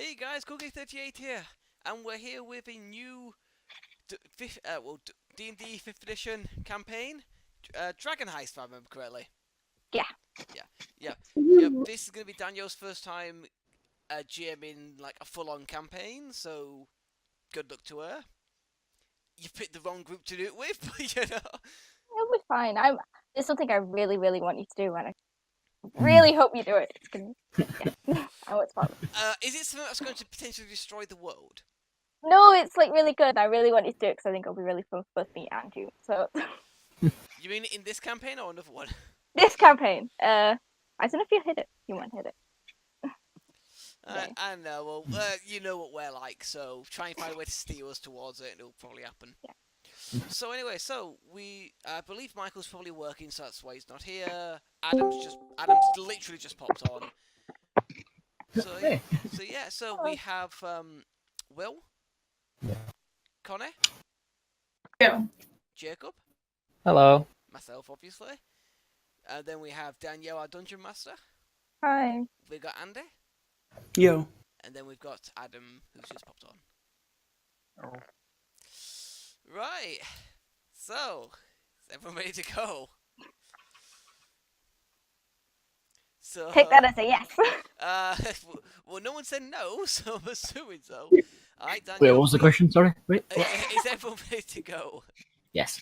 Hey guys, Cookie38 here, and we're here with a new D&D 5th edition campaign, Dragon Heist, if I remember correctly. Yeah. Yep. This is gonna be Danielle's first time GMing like a full-on campaign, so good luck to her. You picked the wrong group to do it with, but you know. It'll be fine. It's something I really, really want you to do, and I really hope you do it. It's gonna. Yeah. I know it's fun. Is it something that's going to potentially destroy the world? No, it's like really good. I really want you to do it because I think it'll be really fun for both me and you. So. You mean in this campaign or another one? This campaign. I don't know if you hit it. You won't hit it. I know. Well, you know what we're like, so try and find a way to steer us towards it, and it'll probably happen. Yeah. So anyway, I believe Michael's probably working, so that's why he's not here. Adam's literally just popped on. So we have Will, Connie, Yeah. Jacob, Hello. myself obviously, and then we have Danielle, our dungeon master. Hi. We got Andy. Yo. And then we've got Adam, who's just popped on. Oh. Right. So, is everyone ready to go? So, Take that as a yes. well, no one said no, so I'm assuming so. Alright, Danielle. Wait, what was the question? Sorry. Wait. Is everyone ready to go? Yes.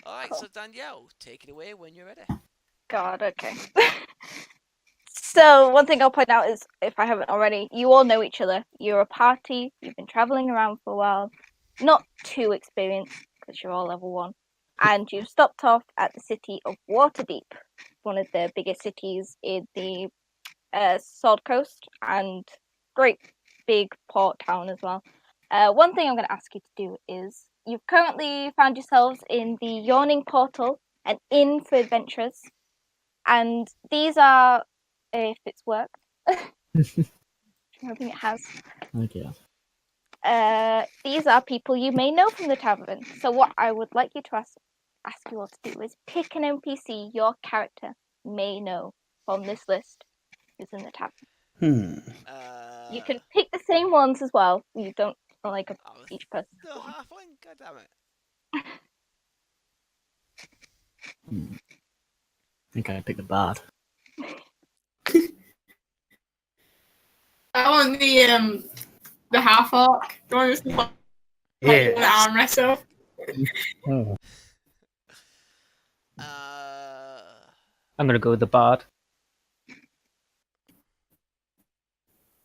Alright, Cool. so Danielle, take it away when you're ready. God. Okay. So one thing I'll point out is, if I haven't already, you all know each other. You're a party. You've been traveling around for a while. Not too experienced because you're all level 1. And you've stopped off at the city of Waterdeep, one of the biggest cities in the Sword Coast, and great big port town as well. One thing I'm going to ask you to do is, you've currently found yourselves in the Yawning Portal, an inn for adventurers, and these are, if it's worked, I'm hoping it has. Okay. These are people you may know from the tavern. So what I would like you to ask you all to do is pick an NPC your character may know from this list who's in the tavern. You can pick the same ones as well. You don't like each person. The halfling? God damn it. I think I picked the bard. I want the Half-Orc. The one that's like the arm wrestle. Oh. Uh, I'm gonna go with the bard.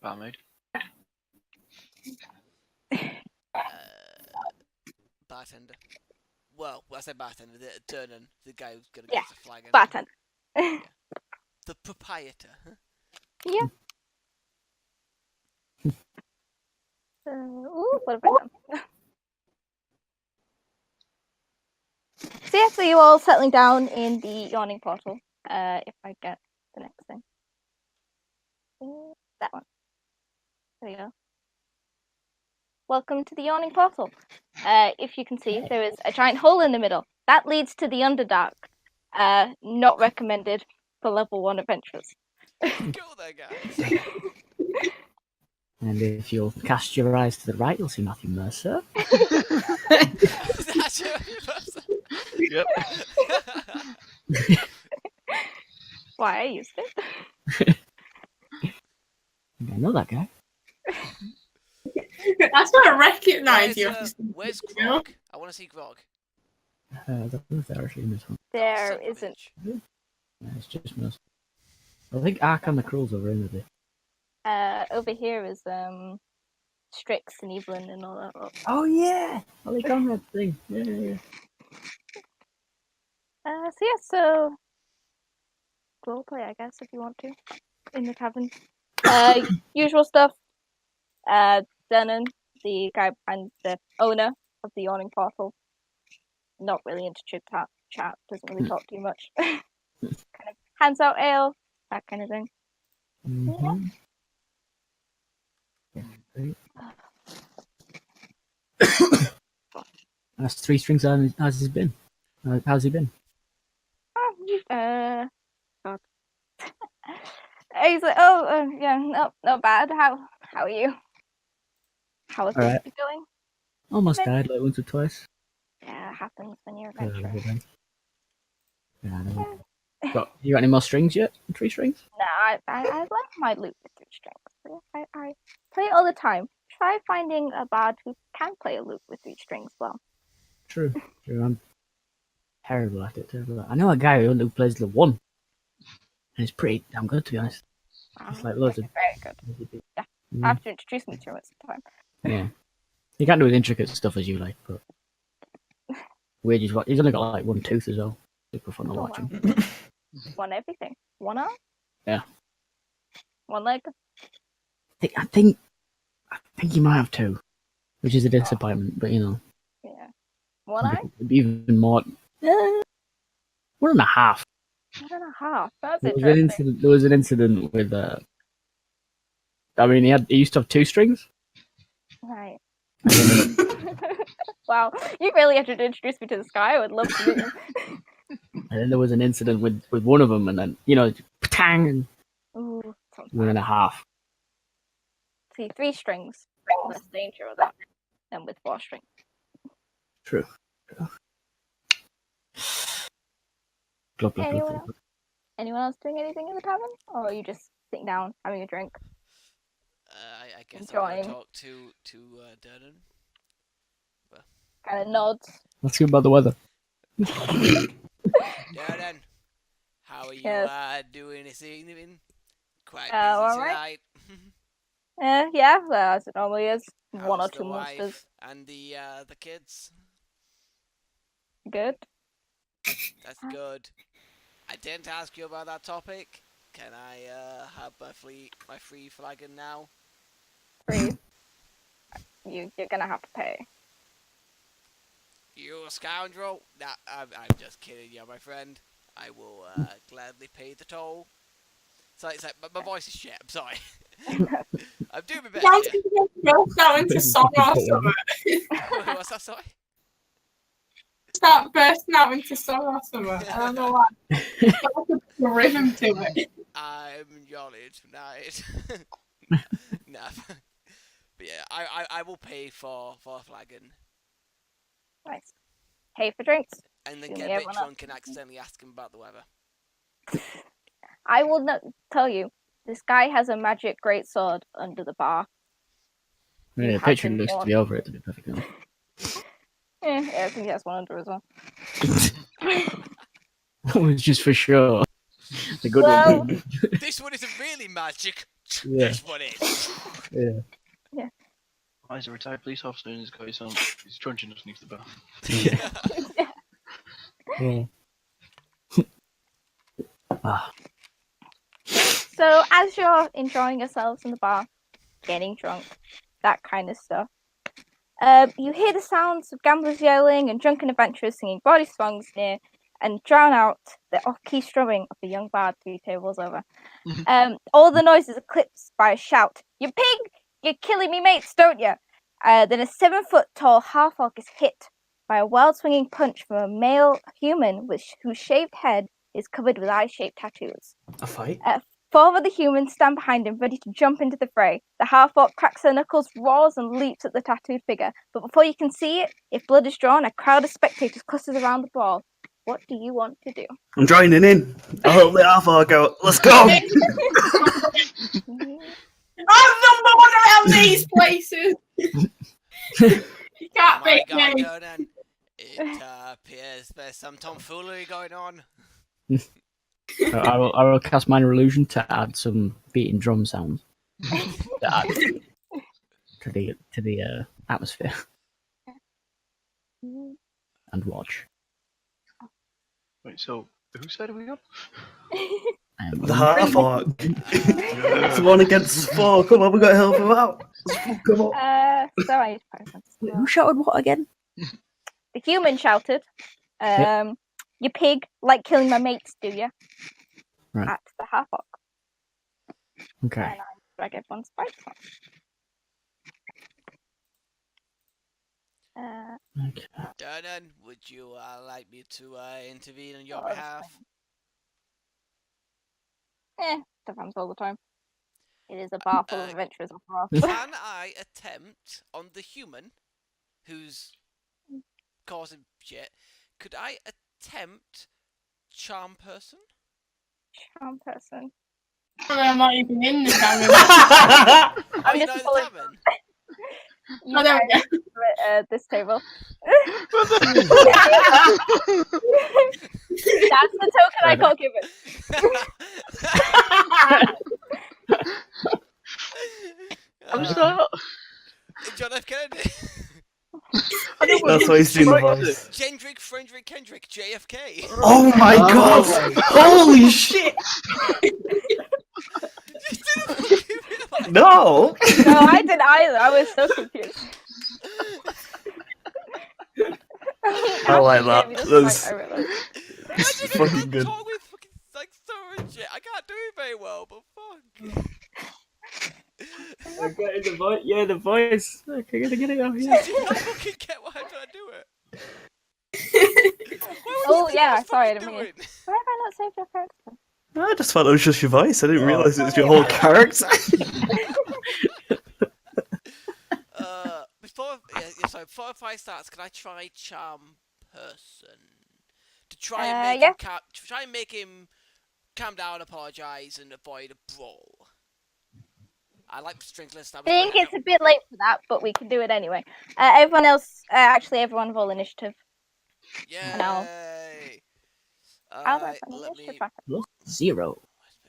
Barmaid. Bartender. Well, I said bartender. The Turnen, the guy who's gonna Yeah, get the flag. bartender. The proprietor. Huh? Yeah. What have I done? So you all settling down in the Yawning Portal. If I get the next thing. That one. There you go. Welcome to the Yawning Portal. If you can see, there is a giant hole in the middle. That leads to the Underdark. Not recommended for level 1 adventurers. Go there, guys. And if you'll cast your eyes to the right, you'll see Matthew Mercer. That's your person. Yep. Why I used it. I know that guy. That's not recognise you. Where's Grog? I want to see Grog. I don't know if they're actually in this one. There Son of a isn't. bitch. No, it's just Mercer. I think Arkan the Cruel's over in with it. Over here is Strix and Evelyn and all that lot. Oh yeah! Holly Conrad thing. Yeah. So roleplay, I guess, if you want to, in the tavern. Usual stuff. Denon, the guy behind the owner of the Yawning Portal, not really into chat, doesn't really talk too much. Kind of hands out ale, that kind of thing. Mm-hmm. Yeah. That's 3 strings. How's he been? How's he been? God. He's like, oh, yeah, not bad. How are you? How is Alright. this going? Almost Okay. died like once or twice. Yeah, it happens when you're Yeah, adventurous. you got any more strings yet? 3 strings? No, I like my loot with 3 strings. I play it all the time. Try finding a bard who can play a loot with 3 strings well. True. I'm terrible at it. I know a guy who plays the 1. And it's pretty damn good, to be honest. Wow, It's like loads of... very good. Yeah, I have to introduce me to it sometime. Yeah. You can't do as intricate stuff as you like, but... Weird, he's only got like 1 tooth as well. Super fun to Oh, watch wow. him. One everything. 1 arm? Yeah. 1 leg? I think he might have 2. Which is a disappointment, but you know... Yeah. 1 eye? It'd be even more... 1.5. 1.5. That's interesting. There was an incident with... I mean, he used to have 2 strings. Right. Wow, you really have to introduce me to this guy. I would love to meet him. And then there was an incident with one of them, and then, you know, tang, and Ooh, sounds 1.5. See, 3 strings. Less danger with that than with 4 strings. True. Glub, glub, glub, Anyone glub. Anyone else doing anything in the tavern? Or are you just sitting down, having a drink? I guess I'm Enjoying. gonna talk to Durnan. Kind of nods. Let's go about the weather. Durnan, how are you Yes. doing this evening? Quite all busy right. tonight. Yeah, well, as it normally is. 1 or How's 2 the wife monsters. and the kids? Good. That's good. I didn't ask you about that topic. Can I have my free flagon now? Free. You're gonna have to pay. You a scoundrel? Nah, I'm just kidding you, my friend. I will gladly pay the toll. It's like my voice is shit. I'm sorry. I'm doing my best. Sounds Yeah. like you burst out into song or something. What's that? Sorry. Start bursting out into song or something. I don't know why. There's like a rhythm to it. I'm jolly tonight. Nah. But yeah, I will pay for a flagon. Nice. Pay for drinks. And then Do get me a bit everyone drunk and accidentally ask him about the weather. I will not tell you. This guy has a magic greatsword under the bar. Yeah, You the have picture been looks to warned. be over it, to be perfectly honest. Yeah, I think he has one under as well. That was just for sure. The good Well- one. This one isn't really magic. Yeah. This one is. Yeah. Why is a retired police officer and he's got his own? He's trudging underneath the bar. Yeah. Ah, So, as you're enjoying yourselves in the bar, getting drunk, that kind of stuff, you hear the sounds of gamblers yelling and drunken adventurers singing bawdy songs near and drown out the off-key strumming of the young bard 3 tables over. All the noises are eclipsed by a shout, "You pig! You're killing me mates, don't you?" Then a 7-foot-tall half-orc is hit by a wild-swinging punch from a male human whose shaved head is covered with eye-shaped tattoos. A fight? 4 of the humans stand behind him, ready to jump into the fray. The half-orc cracks her knuckles, roars, and leaps at the tattooed figure. But before you can see it, if blood is drawn, a crowd of spectators clusters around the brawl. What do you want to do? I'm joining in. I hope the Half-Orc go. Let's go! I'm number 1 around these places. You can't Oh my beat god, me. Durnan. It appears there's some tomfoolery going on. I will cast minor illusion to add some beating drum sounds to add to the atmosphere and watch. Wait, so whose side are we on? The Half-Orc. It's the one against 4. Come on, we got to help him out. Come on. So I need to find something. Who shouted what again? The human shouted, "You pig, like killing my mates, do you?" Right. At the half-orc. Okay. And I get 1 sprite from. Okay. Durnan, would you like me to intervene on your Oh, that's behalf? Depends all the time. It is a bar full of adventurers off rough. Can I attempt on the human who's causing shit? Could I attempt charm person? Charm person. I'm not even in the tavern. Oh, you're just not in the following- tavern? Oh, there we go. This table. That's the token I got given. I'm sorry. John F. Kennedy. That's why he's doing the voice. Gendrick, Frendrick, Kendrick, JFK. Oh my god! Holy shit! No! No, I didn't either. I was so confused. I like that. Gave me the That's- sprite, I realised. It's I fucking good. talk with fucking like so and shit. I can't do it very well, but fuck. I'm getting the voice. Yeah, the voice. Okay, get it out. Did Yeah. you not fucking get why I'm trying to do it? What was Oh, you yeah, guys sorry, I fucking didn't mean doing? Why have I not saved your character? I just thought it was just your voice. I didn't realise it was your whole character. Before the fight starts, can I try charm person to try and make him try and make him calm down, apologise, and avoid a brawl? I like strength list. I think it's a bit late for that, but we can do it anyway. Everyone else, actually, everyone roll initiative. Yay! I'll Alright, an let initiative me. tracker. Look, 0.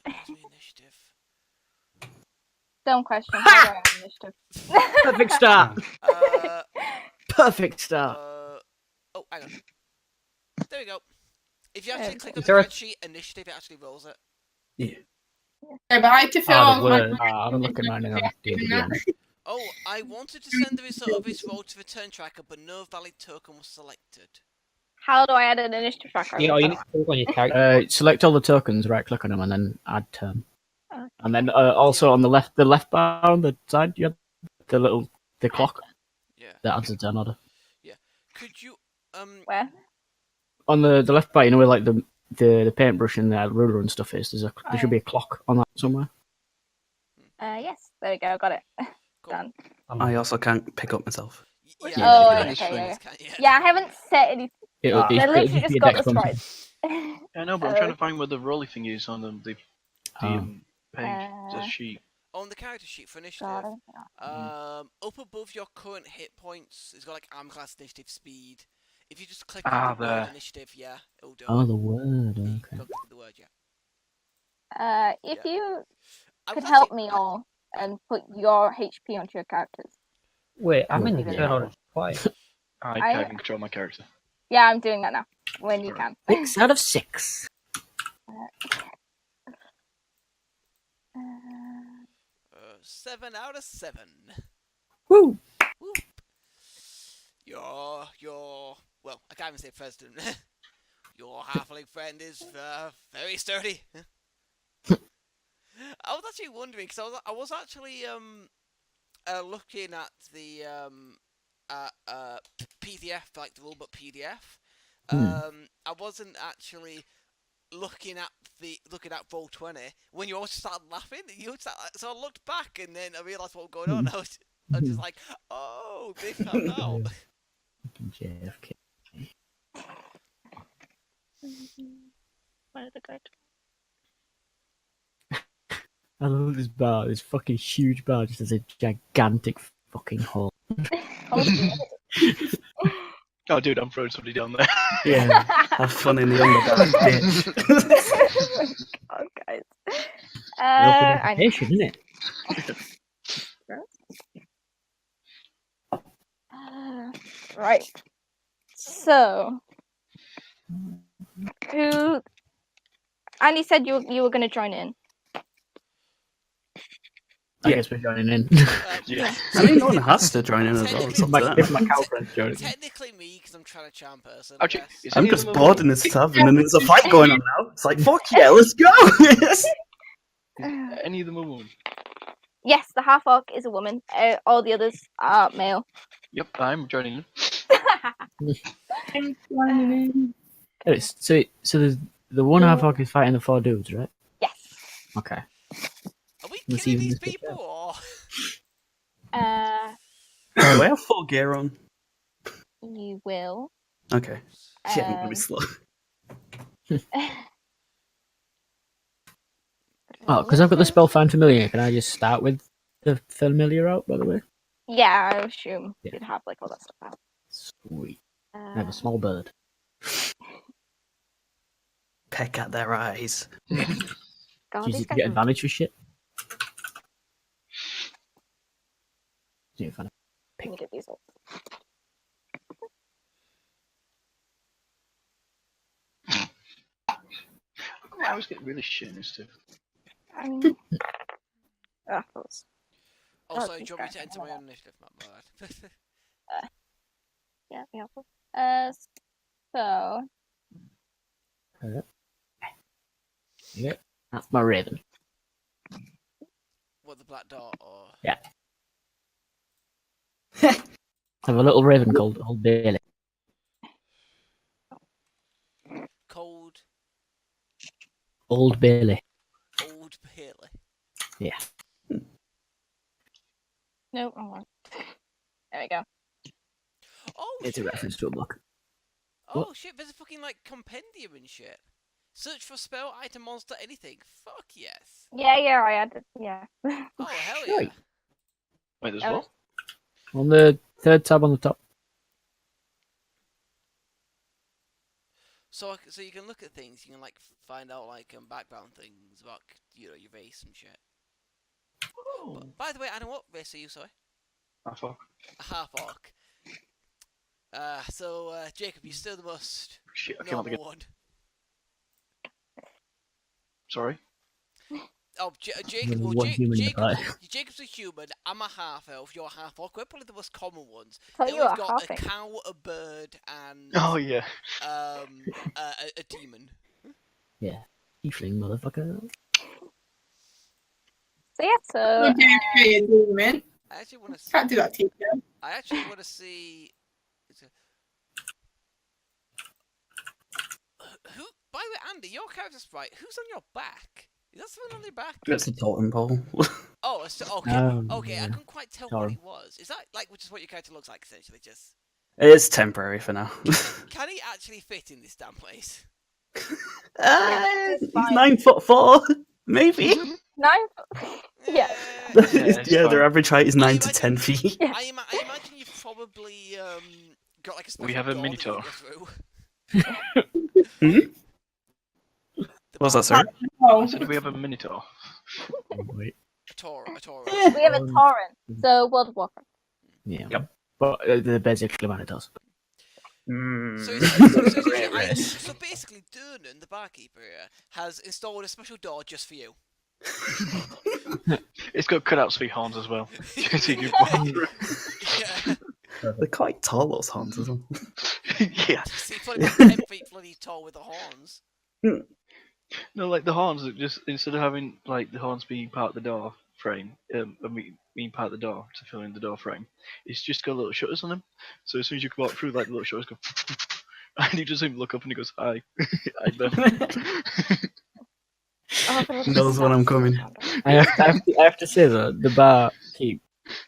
Where's my initiative? Don't question. I don't have initiative. Perfect start. Perfect start. Oh, hang on. There we go. If you actually click on Is the there a- spreadsheet, initiative it actually rolls it. Yeah. Yeah, but I had to fill Oh, out the my... word. I'm looking right now. Oh, I wanted to send the result of this roll to the turn tracker, but no valid token was selected. How do I add an initiative tracker? You need to click on your character. Select all the tokens, right click on them, and then add turn. Okay. And then also on the left bar on the side, you have the clock Yeah. that adds a turn order. Could you Where? On the left bar, you know where like the paintbrush and the ruler and stuff is. There should be a clock on that somewhere. Yes. There we go. Got it. Cool. Done. I also can't pick up myself. Yeah, Oh, yeah, okay, yeah. Yeah, I haven't set any. It'll I be- it'll literally be just a got dex the bump. sprites. I know, but I'm trying to find where the rolly thing is on the page, the sheet. On the character sheet for initiative, Got it. up above your current hit points, it's got like arm class initiative speed. If you just click Ah, on the word there. initiative, yeah, it'll do. Oh, the word. You Okay. can click the word, yeah. If Yeah. you I could was help actually- me all and put your HP onto your characters. Wait, I'm in the Yeah. turn order twice. I I- can't even control my character. Yeah, I'm doing that now. When you can. 6 out of 6. Uh, 7 out of 7. Woo! Whoop. Your well, I can't even say president. Your halfling friend is very sturdy. I was actually wondering because I was actually looking at the PDF, like the rulebook PDF. I wasn't actually looking at Roll20 when you all started laughing. So I looked back and then I realised what was going on. I was just like, oh, they found out. JFK. Where did it go? I love this bar. This fucking huge bar just has a gigantic fucking hole. Oh, dude, I'm throwing somebody down there. Yeah. Have fun in the underdark, bitch. Oh, guys. Real I dedication, isn't it? Right. So, who? Andy said you were going to join in. I guess we're joining in. Yeah. I mean, no one has to join in as well. It's up to them. If my cow friend's joining. Technically me, because I'm trying to charm person. I Actually, guess. is I'm any of just them bored in this tavern and there's a fight going on now. It's like, fuck yeah, let's go! Any of them are women? Yes, the half-orc is a woman. All the others are male. Yep, I'm joining in. So there's the one half-orc is fighting the 4 dudes, right? Yes. Okay. Are we we Let's killing see these this picture. people or? Do I have full gear on? You will. Okay. Shit, I'm gonna be Um, slow. Oh, because I've got the spell Find Familiar, can I just start with the Familiar out, by the way? Yeah, I assume Yeah. you'd have like all that stuff out. Sweet. I have Uh, a small bird. Peck at their eyes. God, Do you these need to guys get are- advantage for shit? See if I Let me get these up. I was getting really shit in this too. I mean, those. Also, Oh, do you want me to enter my own initiative map? My bad. Yeah, be helpful. So Yeah. That's my raven. What, the black dot or? Yeah. I have a little raven called Old Bailey. Cold Old Bailey. Old Bailey. Yeah. nope, wrong one. There we go. Oh It's a shit! reference to a book. Oh shit! There's a fucking like compendium and shit. Search for spell, item, monster, anything. Fuck yes. Yeah, I had it. Yeah. Oh hell Right. yeah. Wait, there's Oh, what? On the third tab on the top. So you can look at things. You can like find out like background things about your race and shit. But, by the way, Adam, what race are you? Sorry. Half-Orc. A half-orc. Jacob, you're still the most Shit, I came out normal again. one. Sorry. Oh, Jacob. Only Well, one human in the party. Jacob's a human. I'm a half-elf. You're a half-orc. We're probably the most common ones. So Then you are we've got a halfing. cow, a bird, and Oh yeah. a demon. Yeah. Tiefling, motherfucker. So yeah, so Look at you, demon. I actually want to. Can't do that to you. I actually want to see. Who? By the way, Andy, your character sprite. Who's on your back? Is that someone on your back? That's a totem pole. Oh, okay. Okay, I yeah. couldn't quite tell what Tauran. it was. Is that like which is what your character looks like essentially? Just It's temporary for now. can he actually fit in this damn place? it's He's fine. 9'4", maybe. 9. Yeah. Yeah, fine. their average height is 9 to imagine- 10 feet. Yeah. I imagine you've probably got like a special We have a door that you Minotaur. can go through. What's that, sir? Oh, I said we have a Minotaur. Wait. A Taurus. We have a Tauran. So World of Warcraft. Yeah. Yep. But they're basically Manitors. So basically, Durnan, the barkeeper here, has installed a special door just for you. It's got cutouts for your horns as well. So you can walk through. Yeah. They're quite tall, those horns as well. Yeah. See, probably about 10 feet bloody tall with the horns. No, like the horns, just instead of having like the horns being part of the door frame, being part of the door to fill in the door frame, it's just got little shutters on them. So as soon as you walk through, like the little shutters go, and you just look up and he goes, "Hi, hi Ben." Knows when I'm coming. I have to say though, the barkeep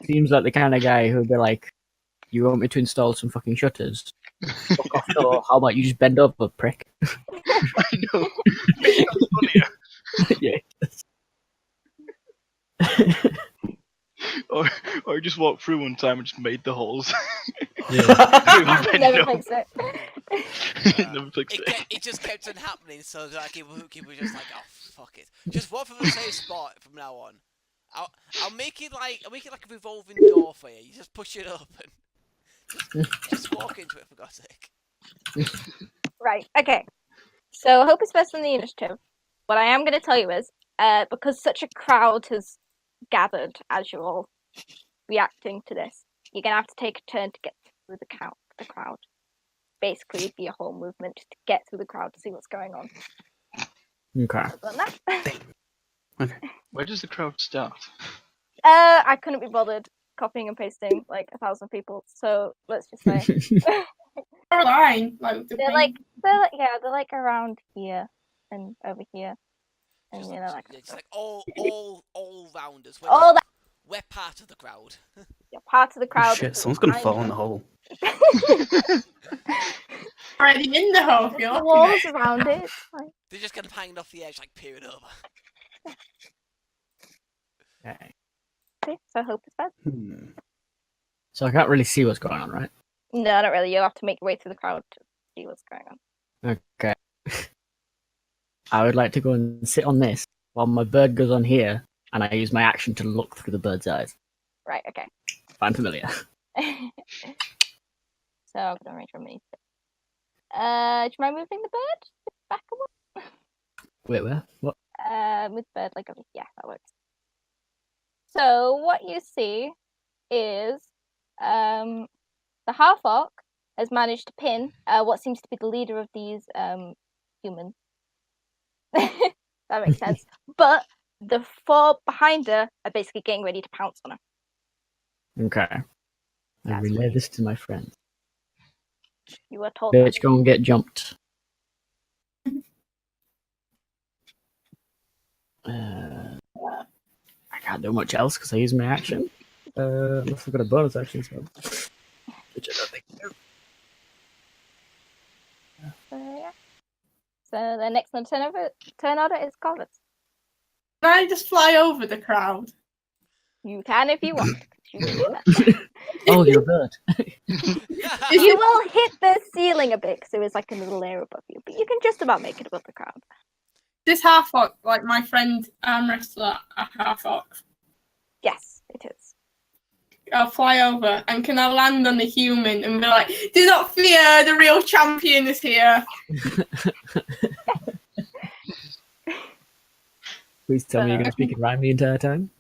seems like the kind of guy who'd be like, "You want me to install some fucking shutters? Fuck off, or how about you just bend over, prick?" I know. It's funnier. Yeah. Or just walked through one time and just made the holes. Never fix it. Never fixed it. It just kept on happening, so that people were just like, oh fuck it, just walk from the same spot from now on. I'll make it like a revolving door for you. You just push it up and just walk into it for God's sake. Right. Okay. So hope is best in the initiative. What I am going to tell you is, because such a crowd has gathered as you're all reacting to this, you're going to have to take a turn to get through the crowd. Basically, it'd be a whole movement to get through the crowd to see what's going on. Okay. Other than that, Okay. Where does the crowd start? I couldn't be bothered copying and pasting like 1,000 people. So let's just say line. Like, they're like around here and over here. And Just, you know, that kind of it's stuff. like all rounders. All that We're part of the crowd. you're part of the crowd. Shit, someone's gonna fall in the hole. Already in the hole, if There's you're lucky, walls mate. around it. Like, They're just kind of hanging off the edge, like peering over. Okay. okay, so hope is bad. So I can't really see what's going on, right? No, not really. You'll have to make your way through the crowd to see what's going on. Okay. I would like to go and sit on this while my bird goes on here, and I use my action to look through the bird's eyes. Right, okay. Find familiar. So I'm gonna arrange for me. Do you mind moving the bird back a bit? Wait, where? What? Move the bird like over. Yeah, that works. So what you see is the Half-Orc has managed to pin what seems to be the leader of these humans. That makes sense. But the four behind her are basically getting ready to pounce on her. Okay. I That's relay weird. this to my friends. You were told. Bitch, go and get jumped. I can't do much else because I use my action. Unless I've got a bonus action spell. Which I don't think I do. So yeah. So the next on turn order is Corvus. Can I just fly over the crowd? You can if you want. You can do that. Oh, you're a bird. You will hit the ceiling a bit because there is like a little layer above you, but you can just about make it above the crowd. This Half-Orc, like my friend arm wrestler, a Half-Orc. Yes, it is. I'll fly over and can I land on the human and be like, do not fear, the real champion is here. Please tell me you're going to speak in rhyme the entire time.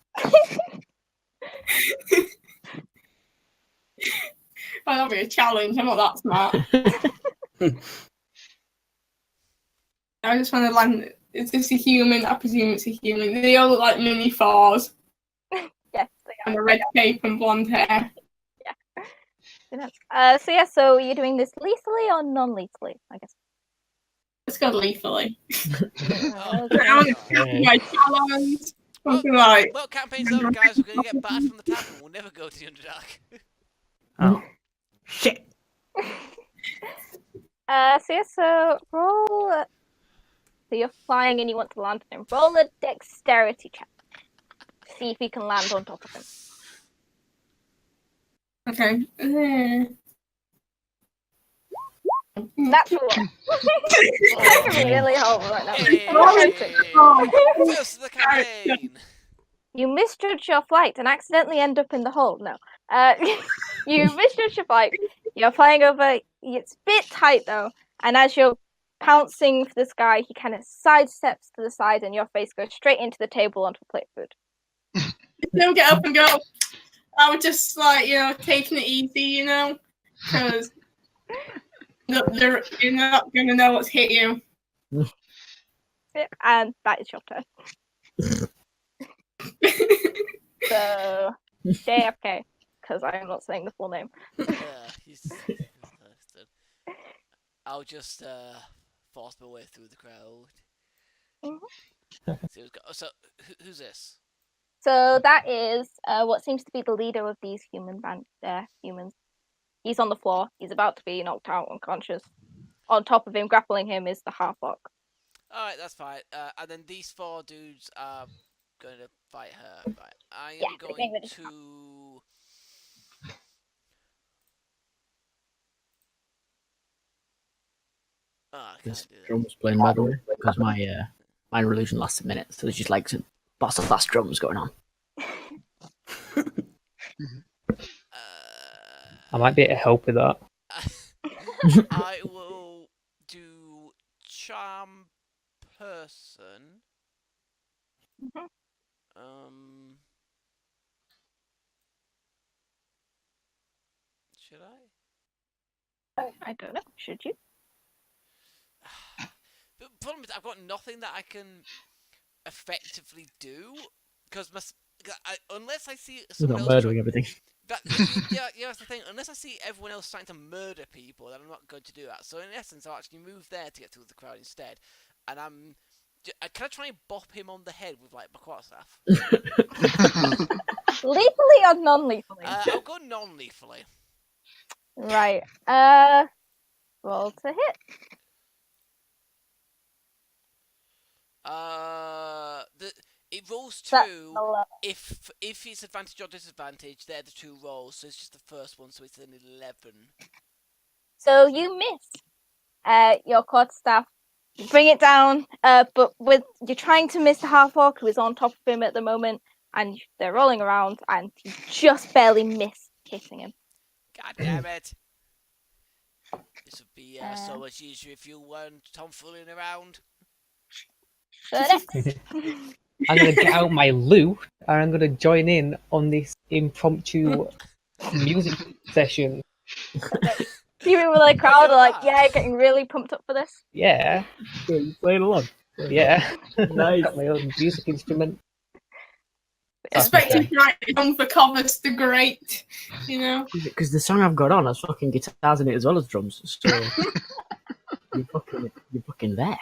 Oh, that'll be a challenge. I'm not that smart. I just want to land. Is this a human? I presume it's a human. They all look like mini Thors Yes, they and are. a red cape and blonde hair. So yeah, so you're doing this lethally or non-lethally, I guess. Let's go lethally. Oh, Okay. I want to God. cast my talons. Something like. Well, campaign's over, guys. We're gonna get battered from the tavern. We'll never go to the Underdark. Oh. Shit. So yeah, so roll. So you're flying and you want to land on him. Roll a dexterity check. See if you can land on top of him. Okay. Natural one. That's really horrible right now. Hey, first of the campaign. You misjudge your flight and accidentally end up in the hole. No. You misjudge your flight. You're flying over. It's a bit tight though. And as you're pouncing for this guy, he kind of sidesteps to the side and your face goes straight into the table onto a plate of food. Don't get up and go. I was just like, taking it easy, because you're not going to know what's hit you. And that is your turn. So, JFK, because I am not saying the full name. He's I'll just force my way through the crowd. So who's this? So that is what seems to be the leader of these humans. He's on the floor. He's about to be knocked out unconscious. On top of him, grappling him, is the Half-Orc. Alright, that's fine. And then these four dudes are going to fight her. Right. I Yeah, am they're going getting ready to to... Oh, I This can't do that. drum's playing, by the way, because my minor illusion lasts a minute, so there's just like some boss of fast drums going on. I might be able to help with that. I will do charm person. Mhm. Should I? I don't know. Should you? The problem is I've got nothing that I can effectively do because unless I see We're someone not else murdering everything. yeah, that's the thing. Unless I see everyone else starting to murder people, then I'm not going to do that. So in essence, I'll actually move there to get through the crowd instead, and I'm Can I try and bop him on the head with like my quarterstaff? Lethally or non-lethally? I'll go non-lethally. Right. Roll to hit. It rolls That's 2. 11. If it's advantage or disadvantage, they're the 2 rolls. So it's just the first one, so it's an 11. So you miss your quarterstaff. You bring it down, but you're trying to miss the half-orc who is on top of him at the moment, and they're rolling around, and you just barely miss hitting him. God damn it! This would be so much easier if you weren't tomfooling around. So next. I'm gonna get out my lute and I'm gonna join in on this impromptu music session. You were like crowd are like, bad. yeah, getting really pumped up for this. Yeah, You playing along. yeah. Nice. Got my own music instrument. Expecting right on for covers the great, you know. Because the song I've got on has fucking guitars in it as well as drums. So you're fucking there.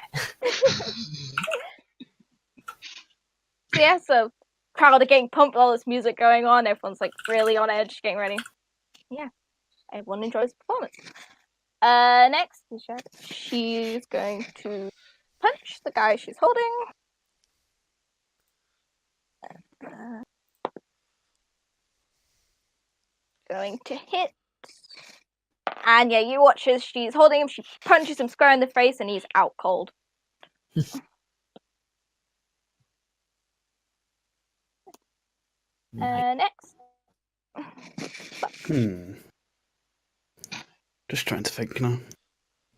So yeah, so crowd are getting pumped with all this music going on. Everyone's like really on edge, getting ready. Yeah, everyone enjoys the performance. Next is Jed. She's going to punch the guy she's holding. Going to hit. And yeah, you watch as she's holding him. She punches him square in the face, and he's out cold. Next. Just trying to think now.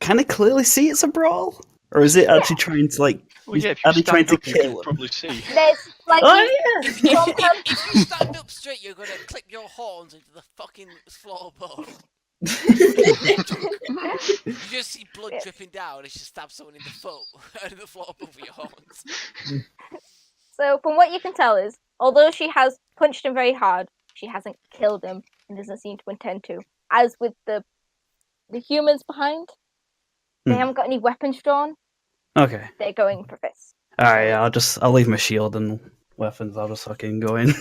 Can I clearly see it's a brawl? Or is it actually trying to, like... Well, yeah, if are you they trying stand to up, you kill can him? probably see. There's like Oh, If you stand up straight, you're gonna clip your horns into the fucking floor above. You just see blood dripping down as you stab someone in the foot out of the floor above your horns. So from what you can tell is, although she has punched him very hard, she hasn't killed him and doesn't seem to intend to. As with the humans behind, they haven't got any weapons drawn. Okay. They're going for fists. Alright, yeah, I'll leave my shield and weapons, I'll just fucking go in.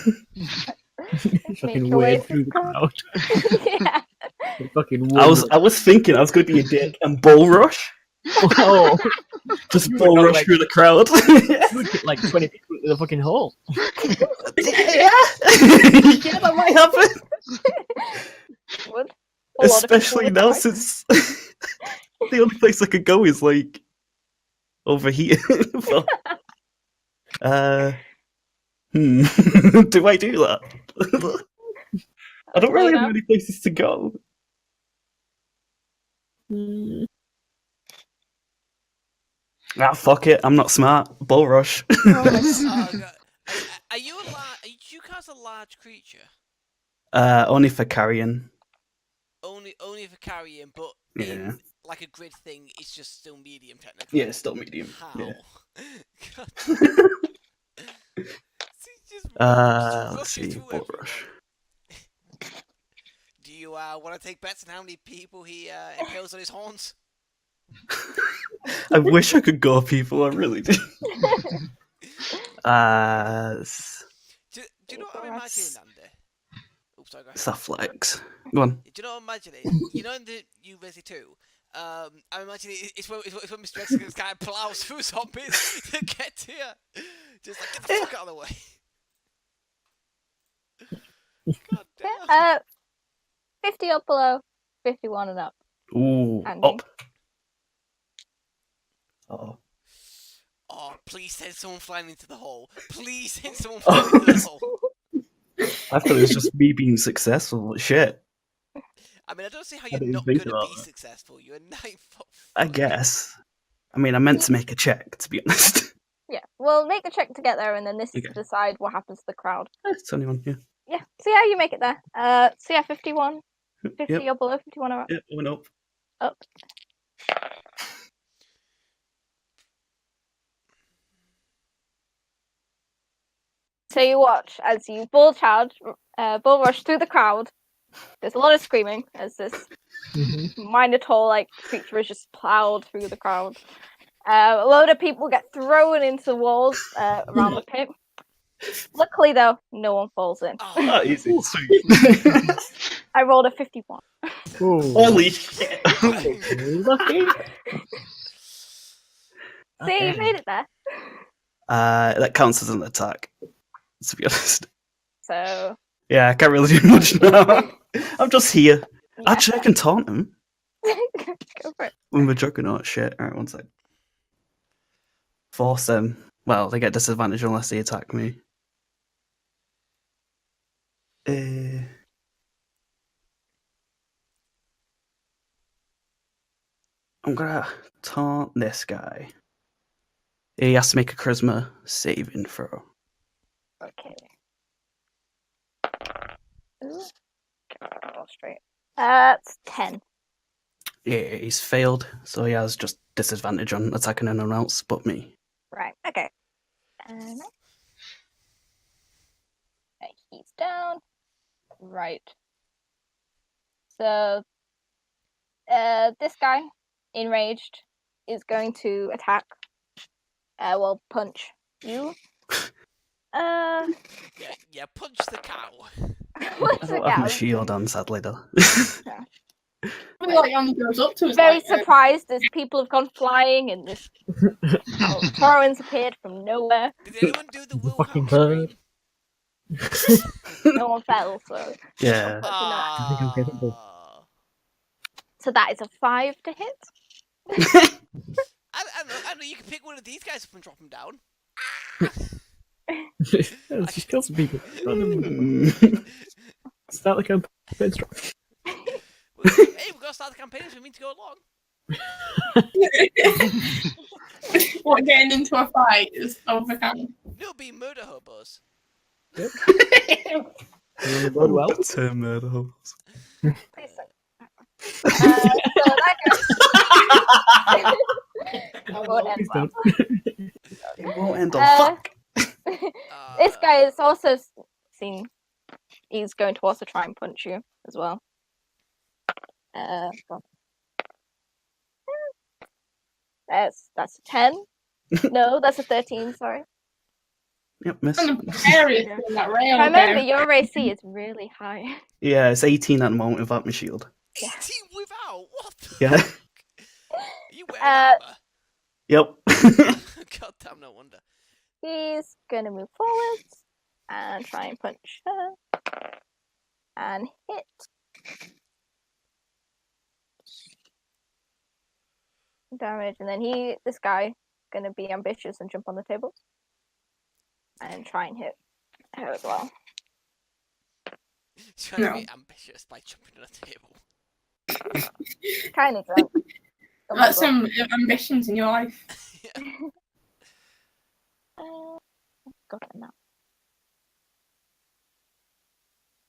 Fucking your way wade through the crowd. crowd. Yeah. Fucking I was thinking I was going to be a dick and bull rush. Oh, Just bull rush like- through the crowd. get like 20 people in the fucking hole. Yeah, that might happen. Would. A lot of people Especially would now die. since the only place I could go is like over here. Well, do I do that? I don't really have many places to go. Ah, fuck it. I'm not smart. Bull rush. Oh, God. Are you a do you cast a large creature? Only for carrying. Only for carrying, but Yeah. in like a grid thing, it's just still medium technically. Yeah, still medium. How? Yeah. God. Just Let's rushes see. through Bull everyone. rush. Do you want to take bets on how many people he impales on his horns? I wish I could go, people. I really do. Do you know what I'm imagining, Andy? Oops, sorry, go ahead. Athletics. Go on. Do you know what I'm imagining? You know in the New Resi 2, I'm imagining it's when Mr. X kind of plows through zombies to get to you. Just like, get the fuck out of the way. God damn. 50 or below, 51 and up. Ooh, Andy. up. Oh. Oh, please send someone flying into the hole. Please send someone flying into the hole. I thought it was just me being successful. Shit. I mean, I don't see how I you're didn't not think going to about be that. successful. You're a 9-foot. I guess. I mean, I meant to make a check, to be honest. Yeah, we'll make a check to get there, and then this is to Okay. decide what happens to the crowd. It's only one, yeah. Yeah, so yeah, you make it there. So yeah, 51, 50 Yep. or below, 51 or up. Yep, went up. Up. So you watch as you bull rush through the crowd. There's a lot of screaming as this Minotaur-like creature is just plowed through the crowd. A load of people get thrown into the walls around the pit. Luckily, though, no one falls in. Oh, Ah, easy. I rolled a 51. Holy shit! Lucky. See, you made it there. That counts as an attack, to be honest. So, Yeah, I can't really do much now. I'm just here. yeah. Actually, I can taunt him Go for it. when we're juggernaut. Shit. Alright, one sec. Force them. Well, they get disadvantage unless they attack me. I'm gonna taunt this guy. He has to make a charisma saving throw. Okay. Ooh. Roll straight. That's 10. Yeah, he's failed, so he has just disadvantage on attacking anyone else but me. Right, okay. He's down. Right. So, this guy, enraged, is going to attack. Punch you. yeah, punch the cow. I What's the don't have my guy? shield on, sadly, though. I feel like Andy goes up to us Very like, surprised as people have gone flying and this Tauran's appeared from nowhere. Did anyone do the Will Fucking House bird. scream? No one fell, so Yeah. Ah. so that is a 5 to hit. I know, you can pick one of these guys up and drop them down. Just kill some people. Start the campaign strong. Hey, we've got to start the campaign if we mean to go along. what, getting into a fight is overcome. No, be murder hobos. Well, That's her murder hose. Please don't. So that goes. Won't end well. It won't end on fuck. This guy is also seen. He's going to also try and punch you as well. That's a 10. No, that's a 13. Sorry. Yep, miss. Area in that rail Remember, there. your AC is really high. Yeah, it's 18 at the moment without my shield. 18 without? What the Yeah. fuck? Are you wearing armor? Yep. God damn, no wonder. He's gonna move forwards and try and punch her. And hit. Damage, and then this guy, gonna be ambitious and jump on the table. And try and hit her as well. Trying to be ambitious by jumping on a table. Kind of drunk. That's some ambitions in your life. Yeah. Go for that.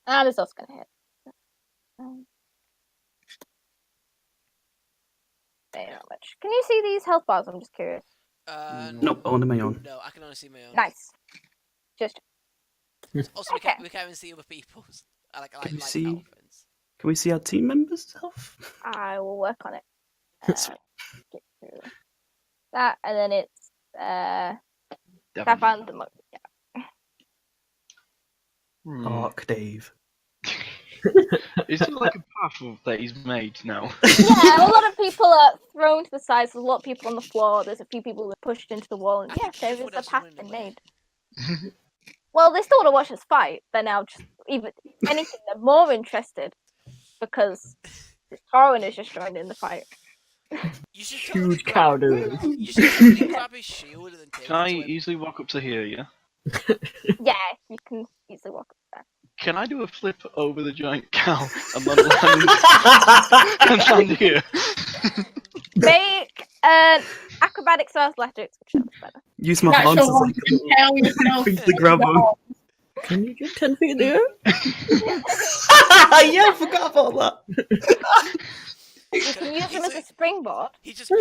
Ah, this also gonna hit. Not much. Can you see these health bars? I'm just curious. Nope, only my own. No, I can only see my own. Nice. Just Also, Okay. we can't even see other people's. I like Can you like see- elephants. Can we see our team members' health? I will work on it. That's Get through that, and then it's Devon. Stefan the monk. Yeah. Arc Dave. Is there like a path that he's made now? Yeah, a lot of people are thrown to the sides. There's a lot of people on the floor. There's a few people who are pushed into the wall, and I yeah, think there people is would a have path someone been in the way. made. Well, they still want to watch us fight. They're now just even if anything. They're more interested because this Tauran has just joined in the fight. You should totally Huge grab- cow, dude. You should totally grab his shield and then take Can I it to him. easily walk up to here, yeah? Yeah, you can easily walk up there. Can I do a flip over the giant cow and then land, and land here? Make an acrobatics or athletics, whichever's better. Use my That's hands the as one like you can tell yourself. things to grab on. Can you get 10 feet in the air? Yeah, I forgot about that. You can use them as a springboard. He just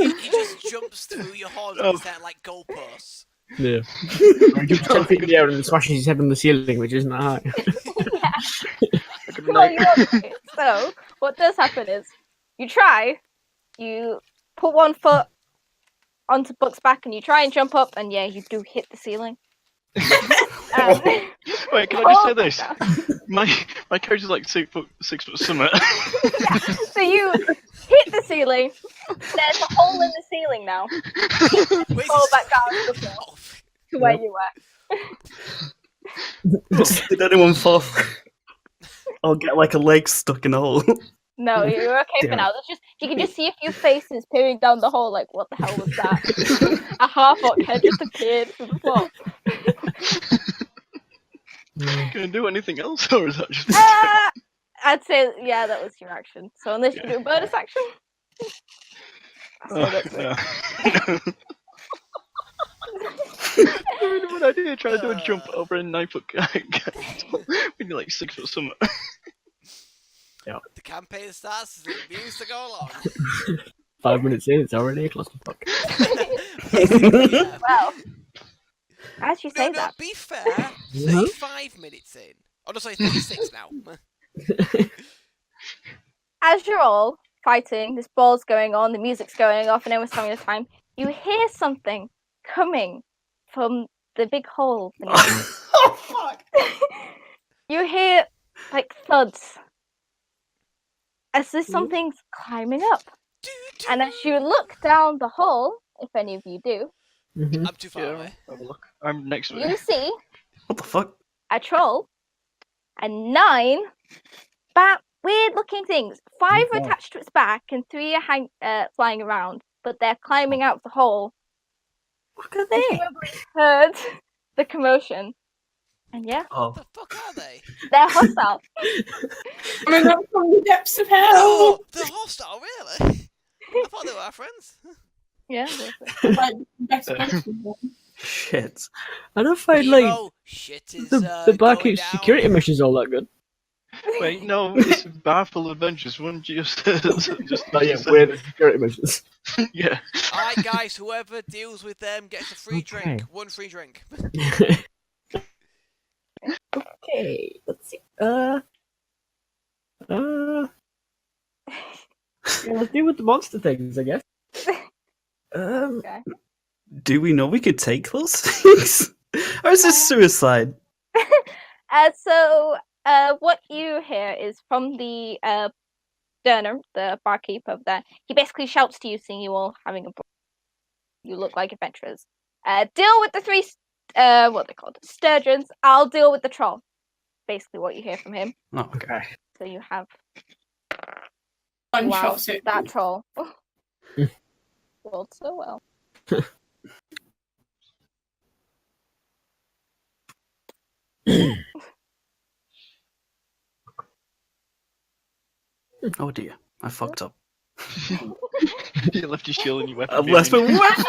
jumps through your horns Oh. instead of like goalposts. Yeah. He jumps 10 feet in the air and then smashes his head on the ceiling, which isn't that high. Well, you're right. So, what does happen is, you try, you put one foot onto Buck's back, and you try and jump up, and yeah, you do hit the ceiling. Wait, can I just say this? My character's like 6 foot summit. So you hit the ceiling. There's a hole in the ceiling now. Wait, Fall back down to the floor to where you were. Did anyone fall? I'll get like a leg stuck in a hole. No, you're okay for Damn. now. There's just you can just see a few faces peering down the hole. Like, what the hell was that? A half-orc head just appeared through the floor. Can I do anything else, or is that just? I'd say yeah, that was your action. So unless you do a bonus action. Oh, that's no. I really good idea trying to do a jump over a 9-foot guy when you're like 6 foot something. The campaign starts as the music go along. 5 minutes in, it's already a clusterfuck. Well, as you say No, that, be fair. 35 minutes in. Oh no, sorry, 36 now. as you're all fighting, this ball's going on, the music's going off, and everyone's having a time. You hear something coming from the big hole. Oh fuck! You hear like thuds as if something's climbing up. And as you look down the hole, if any of you do, I'm too far Yeah, away. have a look. I'm next to you it. see What the fuck? a troll and 9 weird-looking things. 5 are attached to its back and 3 are flying around, but they're climbing out of the hole. Look at this. Heard the commotion, and yeah, Oh, The fuck are they? they're hostile. Coming up from the depths of hell. Oh, they're hostile, really? I thought they were our friends. Yeah. Like, best person. shit. I don't find like Hero, shit is the going barkeep down. security mission's all that good. Wait, no, it's a bar full of adventures. Wouldn't you just Oh yeah, we're the security missions. Yeah. Alright, guys, whoever deals with them gets a free Okay. drink. 1 free drink. Okay, let's see. Yeah, let's deal with the monster things, I guess. Do we know we could take those things? Or is this suicide? So, what you hear is from the Derner, the barkeep over there. He basically shouts to you, seeing you all having a brawl. You look like adventurers. Deal with the 3 what they called sturgeons. I'll deal with the troll. Basically, what you hear from him. Oh, okay. So you have One wow, shot it. that troll. Rolled so well. Oh dear, I fucked up. You left your shield and your weapon. I've left my weapon.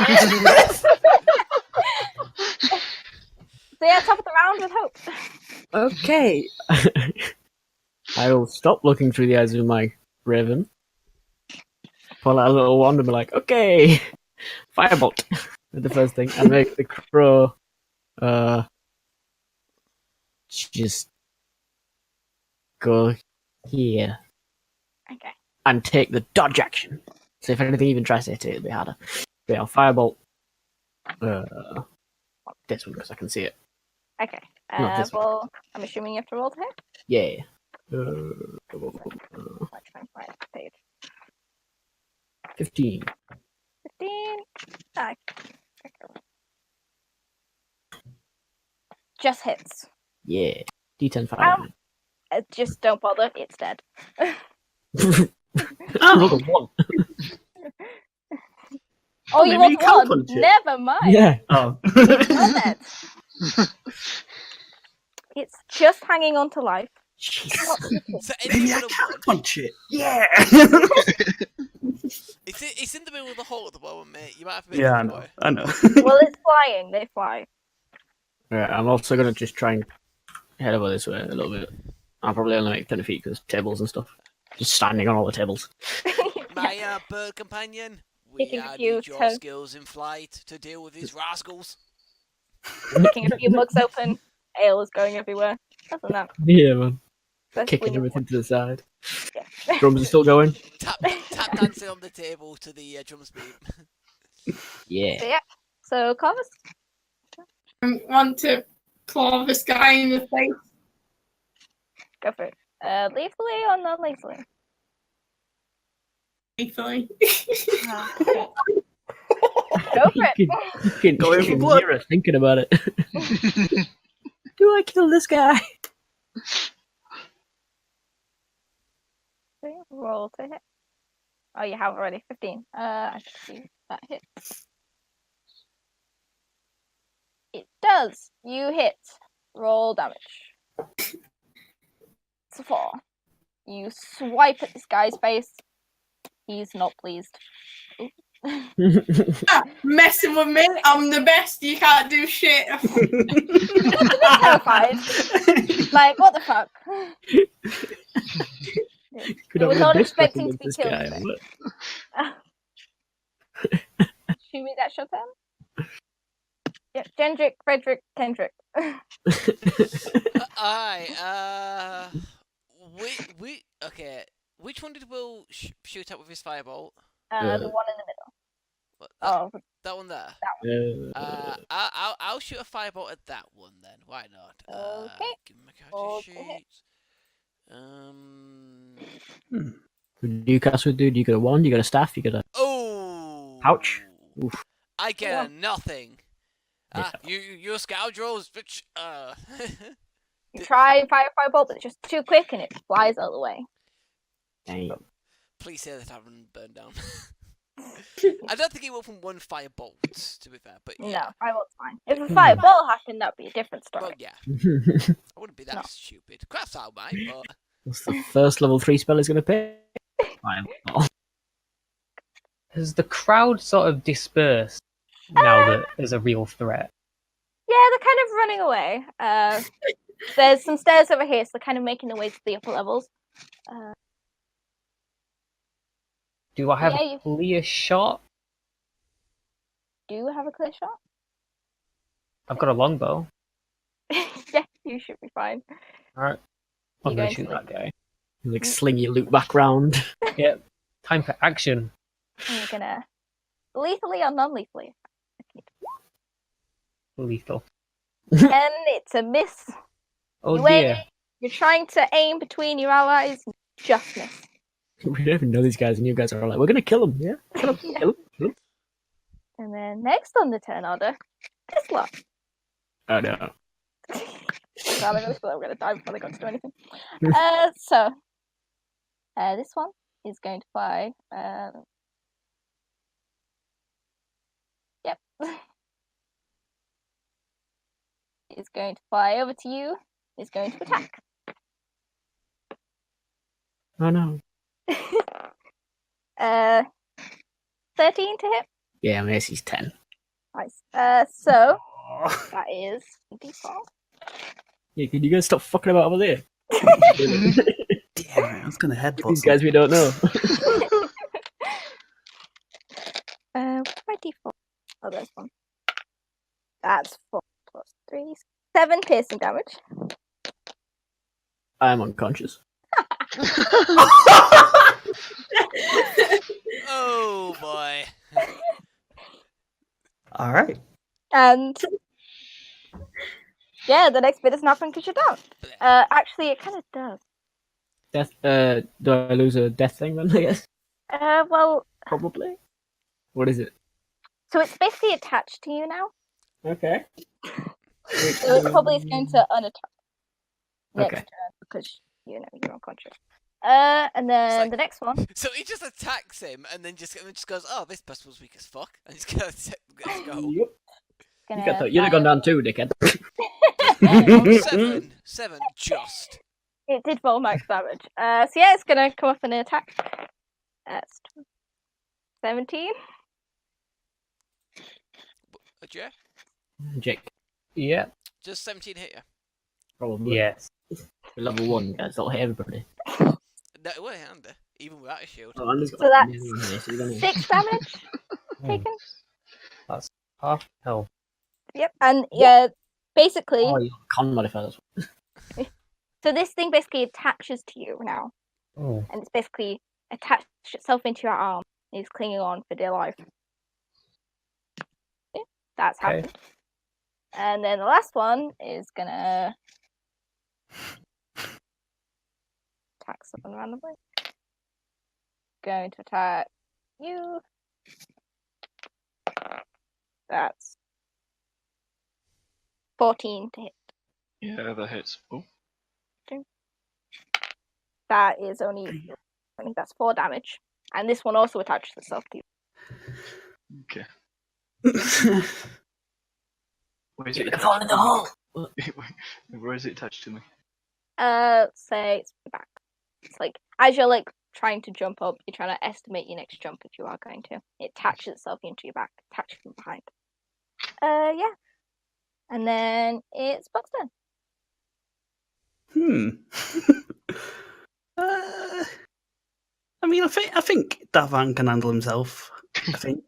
So yeah, top of the round with hope. Okay. I'll stop looking through the eyes of my raven. Pull out a little wand and be like, okay, firebolt. With the first thing, and make the crow just go here Okay. and take the dodge action. So if anything even tries to hit it, it'll be harder. But yeah, firebolt. This one because I can see it. Okay. Not this one. Well, I'm assuming you have to roll to hit. Yeah. Let's try and find the page. 15. 15. Ah, okay. Just hits. Yeah. D10 fire. Just don't bother. It's dead. Rolled a 1. Oh, you maybe you rolled can 1. punch it. Never mind. Yeah. Oh. Dead. It's just hanging on to life. Jesus. So Maybe I anyone can would. punch it. Yeah. It's in the middle of the hole at the moment, mate. You might have to make Yeah, it I know. boy. I know. Well, it's flying. They fly. Right, I'm also going to just try and head over this way a little bit. I'll probably only make 10 feet because tables and stuff. Just standing on all the tables. My bird companion, we Taking a need few your turns. skills in flight to deal with these rascals. Kicking a few mugs open. Ale is going everywhere. Other than that, Yeah, man. especially Kicking when- everything to the side. Yeah. Drums are still going. Tap dancing on the table to the drums beat. Yeah. So yeah. So Corvus, I want to claw this guy in the face. go for it. Lethally or non-lethally? Lethally. Go for it. You can, Go in you for can blood. hear her thinking about it. Do I kill this guy? Roll to hit. Oh, you have already. 15. I should see that hits. It does. You hit. Roll damage. It's a 4. You swipe at this guy's face. He's not pleased. Messing with me, I'm the best. You can't do shit. Terrified. Like, what the fuck? Could You were have not been expecting to against be this killed guy. today. What? Shoot me, that's your turn. Yep, Gendrick, Frederick, Kendrick. Aye. Okay. Which one did Will shoot at with his firebolt? The one in the middle. What, Oh, that one there. I'll shoot a firebolt at that one then. Why not? Okay. Give me my character Okay. sheet. What do you cast with, dude? You got a wand, you got a staff, you got a Oh. pouch. Oof. I get a nothing. Yeah. You scoundrels, bitch. you try firebolt, but it's just too quick and it flies out of the way. Damn. Please say that I haven't burned down. I don't think it went from one firebolt, to be fair, but yeah. No, firebolt's fine. If a fireball happened, that'd be a different story. Well, yeah. I wouldn't be that stupid. Crafts out, mate, but... What's the first level 3 spell is going to pick? Fireball. Has the crowd sort of dispersed now that there's a real threat? Yeah, they're kind of running away. There's some stairs over here, so they're kind of making their way to the upper levels. Do I have Yeah, a clear shot? Do you have a clear shot? I've got a longbow. Yeah, you should be fine. Alright. I'm You gonna going shoot to that guy. You like sling your loot back round. Yep. Time for action. And you're gonna lethally or non-lethally? Lethal. And it's a miss. Oh You aim- dear. You're trying to aim between your allies, and just miss. We don't even know these guys, and you guys are all like, we're going to kill them, yeah? Kill them, kill them, kill them. And then next on the turn order, this lot. Oh no. I'm gonna die before they got to do anything. So this one is going to fly. Yep. Is going to fly over to you. Is going to attack. Oh no. 13 to hit. Yeah, my AC's 10. Nice. So that is d4. Yeah, can you guys stop fucking about over there? Damn it, I was going to headbutt These guys we don't know. What's my d4? Oh, there's one. That's 4 plus 3. 7 piercing damage. I'm unconscious. Oh, boy. All right. And yeah, the next bit is not going to shut down. Actually, it kind of does. Death. Do I lose a death thing then? I guess. Well, Probably. What is it? so it's basically attached to you now. Okay. So it probably is going to unattack next Okay. turn because you're unconscious. And then like- the next one. So he just attacks him and then just goes, oh, this person was weak as fuck. And he's gonna go. Yep. Gonna You'd have gone down too, dickhead. Oh, seven, just. It did roll max damage. So yeah, it's gonna come up and attack. 17. Jay? Jake. Yeah. Just 17 hit you. Probably. Yes. We're level 1, guys. That'll hit everybody. No, well, Andy, even without a shield. Oh, Andy's got So that's amazing here, so you're gonna- 6 damage taken. That's half health. Yep, and yeah, basically, Oh, you got con modifiers. so this thing basically attaches to you now, Oh. and it's basically attached itself into your arm. And it's clinging on for dear life. That's Okay. happened. And then the last one is gonna attack someone randomly. Going to attack you. That's 14 to hit. Yeah, that hits. Oh, That is only, I think that's 4 damage. And this one also attaches itself to you. okay. Where is You're it gonna fall in the hole. Where is it attached to me? Say it's back. It's like, as you're like trying to jump up, you're trying to estimate your next jump if you are going to. It attaches itself into your back, attaches from behind. Yeah. And then it's Buck's turn. I mean, I think Davan can handle himself. I think.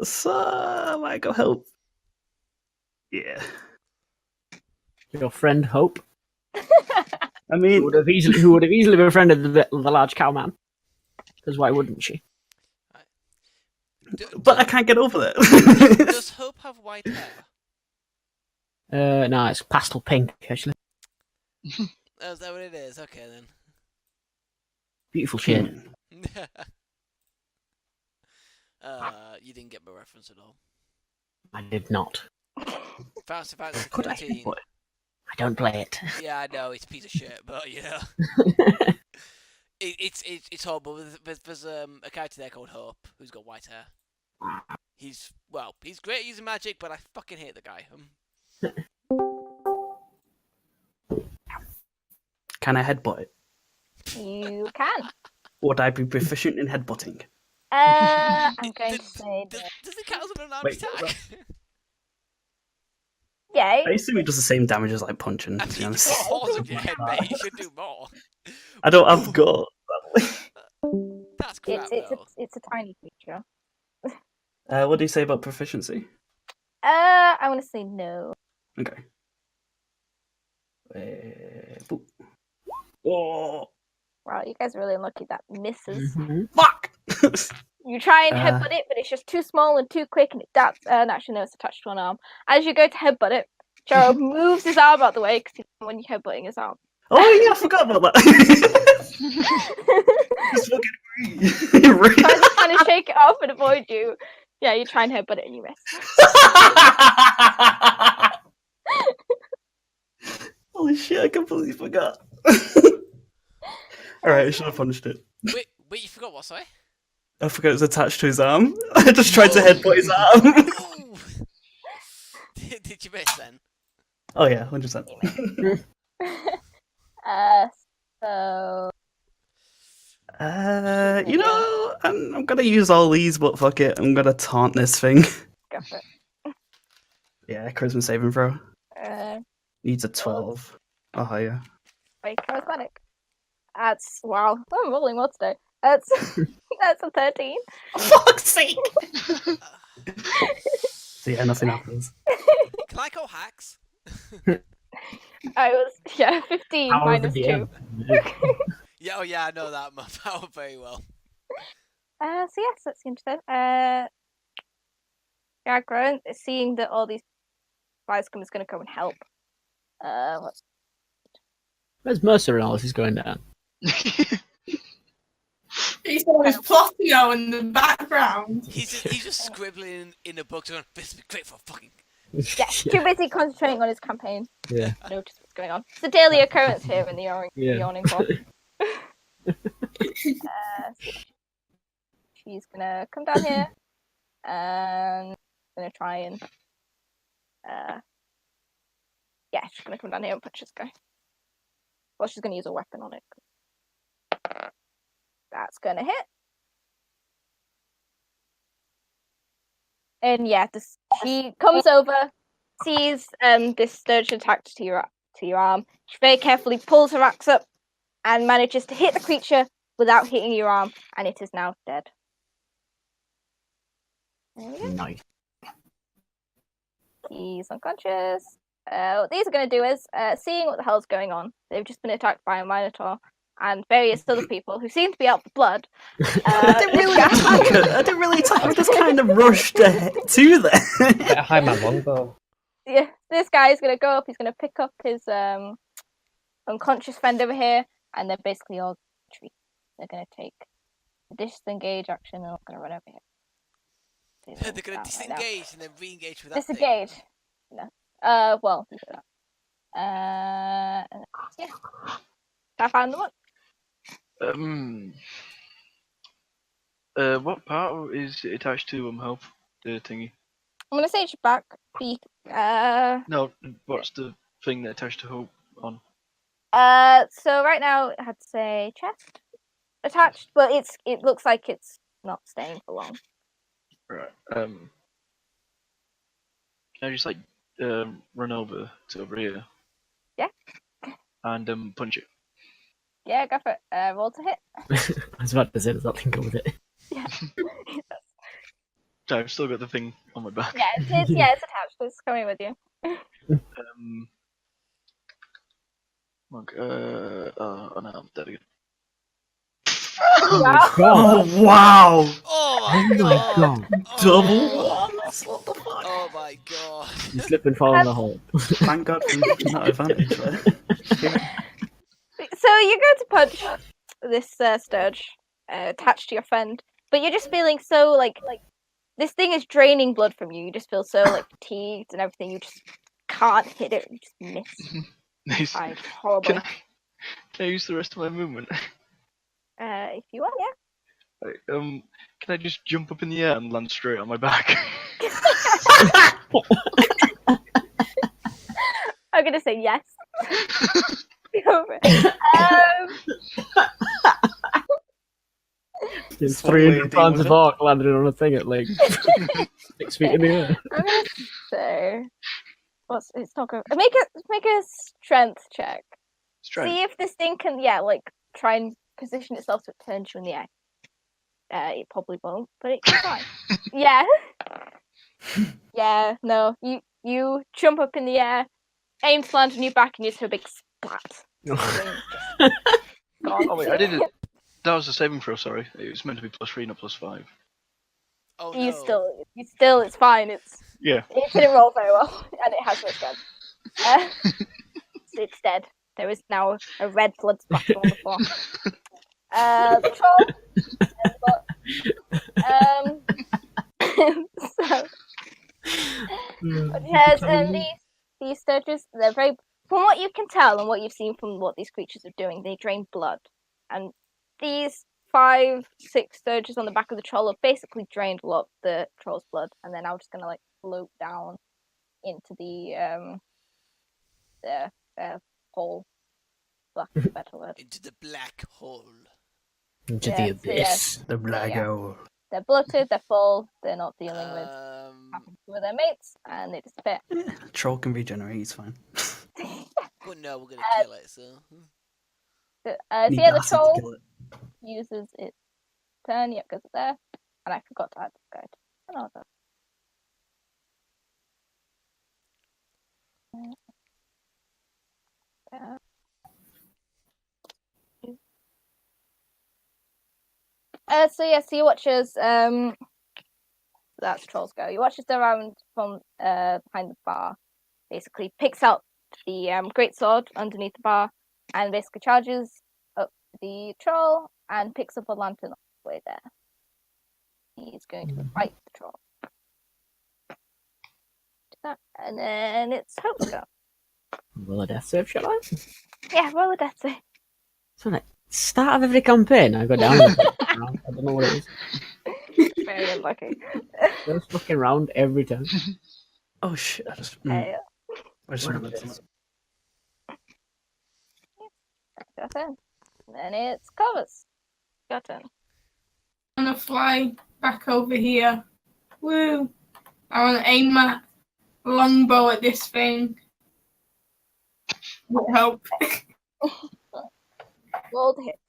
So I might go help. Yeah. Your friend Hope, I who mean, would have easily befriended the large cow man. Because why wouldn't she? but I can't get over there. Does Hope have white hair? No, it's pastel pink actually. Oh, is that what it is? Okay then. Beautiful shade. You didn't get my reference at all. I did not. Fancy Fantasy Could I 13. but I don't play it. Yeah, I know, it's a piece of shit, but you know. It's horrible. There's a character there called Hope who's got white hair. He's great at using magic, but I fucking hate the guy. Can I headbutt it? You can. Would I be proficient in headbutting? I'm going to say Does it count as an unarmed Wait, attack? yeah. I assume it does the same damage as like punching. I To be mean, honest, it's balls of your head, mate. You should do more. I don't have gut. That's crap, though. It's a tiny creature. What do you say about proficiency? I want to say no. Okay. Boop. Oh, Wow, you guys are really unlucky that misses. fuck! You try and Uh. headbutt it, but it's just too small and too quick, and actually no, it's attached to an arm. As you go to headbutt it, Gerald moves his arm out the way because when you're headbutting his arm. Oh yeah, I forgot about that. Just fucking agree. Tries to kind of shake it off and avoid you. Yeah, you try and headbutt it and you miss. Holy shit, I completely forgot. Alright, I should have punished it. Wait, you forgot what, sorry? I forgot it was attached to his arm. I just tried to headbutt his arm. Ooh. Did you miss then? Oh yeah, 100%. So You know, I'm gonna use all these, but fuck it, I'm gonna taunt this thing. go for it. Yeah, charisma saving throw. Needs a 12. Oh higher. Wait, charismatic. That's wow. I'm rolling well today. That's that's a 13. Fuck's sake! So yeah, nothing happens. Can I call hacks? I was 15 Power of minus the 2. DM. Yeah, oh yeah, I know that power very well. So yes, that's interesting. Gagron, seeing that all these spies come, is going to come and help. What's Where's Mercer and all this is going down? He's always plotting out in the background. He's just scribbling in a book, going, "This would be great for fucking." yeah, too busy concentrating on his campaign. Yeah. Notice what's going on. It's a daily occurrence here in the Yeah. yawning box. She's gonna come down here and gonna try and she's gonna come down here and punch this guy. Well, she's gonna use a weapon on it. That's gonna hit. And she comes over, sees this sturgeon attached to your arm. She very carefully pulls her axe up and manages to hit the creature without hitting your arm, and it is now dead. There we go. Nice. He's unconscious. What these are going to do is, seeing what the hell's going on, they've just been attacked by a Minotaur. and various other people who seem to be out for blood. I didn't really attack her. I didn't really attack her. I just kind of rushed to them. Better hide my longbow. Yeah, this guy is gonna go up. He's gonna pick up his unconscious friend over here, and they're basically all retreat. They're gonna take a disengage action. They're not gonna run over here. They're gonna disengage and then re-engage with that Disengage. No. Well. Yeah. I found the one. What part is it attached to health? The thingy. I'm gonna sage back. No, what's the thing that attached to hope on? So right now it had to say chest attached, but it looks like it's not staying for long. Right. Can I just like run over here? Yeah. And punch it. Yeah, go for it. Roll to hit. I was about to say, does that thing go with it? Yeah. So I've still got the thing on my back. Yeah, it's attached. It's coming with you. Oh no, I'm dead again. Wow. Oh wow! Oh my god! Double ones? What the fuck? Oh my god! You slip and fall in the hole. Thank God for that advantage there. So you're going to punch this Sturge attached to your friend, but you're just feeling so like this thing is draining blood from you. You just feel so like fatigued and everything. You just can't hit it. You just miss. Nice. Horrible. Can I use the rest of my movement? If you want, yeah. Right, can I just jump up in the air and land straight on my back? I'm gonna say yes. Go for it. There's Some 300 lady pounds with of it. orc landed on a thing at like 6 feet in the air. I'm gonna say, it's not going. Make a strength check. Strength. See if this thing can, try and position itself so it turns you in the air. It probably won't, but it can try. Yeah. Yeah. No. You jump up in the air, aim to land on your back, and you just hear a big splat. Gone. Oh wait, I did it. That was a saving throw. Sorry, it was meant to be +3, not +5. Oh no! You still, it's fine. It didn't roll very well, and it has no strength. So it's dead. There is now a red blood splatter on the floor. The troll. So, yes, and these sturges, they're very. From what you can tell and what you've seen from what these creatures are doing, they drain blood, and these 5-6 sturges on the back of the troll have basically drained a lot of the troll's blood, and they're now just gonna float down into the hole. Black is a better word. Into the black hole. Into Yeah, the so abyss. The black hole. They're bloated, they're full, they're not dealing with their mates, and they disappear. Troll can regenerate, it's fine. But no, we're gonna kill it. So. So Need yeah, the acid to troll kill it. uses its turn. Yep, goes up there, and I forgot to add this guide. Oh, no, so you watch as that's trolls go. You watch as they're around from behind the bar, basically picks out the great sword underneath the bar, and basically charges up the troll and picks up a lantern on the way there. He's going to fight the troll. Do that, and then it's Hope's go. Roll a death save, shall I? Yeah, roll a death save. So like, start of every campaign, I go down. I don't know what it is. Very unlucky. Just looking around every time. Oh shit, I just remembered something. Your turn. Then it's Covers. Your turn. I'm gonna fly back over here. Woo! I want to aim my longbow at this thing. Would help. Roll to hit.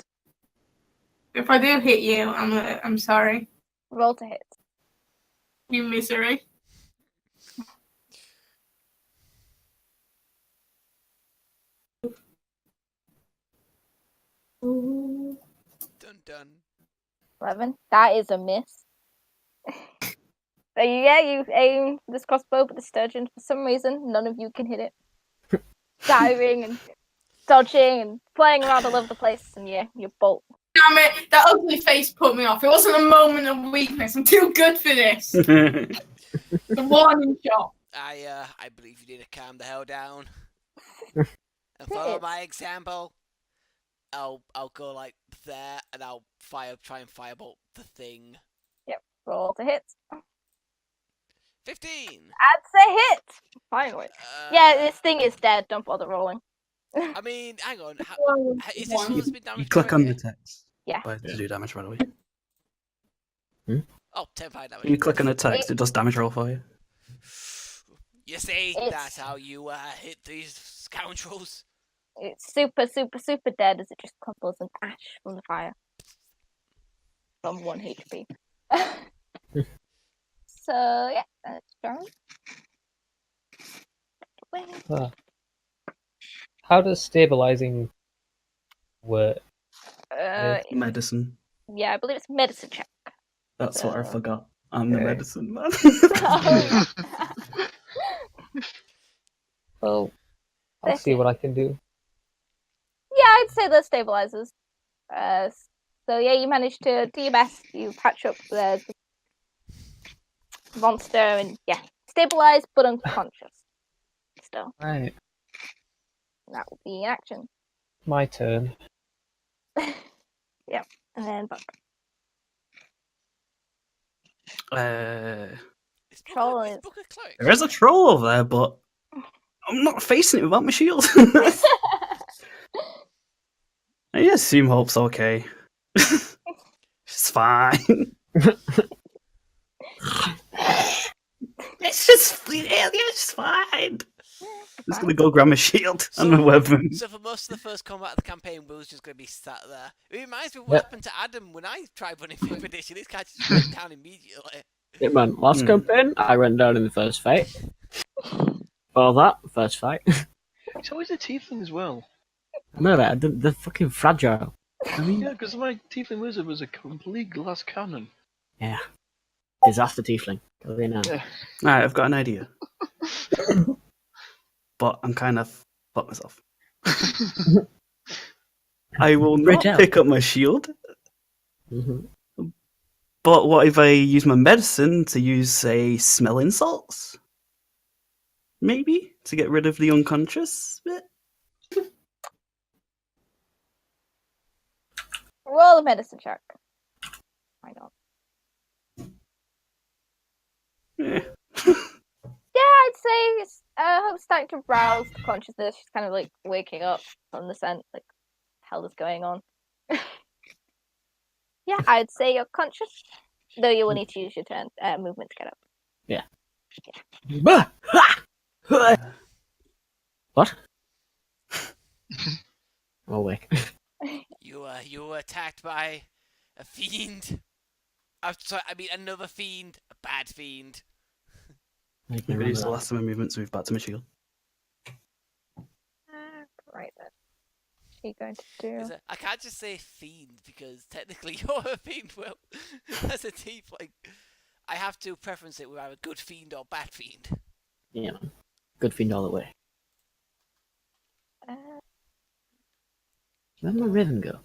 If I do hit you, I'm sorry. Roll to hit. You misery. Ooh. Dun dun. 11. That is a miss. So you aim this crossbow at the sturgeon. For some reason, none of you can hit it. Diving and dodging and flying around all over the place, and you bolt. Damn it! That ugly face put me off. It wasn't a moment of weakness. I'm too good for this. The warning shot. I believe you need to calm the hell down and follow my example. I'll go like there, and I'll try and firebolt the thing. Yep, roll to hit. 15. That's a hit. Finally. Yeah, this thing is dead. Don't bother rolling. I mean, hang on. Is this One. one that's been You damaged? click on the already? text. Yeah. To do damage, by the way. Oh, 10 fire damage. You click on the text, it does damage roll for you. You see, It's- that's how you hit these scoundrels. It's super, super, super dead as it just crumbles in ash from the fire. From 1 HP. So, yeah, that's turn. How does stabilizing work? Medicine. Yeah, I believe it's medicine check. That's what I So- forgot. I'm the Okay. medicine man. Well, I'll see what I can do. Yeah, I'd say that stabilizes. So yeah, you manage to do your best. You patch up the monster and yeah, stabilize but unconscious. Still, Right, that will be in action. my turn. Yep, and then Buck. Is Troll Booker, is- is Booker cleric? There is a troll over there, but I'm not facing it without my shield. I assume Hope's okay. It's fine. It's fine. I'm just gonna go grab my shield and my weapon. So for most of the first combat of the campaign, Will's just going to be sat there. It reminds me of what Yep. happened to Adam when I tried running 5th edition. This guy just went down immediately. Yeah, man. Last campaign, I went down in the first fight. For that, first fight. It's always a tiefling as well. No, they're fucking fragile. I mean, Yeah, because my tiefling wizard was a complete glass cannon. Yeah. Disaster tiefling. Go in now. alright, I've got an idea. But I'm kind of fucked myself. I will not Bridge out. pick up my shield. Mhm. But what if I use my medicine to use, say, smelling salts? Maybe? To get rid of the unconscious bit? Roll a medicine check. Why not? Eh. Yeah, I'd say it's Hope's starting to rouse to consciousness. She's kind of like waking up from the scent. Like, what the hell is going on? Yeah, I'd say you're conscious. Though you will need to use your turn movement to get up. Bah! Ha! What? Oh, wait. You were attacked by a fiend. I'm sorry, I mean another fiend. A bad fiend. I'm going to use the last of my movement to move back to my shield. Right then. What are you going to do? I can't just say fiend because technically you're a fiend, Will. As a tiefling, I have to preference it with either good fiend or bad fiend. Yeah, man. Good fiend all the way. Where'd my raven go?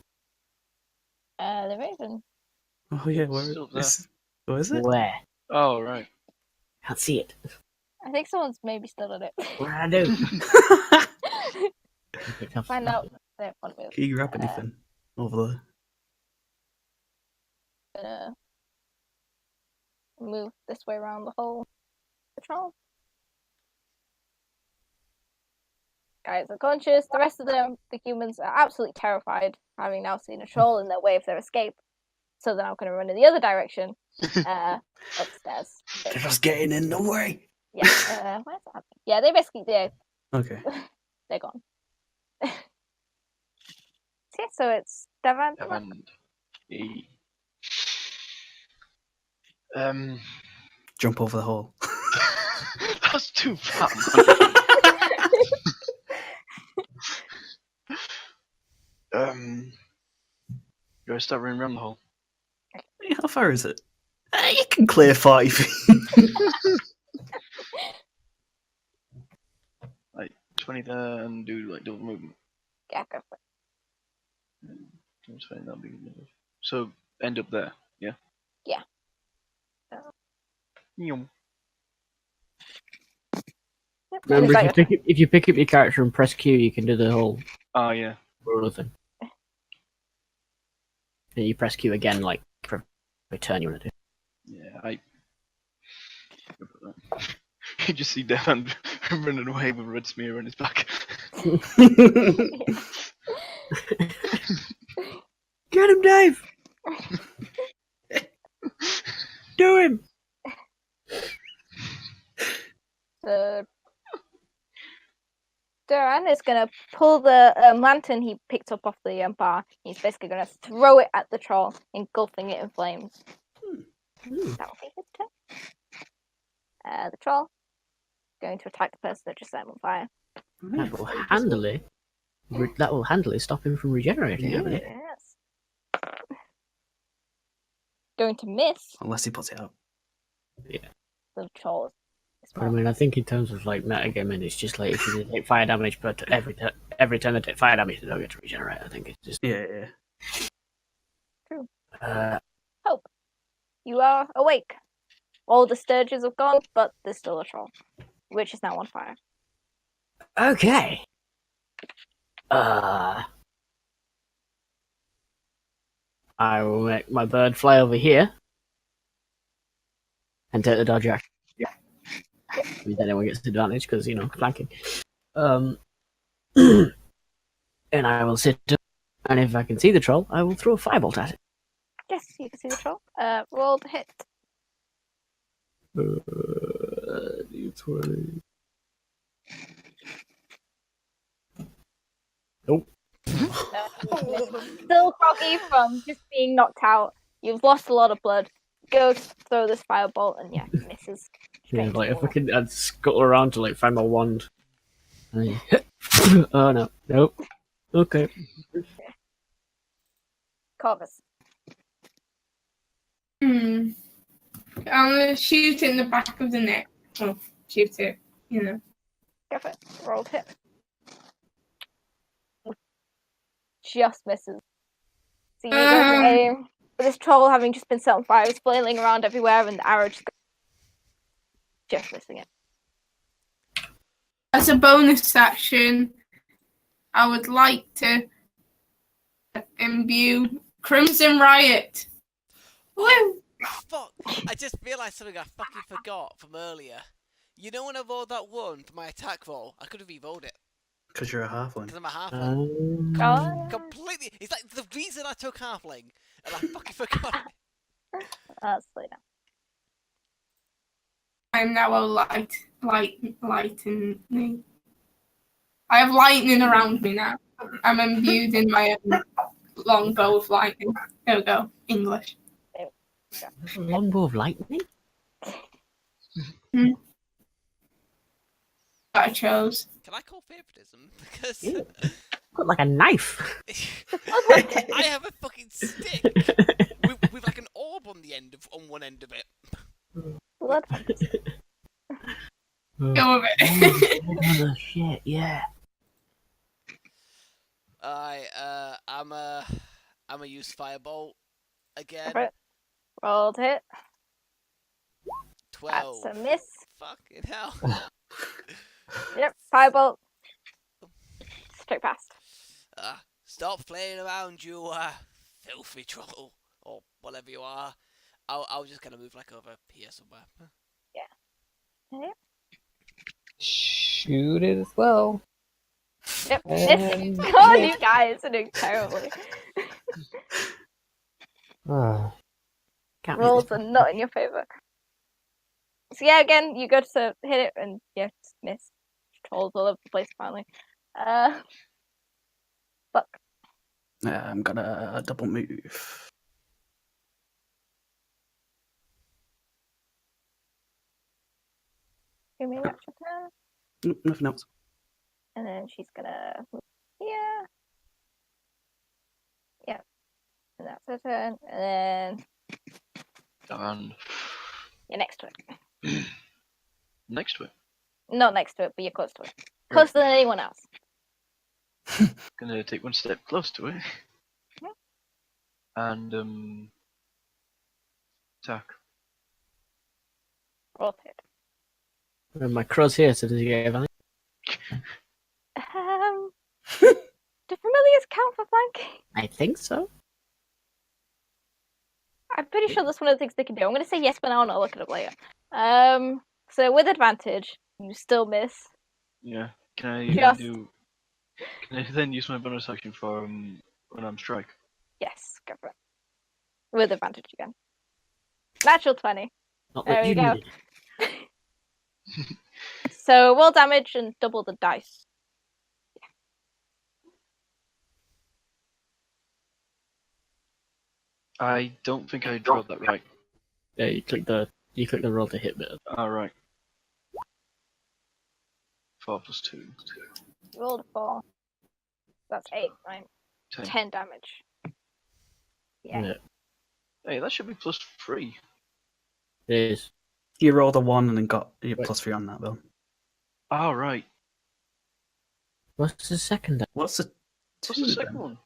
The raven. Oh, yeah, Still there. Where is it? Where? Oh, right. Can't see it. I think someone's maybe still in it. Where I do? Find out. There, one move. Can you grab anything over there? Gonna move this way around the whole patrol. Guys are conscious. The rest of them, the humans, are absolutely terrified, having now seen a troll in their way of their escape. So they're now going to run in the other direction, upstairs. They're just getting in the way. Yeah, where's that happening? Yeah, they basically, Okay. they're gone. Yeah, so it's Devan. And he... Jump over the hole. That's too far. Do I start running around the hole? Hey, how far is it? You can clear 40 feet. Like 20 there and do like double movement. Yeah, go for it. That's fine, that'll be good enough. So end up there, yeah? Yeah. Yum. Yep, Remember, is that if you pick up your character and press Q, you can do the whole Ah, yeah. roller thing. And you press Q again, like for return you want to do. Yeah, you just see Dan running away with a red smear on his back. Get him, Dave! Do him! So Duran is going to pull the lantern he picked up off the bar. He's basically going to throw it at the troll, engulfing it in flames. That will be his turn. The troll going to attack the person that just set him on fire. That will handily stop him from regenerating, I believe. Yes. Going to miss Unless he puts it out. the troll. But I mean, I think in terms of like metagaming, it's just like if you take fire damage, but every time they take fire damage, they don't get to regenerate. I think it's just Yeah. True. Uh, Hope. You are awake. All the sturges have gone, but there's still a troll, which is now on fire. okay. I will make my bird fly over here and take the dodge action. I mean, then anyone gets advantage because flanking. And I will sit up, and if I can see the troll, I will throw a firebolt at it. Yes, you can see the troll. Roll to hit. D20. Nope. Still groggy from just being knocked out. You've lost a lot of blood. Go throw this firebolt, and yeah, misses. Yeah, Straight like to if the I could, I'd scuttle around to like find my wand. And oh no, nope. Okay. Corvus. I'm gonna shoot it in the back of the neck. Oh, shoot it, Go for it. Roll to hit. Just misses. So you guys aim. But this troll, having just been set on fire, is flailing around everywhere, and the arrow just missing it. As a bonus action, I would like to imbue Crimson Riot. Woo! Fuck! I just realised something I fucking forgot from earlier. You know when I rolled that 1 for my attack roll, I could have re-rolled it. Because you're a halfling. Because I'm a halfling. Oh, Completely. It's like the reason I took halfling, and I fucking forgot it. slow down. I'm now a lightning. I have lightning around me now. I'm imbued in my own longbow of lightning. There we go. English. A longbow of lightning? That I chose. Can I call favoritism? Because Yeah. Got like a knife. I have a fucking stick with like an orb on one end of it. Blood. Go with it. Oh shit! Yeah. I'm a use firebolt again. Go for it. Roll to hit. 12. That's a miss. Fucking hell. Yep, firebolt. Straight past. Stop playing around, you filthy troll, or whatever you are. I'll just kind of move like over here somewhere. Yep. Shoot it as well. Yep. And- Miss. Oh, you guys are doing terribly. Ah. Can't make Rolls this- are not in your favor. So yeah, again, you go to hit it and yeah, just miss. Trolls all over the place finally. Fuck. I'm gonna double move. Give me an action turn. Nope, nothing else. And then she's gonna move here. Yeah. And that. That's her turn. And then And you're next to it. next to it, Not next to it, but you're close to it. Right. Closer than anyone else. gonna take one step close to it. Mhm. And attack. Roll to hit. And my crow's here, so does he get advantage? Do familiars count for flanking? I think so. I'm pretty sure that's one of the things they can do. I'm going to say yes, but I'll look it up later. So with advantage, you still miss. Yeah. Can I Just- do? Can I then use my bonus action for unarmed strike? Yes, go for it. With advantage again. Natural 20. Not There that we you go. needed. So roll damage and double the dice. I don't think I dropped that right. Yeah, you click the roll to hit bit. Alright. 4 + 2. You rolled a 4. That's 8, 9, 10. 10 damage. Yeah. Hey, that should be +3. It is. You rolled a 1 and then got your Wait. +3 on that, though. Alright. What's the second? What's the What's the two second then? one?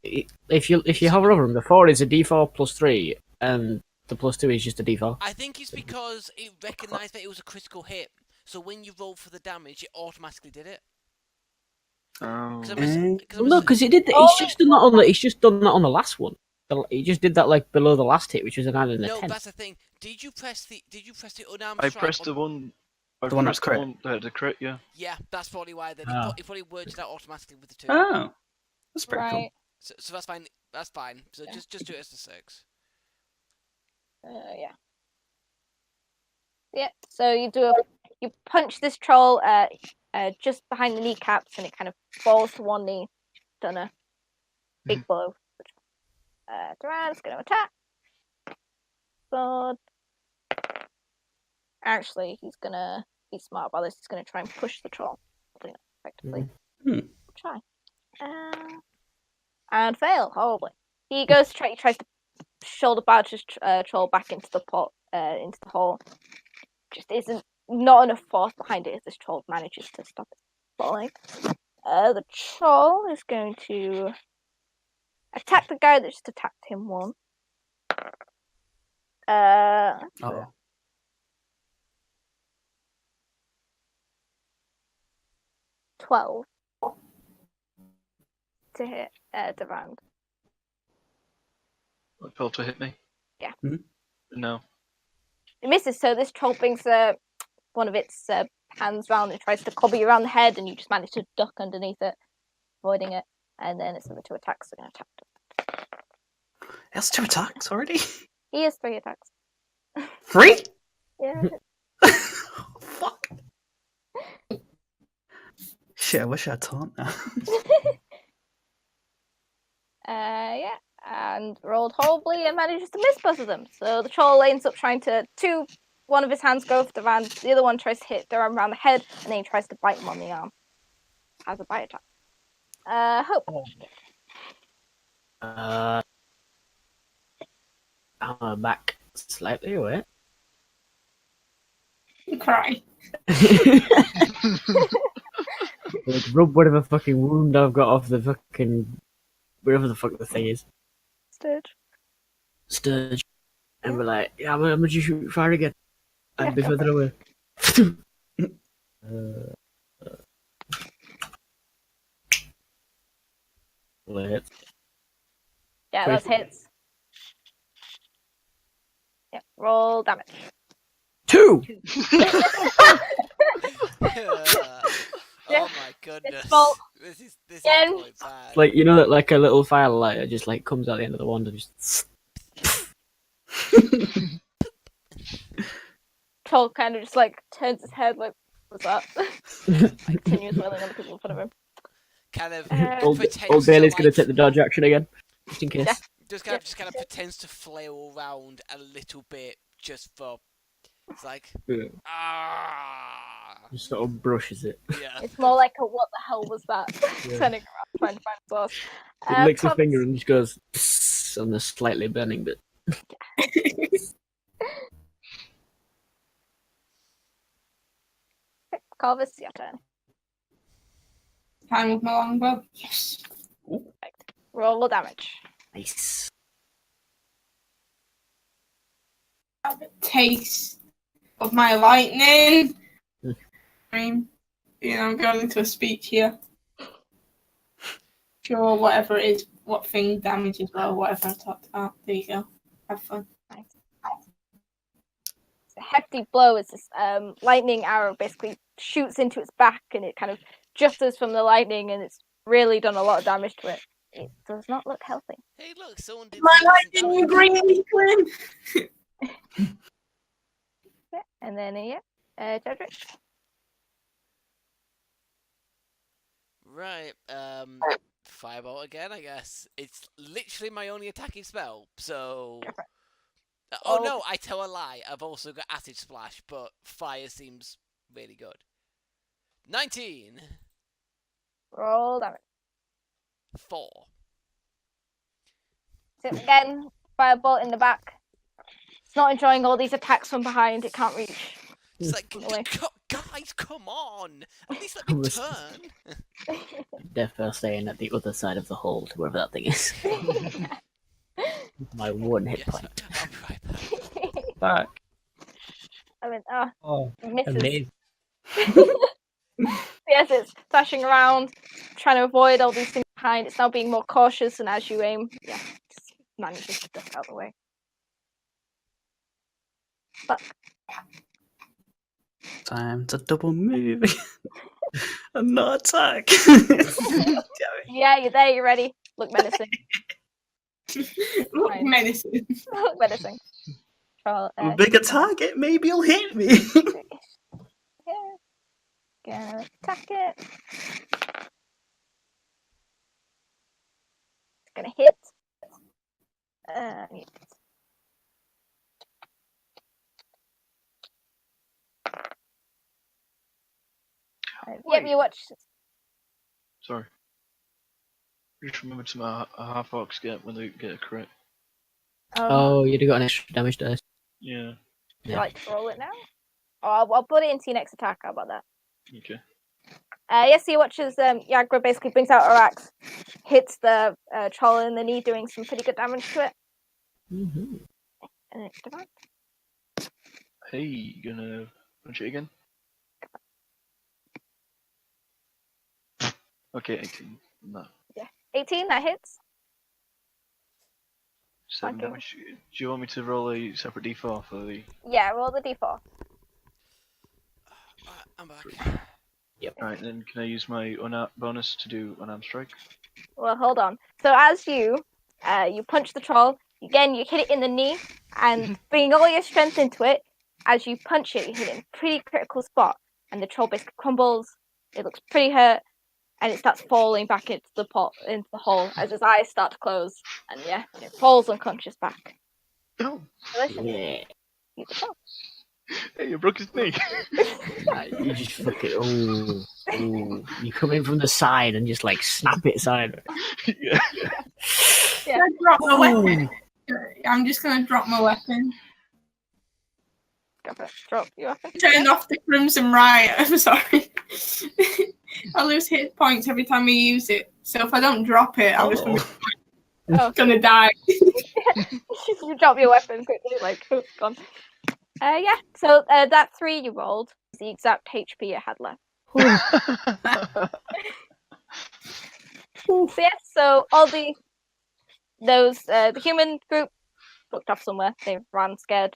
If you hover over them, the 4 is a D4 +3, and the +2 is just a D4. I think it's because it recognised that it was a critical hit. So when you rolled for the damage, it automatically did it. Oh. 'Cause No, because it did. It's just done that on the. It's just done that on the last one. He just did that like below the last hit, which was a 9 and a No, 10. that's the thing. Did you press the unarmed I strike? pressed the one. I The one that's pressed crit. one that had the crit, yeah. Yeah, that's probably why. Then Ah. it probably worked it out automatically with the 2. Oh, that's pretty Right. So that's fine. That's fine. So Yeah. just do it as the 6. Yeah. Yeah. So you punch this troll just behind the kneecaps, and it kind of falls to one knee. Done a big blow. Tauran's going to attack. Sword. Actually, he's gonna be smart about this. He's gonna try and push the troll, effectively. Hmm. Try. And fail horribly. He goes to he tries to shoulder barge his troll back into the pot, into the hole. Just isn't not enough force behind it as this troll manages to stop it falling. The troll is going to attack the guy that just attacked him one. Oh. 12 to hit Durand. Like, Pelter hit me? Yeah. Mhm. No. It misses, so this troll brings one of its hands round and tries to cobble you around the head, and you just manage to duck underneath it, avoiding it. And then it's the 2 attacks are going to attack. That's 2 attacks already? He has 3 attacks. 3? Yeah. Fuck. Shit, I wish I had taunt now. Yeah, and rolled horribly and manages to miss both of them. So the troll ends up trying to one of his hands go for Durand, the other one tries to hit Durand around the head, and then he tries to bite him on the arm. Has a bite attack. Hope. I'm back slightly away. Cry. Like, rub whatever fucking wound I've got off the fucking wherever the fuck the thing is. Sturge. And we're like, yeah, I'm gonna shoot fire again. And be further away. Wait. Yeah, those hits. Yeah, roll damage. 2! Oh my goodness. fault. This is Again. going bad. Like, you know that like a little firelight just like comes out the end of the wand and just Troll kind of just like turns his head like, what's that? Continues wailing on the people in front of him. kind of old pretends Bailey's to, gonna like, take the dodge action again. Just in case. Yeah. just kind of pretends to flail around a little bit just for. It's like Yeah. Just sort of brushes it. yeah. It's more like a what the hell was that? Yeah. Turning around trying to find source. He licks his finger and just goes nice on the slightly burning bit. Corvus, your turn. Time with my longbow. Yes. Roll the damage. Nice. Have a taste of my lightning. I'm going into a speech here. Sure, whatever it is, what thing damages well, whatever I talked about. There you go. Have fun. It's a hefty blow as this lightning arrow basically shoots into its back, and it kind of jutters from the lightning, and it's really done a lot of damage to it. It does not look healthy. Hey, look, someone did My some decent lightning damage. green. Yeah, and then Jedrick. Right, Firebolt again, I guess. It's literally my only attacking spell, so... Oh no, I tell a lie. I've also got Acid Splash, but Fire seems really good. 19! Roll damage. 4. So again, firebolt in the back. It's not enjoying all these attacks from behind. It can't reach. It's like, Away. guys, come on! At least let me Was- turn! Therefore staying at the other side of the hole to wherever that thing is. My one hit Yes, point. I'll be right back. Back. I mean, Oh, misses. amazing. Yes, it's flashing around, trying to avoid all these things behind. It's now being more cautious, and as you aim, just manages to duck out of the way. But Time to double move and not attack. Damn it. yeah, you're there. You're ready. Look menacing. Look Fine. menacing. Look menacing. Troll, I'm a bigger target, maybe he'll hit me. Gonna attack it. It's gonna hit. Yep, Wait. you watch. Sorry. Just remembered some half-orcs get when they get a crit. Oh, you'd have got an extra damage dice. Yeah. Would you like to roll it now? Oh, I'll put it into your next attack. How about that? Okay. Yes, you watch as Yagra basically brings out her axe, hits the troll in the knee, doing some pretty good damage to it. Mm-hmm. And it's divine. Hey, you gonna punch it again? Okay, 18. No. 18, that hits. 7 Okay. damage. Do you want me to roll a separate d4 for the... Yeah, roll the d4. I'm back. Right, then can I use my bonus to do unarmed strike? Well, hold on. So as you punch the troll, again, you hit it in the knee, and bringing all your strength into it, as you punch it, you hit it in a pretty critical spot, and the troll basically crumbles. It looks pretty hurt, and it starts falling back into the hole as its eyes start to close, and it falls unconscious back. Oh, Delicious. Yeah. Eat the troll. hey, you broke his knee. You just fucking ooh. You come in from the side and just like snap it sideways. Yeah. Yeah. I drop my weapon. I'm just gonna drop my weapon. Go for it. Drop your weapon. Turn off the Crimson Riot. I'm sorry. I lose hit points every time I use it. So if I don't drop it, I'm just gonna die. You drop your weapon quickly, like, oh, gone. So that 3 you rolled is the exact HP you had left. So all the human group looked off somewhere. They ran scared.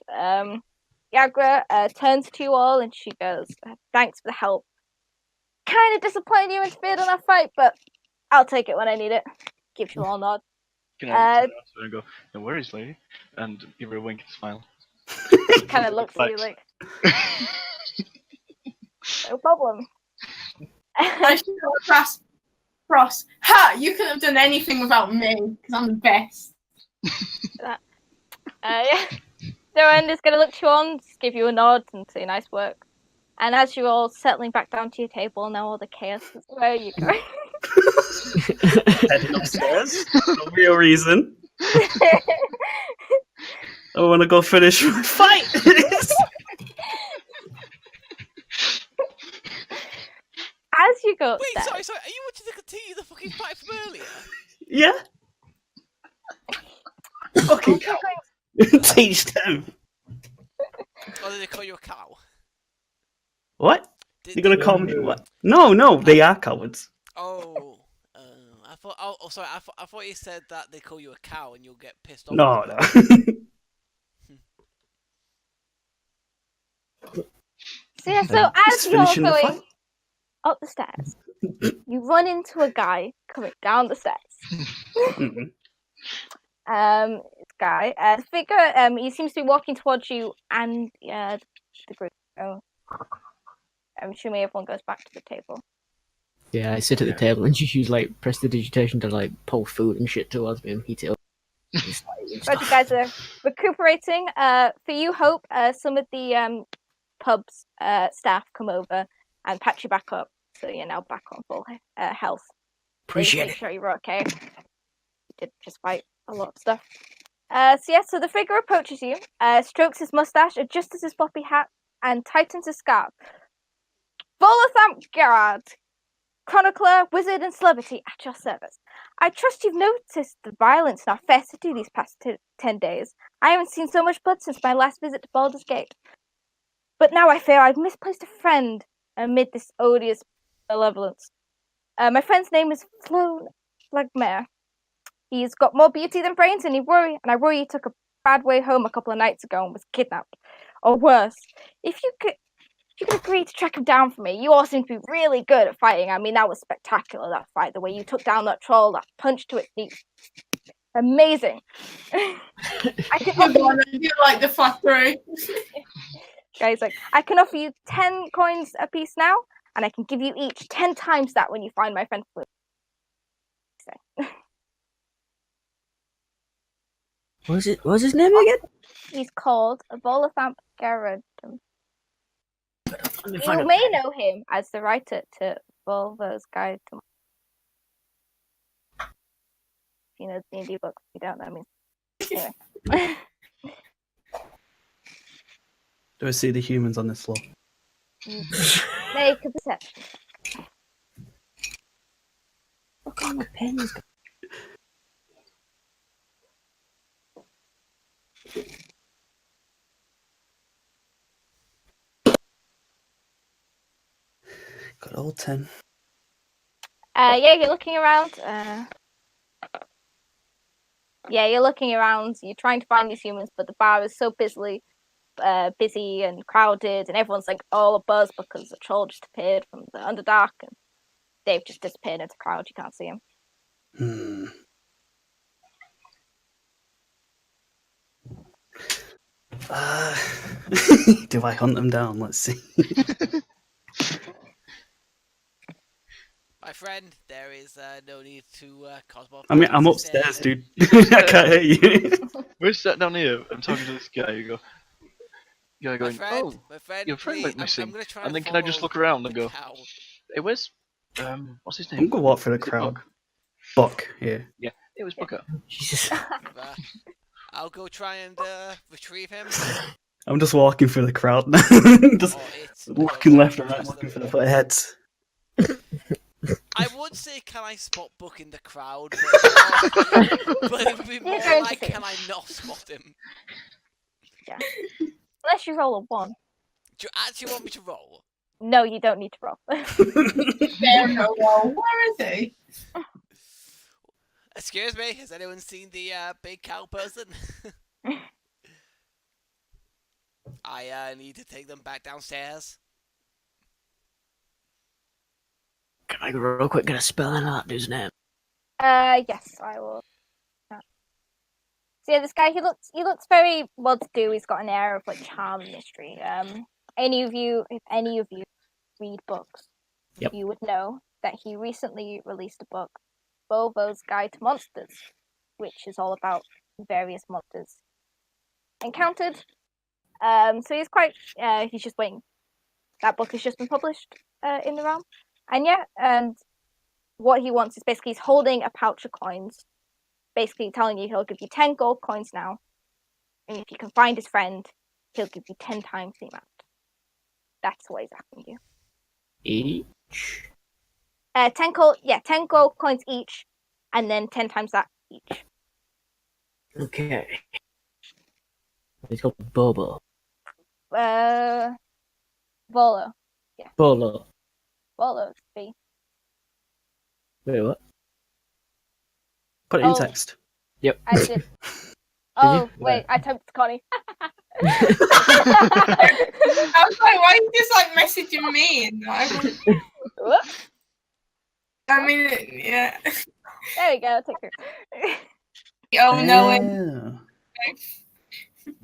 Yagra turns to you all and she goes, "Thanks for the help. Kind of disappointed you interfered in our fight, but I'll take it when I need it." Gives you all a nod. Can I turn around to her and go, "No worries, lady," and give her a wink and smile? Kind of looks at you like, no problem. I should have Frost. Ha! You couldn't have done anything without me, because I'm the best. Tauran is going to look to you on, just give you a nod and say nice work. And as you're all settling back down to your table, now all the chaos is where you go. Heading upstairs. No real reason. I want to go finish my fight. As you go Wait, upstairs, sorry. Are you wanting to continue the fucking fight from earlier? Yeah. Fucking as you're cow. going Teach them. Or did they call you a cow? What? Did, You're gonna call me what? No, they are cowards. Oh, I thought. Oh, sorry. I thought you said that they call you a cow and you'll get pissed off. No, as no. So yeah, so Just as you're finishing the going fight. up the stairs, you run into a guy coming down the stairs. Mm-mm. This guy, the figure, he seems to be walking towards you and the group. Oh, I'm assuming everyone goes back to the table. Yeah, I sit at the table and just use like prestidigitation to like pull food and shit towards me and heat it up. Just, like, But you guys are recuperating. For you, Hope, some of the pub's staff come over and patch you back up, so you're now back on full health. Appreciate Make it. sure you're okay. You did just fight a lot of stuff. So the figure approaches you, strokes his mustache, adjusts his floppy hat, and tightens his scarf. Volatham Gerard, chronicler, wizard, and celebrity at your service. I trust you've noticed the violence in our fair city these past 10 days. I haven't seen so much blood since my last visit to Baldur's Gate. But now I fear I've misplaced a friend amid this odious malevolence. My friend's name is Floan Flagmare. He's got more beauty than brains, and I worry he took a bad way home a couple of nights ago and was kidnapped. Or worse, if you could agree to track him down for me. You all seem to be really good at fighting. I mean, that was spectacular, that fight. The way you took down that troll, that punch to its knee. Amazing. I can You're offer you, gonna do like the flattery. guys, like, I can offer you 10 coins a piece now, and I can give you each 10 times that when you find my friend Flip. So, What's his name again? he's called Volafamp Garrett. Let me find You a may pen. know him as the writer to Volvo's Guide to... If you know the D&D books, if you don't know, I mean... Anyway. Do I see the humans on this floor? Make a perception. Look on my pens. Got all 10. Yeah, you're looking around. Yeah, you're looking around. You're trying to find these humans, but the bar is so busy and crowded, and everyone's like all abuzz because the troll just appeared from the Underdark, and they've just disappeared into the crowd. You can't see him. Do I hunt them down? Let's see. My friend, there is no need to cosmo. I mean, I'm upstairs, dude. I can't hear you. We're sat down here. I'm talking to this guy. You go, going, My oh, friend, your friend went please, missing. I'm gonna try And then can I just follow look around and the go, cow. hey, where's what's his name? I'm gonna walk through the Is it crowd. Buck? Buck, yeah. Yeah, it was Bucker. Jesus. I'll go try and retrieve him. I'm just walking through the crowd now. Just Or it's looking left and right, looking for the footheads. I would say, can I spot Buck in the crowd? But it would be more going to like, see can I not spot him? Yeah. Unless you roll a 1. Do you actually want me to roll? No, you don't need to roll. There we go. Well, where is he? Excuse me, has anyone seen the big cow person? I need to take them back downstairs. Can I real quick get a spell in that dude's name? Yes, I will. So yeah, this guy, he looks very well to do. He's got an air of like charm and mystery. If any of you read books, Yep. you would know that he recently released a book, Volvo's Guide to Monsters, which is all about various monsters encountered. So he's quite he's just waiting. That book has just been published in the realm. And yeah, and what he wants is basically he's holding a pouch of coins, basically telling you he'll give you 10 gold coins now. And if you can find his friend, he'll give you 10 times the amount. That's what he's asking you. Each? 10 gold coins each, and then 10 times that each. Okay. He's called Bobo. Volo. Bolo. Volo, B. Wait, what? Put it in Oh. text. Yep. I did. Oh, wait, I typed Connie. I was like, why are you just like messaging me? And Whoops. I mean, yeah. There we go, take her. Oh no. Yeah.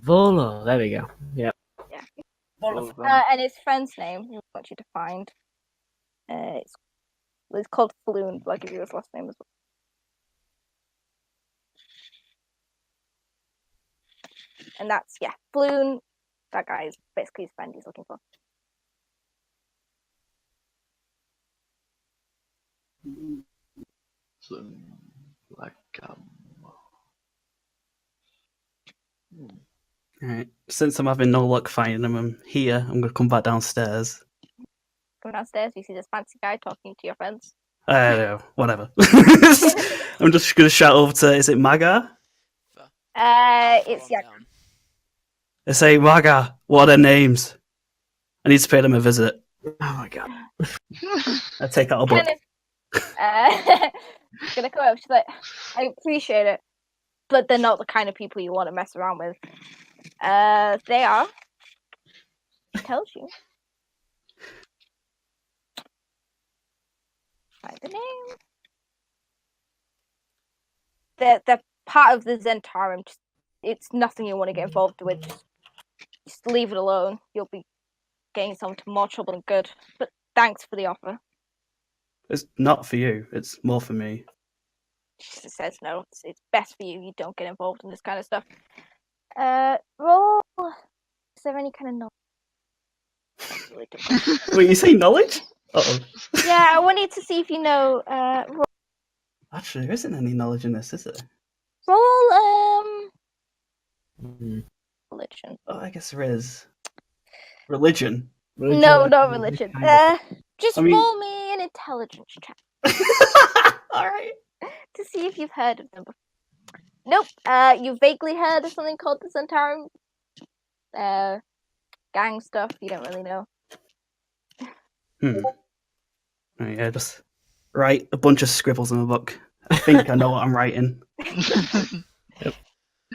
Volo. There we go. Yep. All of them. And his friend's name, I want you to find. It's called Floon, but I'll give you his last name as well. And that's, Floon. That guy is basically his friend he's looking for. So, like, Alright. Since I'm having no luck finding him, I'm here. I'm gonna come back downstairs. Come downstairs, you see this fancy guy talking to your friends. Whatever. I'm just gonna shout over to, is it Maga? It's Calm Yak. down. I say, Maga, what are their names? I need to pay them a visit. Oh my god. I take out a book. Gonna come up. She's like, I appreciate it, but they're not the kind of people you want to mess around with. They are. It tells you. Find the name. They're part of the Zentarum. It's nothing you want to get involved with. Just leave it alone. You'll be getting yourself into more trouble than good. But thanks for the offer. It's not for you, it's more for me. She says no. It's best for you. You don't get involved in this kind of stuff. Roll. Is there any kind of knowledge? That's really difficult. Wait, you say knowledge? Uh-oh. Yeah, I wanted to see if you know. Actually, there isn't any knowledge in this, is there? Roll. Hmm. Religion. Oh, I guess there is. Religion. No, not religion. Just I mean- roll me an intelligence check Alright. to see if you've heard of them before. Nope. You vaguely heard of something called the Centarum. Gang stuff. You don't really know. Right, yeah, just write a bunch of scribbles in a book. I think I know what I'm writing.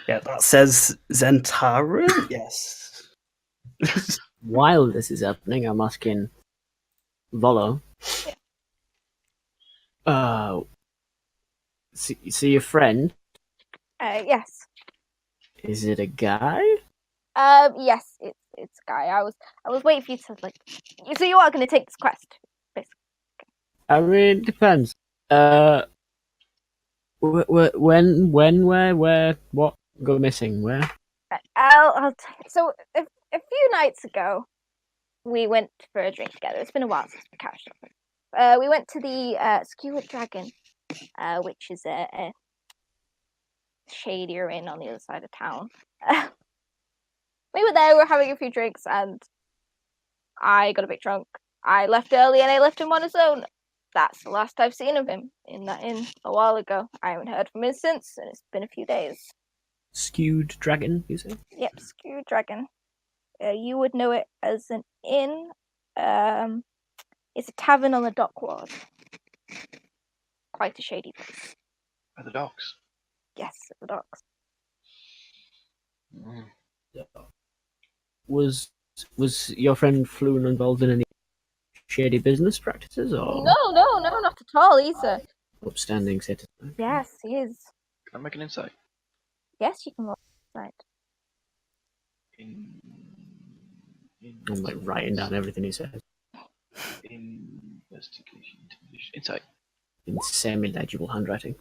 Yeah, that says Zentarum? Yes. While this is happening, I'm asking Volo. See your friend? Yes. Is it a guy? Yes, it's a guy. I was waiting for you to like. So you are going to take this quest, basically. I mean, it depends. When, where, what? Go missing, where? So a few nights ago, we went for a drink together. It's been a while since we catched up. We went to the Skewered Dragon, which is a shadier inn on the other side of town. We were there, we were having a few drinks, and I got a bit drunk. I left early and I left him on his own. That's the last I've seen of him in that inn a while ago. I haven't heard from him since, and it's been a few days. Skewed dragon, you say? Yep, Skewered Dragon. You would know it as an inn. It's a tavern on the dock ward. Quite a shady place. At the docks. Yes, at the docks. Mm. Was your friend Floon involved in any shady business practices, or No, not at all. He's a upstanding citizen? yes, he is. Can I make an insight? Yes, you can roll. Right. I'm like writing down everything he says Investigation, insight. in semi-legible handwriting.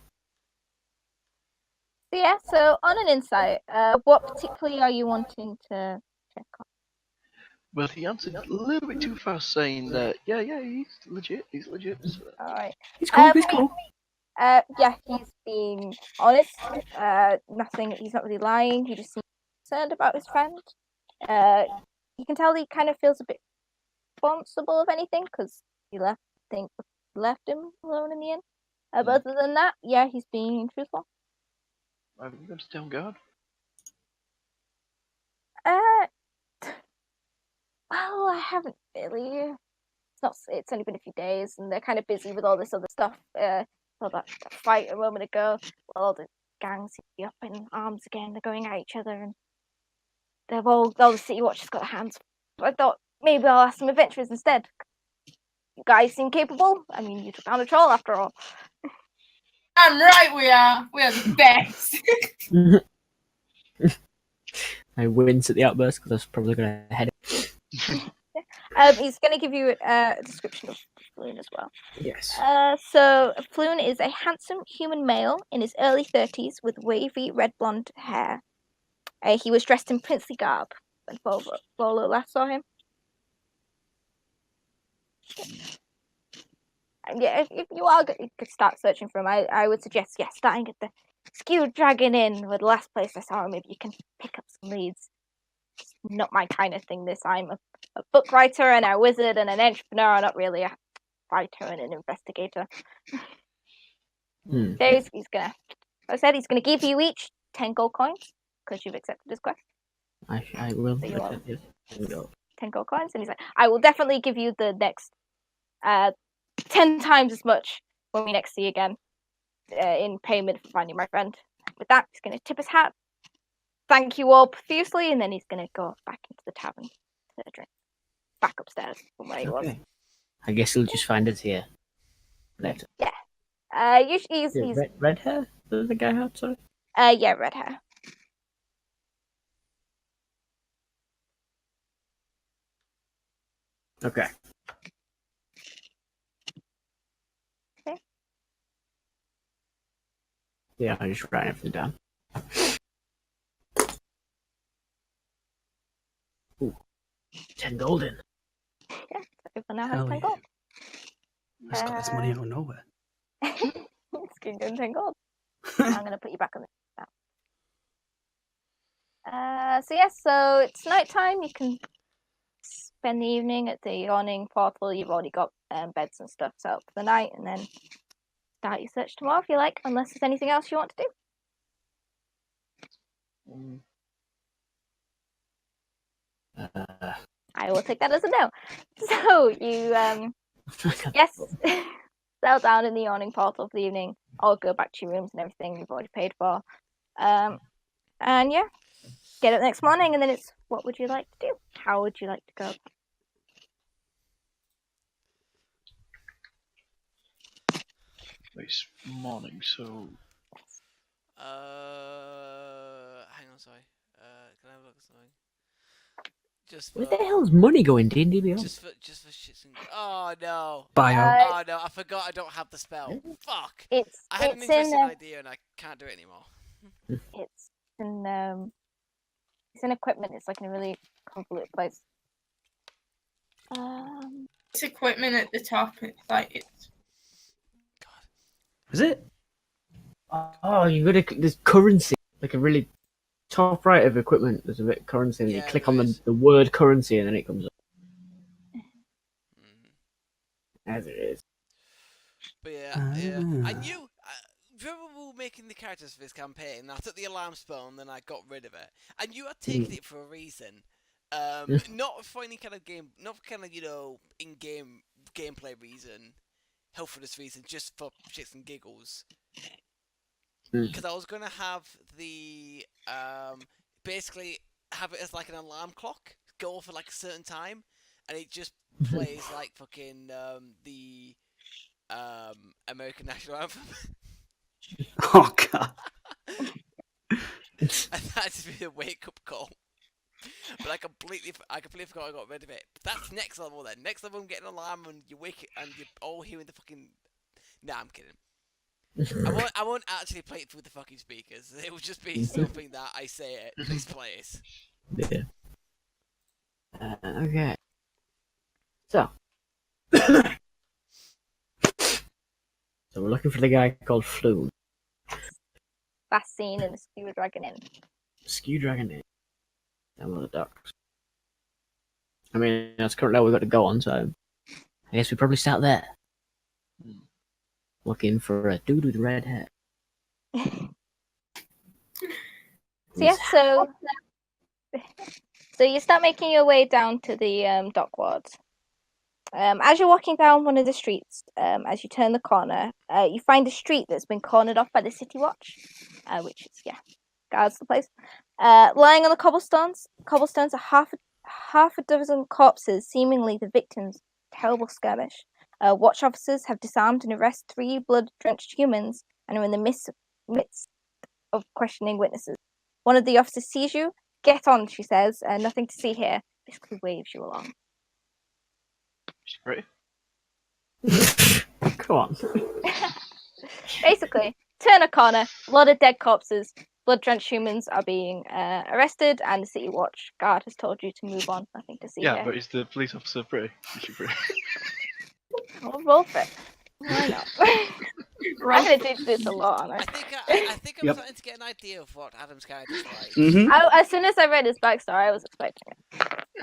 So yeah, so on an insight, what particularly are you wanting to check on? Well, he answered a little bit too fast, saying that, yeah, he's legit. So, All right. He's cool, he's cool. Yeah, he's being honest. Nothing. He's not really lying. He just seems concerned about his friend. You can tell he kind of feels a bit responsible, if anything, because he left him alone in the inn. But other than that, yeah, he's being truthful. Haven't you got to stay on guard? Well, I haven't really. It's only been a few days, and they're kind of busy with all this other stuff. Well, that fight a moment ago, well, all the gangs seem to be up in arms again. They're going at each other, and all the city watchers got their hands. I thought maybe I'll ask some adventurers instead. You guys seem capable. I mean, you took down a troll after all. I'm right, we are. We are the best. I wince at the outburst because I was probably going to head it. He's going to give you a description of Floon as well. Yes. So Floon is a handsome human male in his early 30s with wavy red blonde hair. He was dressed in princely garb when Volo last saw him. And yeah, if you are going to start searching for him, I would suggest, starting at the Skewed Dragon Inn, were the last place I saw him. Maybe you can pick up some leads. It's not my kind of thing. I'm a book writer and a wizard and an entrepreneur, not really a fighter and an investigator. So he's gonna give you each 10 gold coins because you've accepted his quest. I will. So you will. Accept it. 10 gold coins, and he's like, I will definitely give you the next 10 times as much when we next see you again in payment for finding my friend. With that, he's going to tip his hat, thank you all profusely, and then he's going to go back into the tavern to drink. Back upstairs from where he was. I guess he'll just find us here later. Yeah. He's red hair? Does the guy have? Sorry. Yeah, red hair. Okay. Okay. Yeah, I just write everything down. Ooh, 10 golden. Yeah, so everyone now has Hell 10 yeah. gold. He's got this money out of nowhere. It's going to 10 gold. I'm going to put you back on the now. So it's nighttime. You can spend the evening at the yawning portal. You've already got beds and stuff set up for the night, and then start your search tomorrow if you like, unless there's anything else you want to do. I will take that as a no. So you settle down in the yawning portal for the evening, or go back to your rooms and everything you've already paid for. And yeah, get up next morning, and then it's, what would you like to do? How would you like to go? It's morning, so hang on, sorry. Can I have a look at something? Just Where the hell's money going, D&D Beyond? just for shits and oh no. Bio. Oh no, I forgot I don't have the spell. Fuck. I had an It's interesting idea and I can't do it anymore. It's in equipment. It's like in a really convoluted place. It's equipment at the top. It's like it's. Is it? Oh, you got there's currency, like a really top right of equipment. There's a bit of currency, and you click on the word currency, and then it comes up. As it is. But yeah, I knew. Remember we were making the characters for this campaign, and I took the alarm spell and then I got rid of it. I knew I'd taken it for a reason. Not for any kind of game, not for kind of, in-game gameplay reason, helpfulness reason, just for shits and giggles. Because I was going to have the, basically have it as like an alarm clock, go for like a certain time, and it just plays like fucking, the, American National Anthem. Oh god. And that'd be a wake-up call. But I completely forgot I got rid of it. But that's next level then. Next level, I'm getting an alarm and you wake it and you're all hearing the fucking. Nah, I'm kidding. I won't actually play it through the fucking speakers. It will just be something that I say at this place. Yeah. Okay. So. So we're looking for the guy called Floon. Last seen in the Skewer Dragon Inn. Skew Dragon Inn. Down by the docks. I mean, that's currently all we've got to go on, so I guess we probably start there. Looking for a dude with red hair. So you start making your way down to the dock wards. As you're walking down one of the streets, as you turn the corner, you find a street that's been cornered off by the City Watch, which is guards the place. Lying on the cobblestones are half a dozen corpses, seemingly the victims of a terrible skirmish. Watch officers have disarmed and arrested 3 blood-drenched humans and are in the midst of questioning witnesses. One of the officers sees you. Get on, she says. Nothing to see here. Basically waves you along. Right. Come on. Basically, turn a corner. A lot of dead corpses. Blood-drenched humans are being arrested, and the City Watch guard has told you to move on. Nothing to see Yeah, here. but is the police officer pretty? Is she pretty? I'll roll for it. Why not? I'm going to do this a lot, aren't I think I'm Yep. starting to get an idea of what Adam's character's like. Mm-hmm. As soon as I read his backstory, I was expecting it.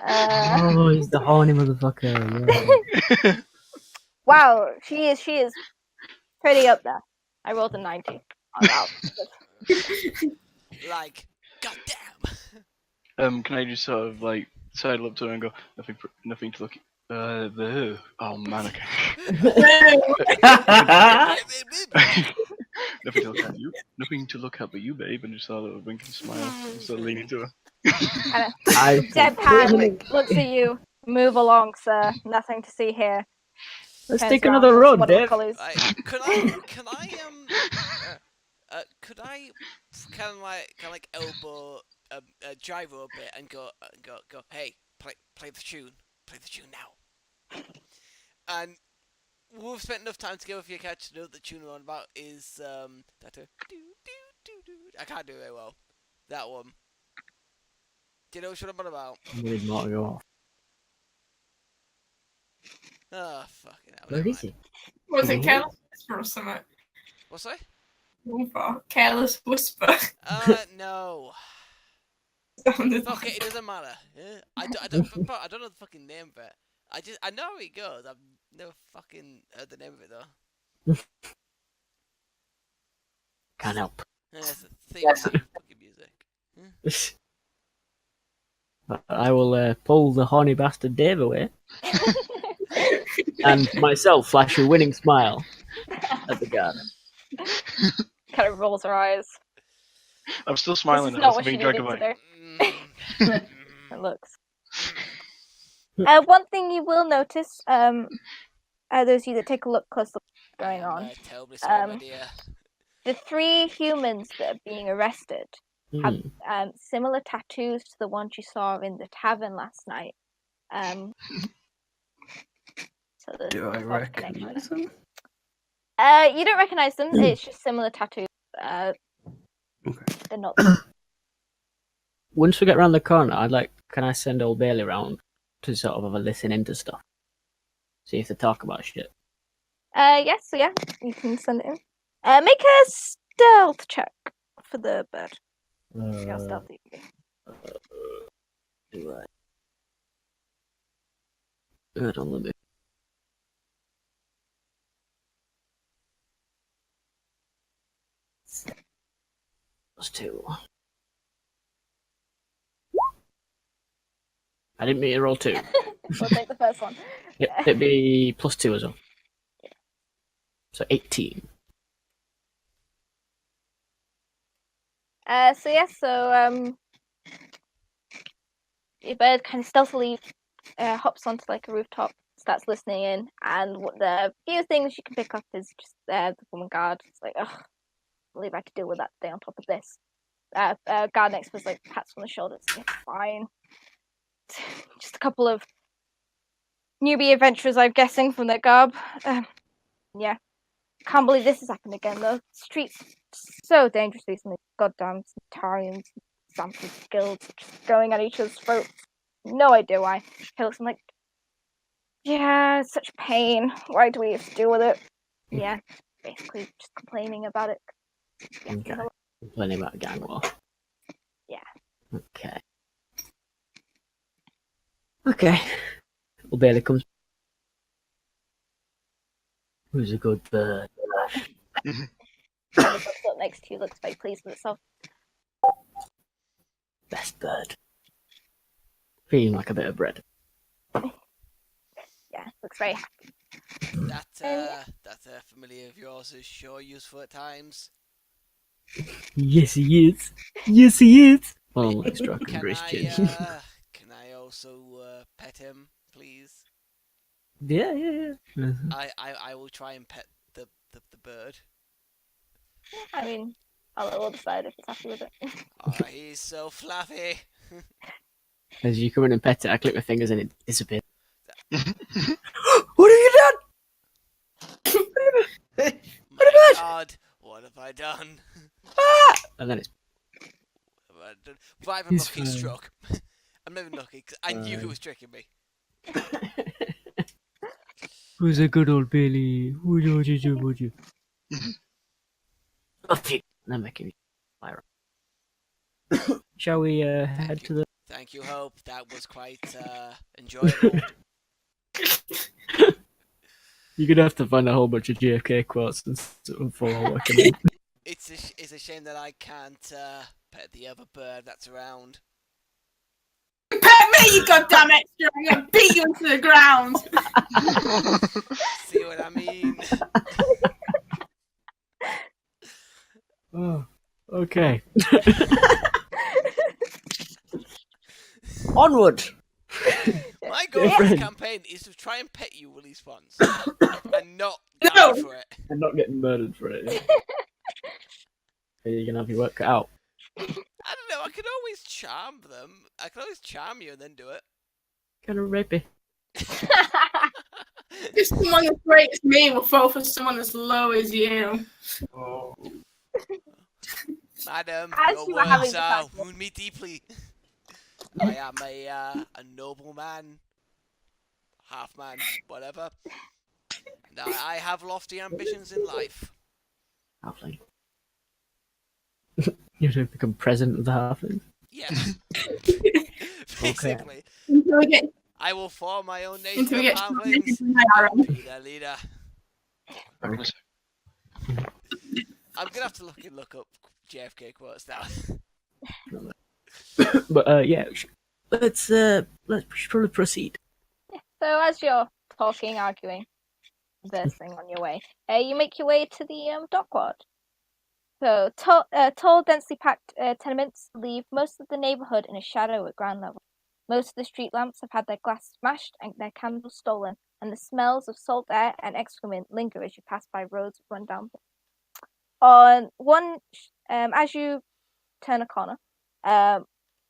Oh, he's the horny motherfucker. Yeah. Wow, she is pretty up there. I rolled a 90. Oh, wow. Like, goddamn. Can I just sort of like sidle up to her and go, nothing to look at. Oh man, okay. Nothing to look at you. Nothing to look at but you, babe, and just sort of wink and smile, and sort of lean into her. Deadpan looks at you. Move along, sir. Nothing to see here. Let's Turns take around, another road, one of the Dave. colours. Could I kind of like elbow Gyro a bit and go, hey, play the tune now. And we've spent enough time together for your catch to know the tune we're on about is that I can't do it very well. That one. Do you know what I'm on about? I need more to go off. Oh, fucking hell. Where never is mind. he? Was it Careless Whisper or something? What's that? Over. Careless Whisper. No. Sounded Fuck it, it doesn't matter. Yeah? I don't know the fucking name of it. I know how it goes. I've never fucking heard the name of it though. Can't help. It's a theme of fucking music. I will pull the horny bastard Dave away. And myself flash a winning smile at the guard. Kind of rolls her eyes. I'm still This smiling is at not us what she being needed dragged to away. do. It looks. One thing you will notice, those of you that take a look close to what's going on, Terribly sorry, my dear. the 3 humans that are being arrested have similar tattoos to the ones you saw in the tavern last night. So there's Do I sort of recognize them? You don't recognize them. It's just similar tattoos. Okay. They're not. Once we get around the corner, can I send Old Bailey around to sort of have a listen into stuff? See if they talk about shit. Yes, so yeah, you can send it in. Make a stealth check for the bird. See how stealthy you can be. Do I? Good on the bit. +2. I didn't mean to roll 2. We'll take the first one. Yep, it'd be +2 as well. So 18. Your bird kind of stealthily hops onto like a rooftop, starts listening in, and the few things you can pick up is just the woman guard. It's like, ugh, I believe I could deal with that today on top of this. Guard next was like pats on the shoulders. It's fine. Just a couple of newbie adventurers, I'm guessing, from their garb. Yeah. Can't believe this has happened again, though. Streets so dangerous recently. Goddamn Tarians, Samson guilds just going at each other's throats. No idea why. He looks like, yeah, it's such pain. Why do we have to deal with it? Yeah. basically just complaining about it. Yeah, Okay. Complaining about gang war. Yeah. Okay. Okay. Little Bailey comes. Who's a good bird? And the bus up next to you looks very pleased with itself. Best bird. Feeling like a bit of bread. Yeah, looks very happy. That familiar of yours is sure useful at times. Yes, he is. Yes, he is. Well, let's struck under his chin. Can I also pet him, please? Yeah. I will try and pet the bird. I mean, I'll decide if it's happy with it. Oh, he's so fluffy. As you come in and pet it, I click my fingers and it disappears. What have you done? My God, what have I done? And then it's. Why have a He's lucky fine. struck? I'm not even lucky because I knew he was tricking me. Who's a good old Billy? Would you? Off you. I'm making you fire. Shall we head to the? Thank you, Hope. That was quite enjoyable. You're gonna have to find a whole bunch of JFK quotes and follow working in. It's a shame that I can't pet the other bird that's around. Pet me, you goddamn extra! I'm gonna beat you into the ground. See what I mean? Oh, okay. Onward. My goal for this campaign is to try and pet you at least once, and not die No. for it. And not getting murdered for it. Yeah. You're gonna have your work cut out. I don't know. I could always charm them. I could always charm you and then do it. Kind of rapey. If someone as great as me will fall for someone as low as you. Madam, As your you were having words the are battle. wound me deeply. I am a noble man, half man, whatever. And I have lofty ambitions in life. Halfling. You're gonna become president of the Halfling. Yes. Basically, Until we get I will form my own nation until we of get halflings. to Be their leader. I'm gonna have to look up JFK quotes now. But yeah, let's probably proceed. So as you're talking, arguing, versing on your way, you make your way to the dockyard. So tall, densely packed tenements leave most of the neighborhood in a shadow at ground level. Most of the street lamps have had their glass smashed and their candles stolen, and the smells of salt air and excrement linger as you pass by roads run down. On one, as you turn a corner,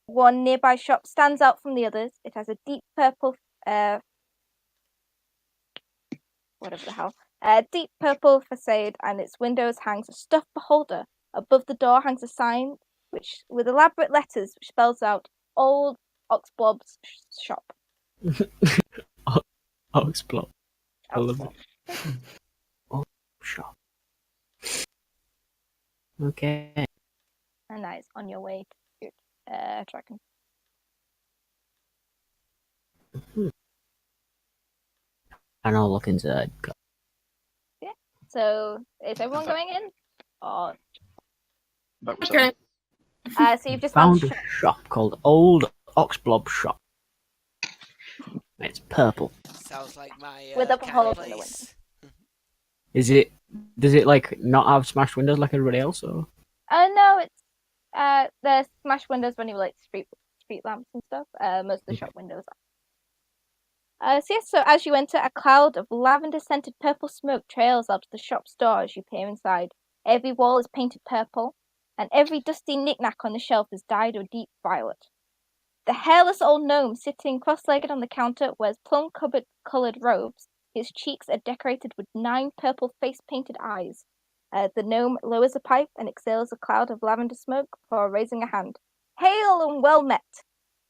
one nearby shop stands out from the others. It has a deep purple, deep purple facade, and its windows hangs a stuffed beholder. Above the door hangs a sign which, with elaborate letters, which spells out "Old Oxblob's Shop." Oxblob. I love it. Oh, shop. Okay. And that is on your way to Dragon. And I'll look inside. So is everyone going in? Or Back with Okay. so you've just Found found a shop called Old Oxblob Shop. It's purple. Sounds like my With a kind hole of in the place. Is it? Does it like not have smashed windows like everybody else? Or no, it's the smashed windows when you like street lamps and stuff. Most of the shop windows are. So as you enter, a cloud of lavender-scented purple smoke trails up to the shop's door as you peer inside. Every wall is painted purple, and every dusty knick-knack on the shelf is dyed a deep violet. The hairless old gnome sitting cross-legged on the counter wears plum-coloured robes. His cheeks are decorated with 9 purple face-painted eyes. The gnome lowers a pipe and exhales a cloud of lavender smoke before raising a hand. Hail and well met!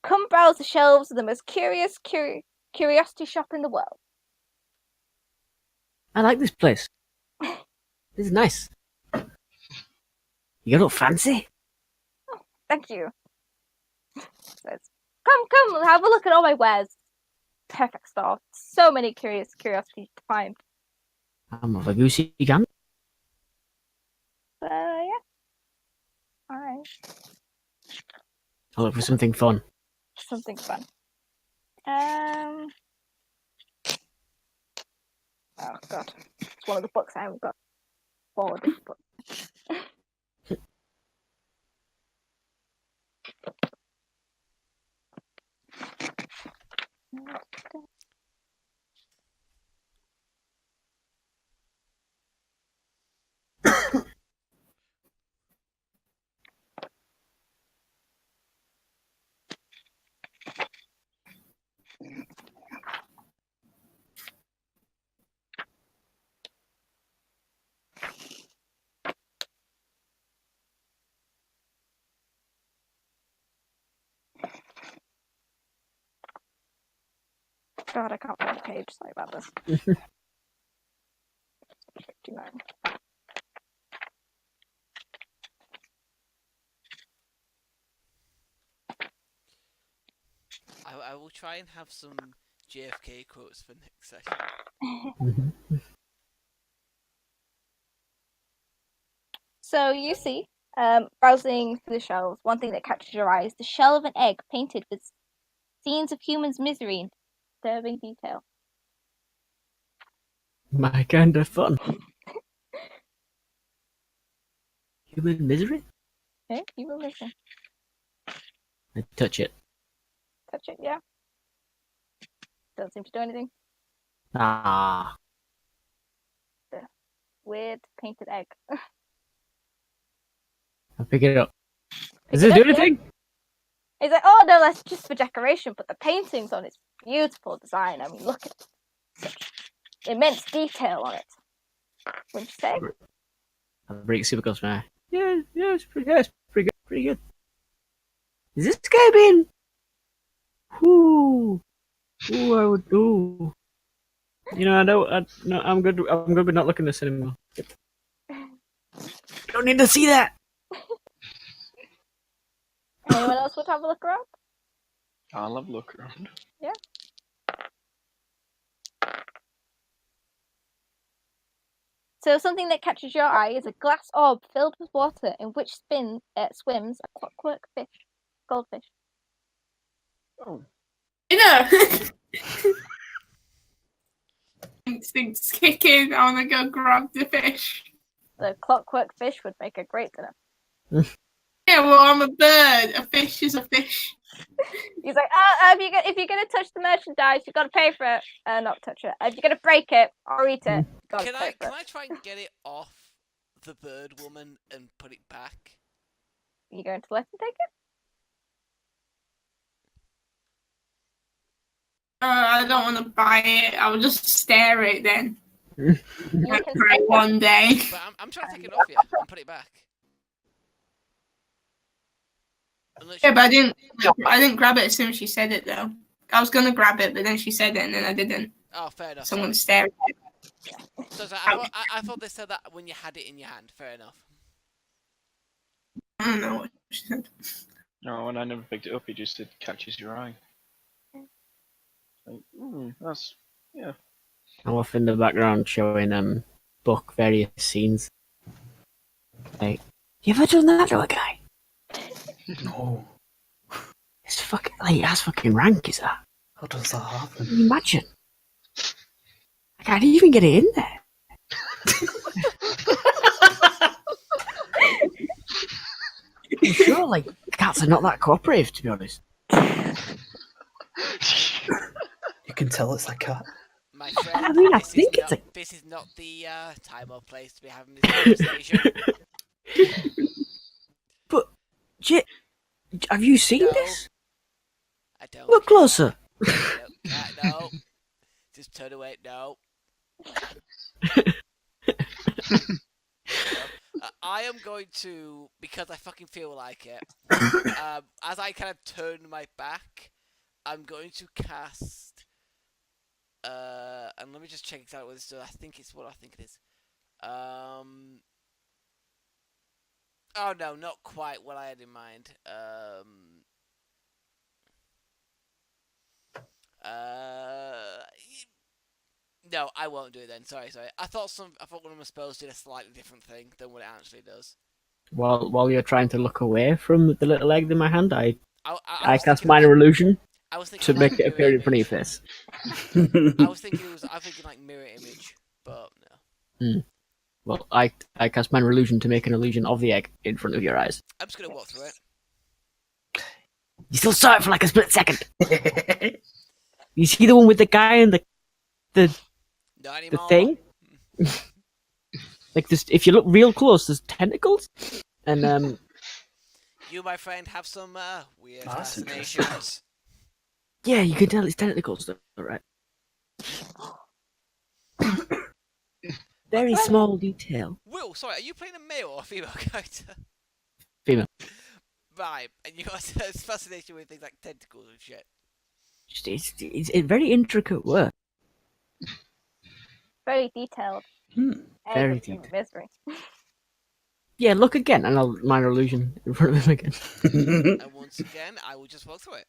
Come browse the shelves of the most curious curiosity shop in the world. I like this place. This is nice. You look fancy. Thank you. Says, come, have a look at all my wares. Perfect store. So many curiosities to find. I'm of a goosey gander. Yeah. Alright. I'll look for something fun. Something fun. Oh god. It's one of the books I haven't got. 4 different books. God, I can't find the page. Sorry about this. 59. I will try and have some JFK quotes for next session. So you see, browsing through the shelves, one thing that catches your eye is the shell of an egg painted with scenes of humans' misery in disturbing detail. My kind of fun. Human misery? Okay, you will listen. I touch it. Touch it, yeah. Doesn't seem to do anything. Ah. Weird painted egg. I pick it up. Does Pick this it do up, yeah. anything? He's like, oh no, that's just for decoration, but the paintings on it's beautiful design. I mean, look at such immense detail on it. Wouldn't you say? I break super close to my eye. Yeah, it's pretty good. Is this guy being? Ooh, I would. Ooh. You know, no, I'm good. I'm good with not looking at this anymore. Don't need to see that. Anyone else would have a look around? I'll have a look around. Yeah. So something that catches your eye is a glass orb filled with water in which swims a clockwork fish, goldfish. Oh. Instincts kick in. I want to go grab the fish. The clockwork fish would make a great dinner. Yeah, well, I'm a bird. A fish is a fish. He's like, if you're gonna touch the merchandise, you've got to pay for it. Not touch it. If you're gonna break it or eat it, you've got to pay for Can it. I try and get it off the bird woman and put it back? You going to let him take it? I don't want to buy it. I'll just stare at it then. You Like, can right, take one day. But I'm trying to take it off you and put it back. Unless Yeah, you- but I didn't grab it as soon as she said it though. I was gonna grab it, but then she said it, and then I didn't. Oh, fair enough. So I'm sorry. gonna stare at it. So I thought they said that when you had it in your hand. Fair enough. I don't know what she said. No, and I never picked it up. It just catches your eye. Like, that's yeah. I'm off in the background showing book various scenes. Like, you ever done that to a guy? No. It's fucking like that's fucking rank, is that? How does that happen? Can you imagine? I can't even get it in there. I'm sure, like, cats are not that cooperative, to be honest. You can tell it's a cat. My friend, I mean, I this think is it's not, this is not the time or place to be having this conversation. But, have you seen No. this? I don't. Look care. closer. No. Just turn away. No. I am going to, because I fucking feel like it, as I kind of turn my back, I'm going to cast, and let me just check exactly what this does. I think it's what I think it is. Oh no, not quite what I had in mind. No, I won't do it then. Sorry. I thought one of my spells did a slightly different thing than what it actually does. While you're trying to look away from the little egg in my hand, I was cast thinking minor illusion I was thinking to like make it mirror appear in front of your image. face. I was thinking like mirror image, but no. Well, I cast minor illusion to make an illusion of the egg in front of your eyes. I'm just gonna walk through it. You still saw it for like a split second. You see the one with the guy and the Not anymore. thing? Like this, if you look real close, there's tentacles, and You, my friend, have some weird Oh, that's fascinations. yeah, you can tell it's tentacles, though, right? Very small detail. Will, sorry, are you playing a male or a female character? Female. Right, and you got a fascination with things like tentacles and shit. It's a very intricate work. Very detailed. Very Egg of detailed. misery. Yeah, look again, and I'll minor illusion in front of him again. And once again, I will just walk through it.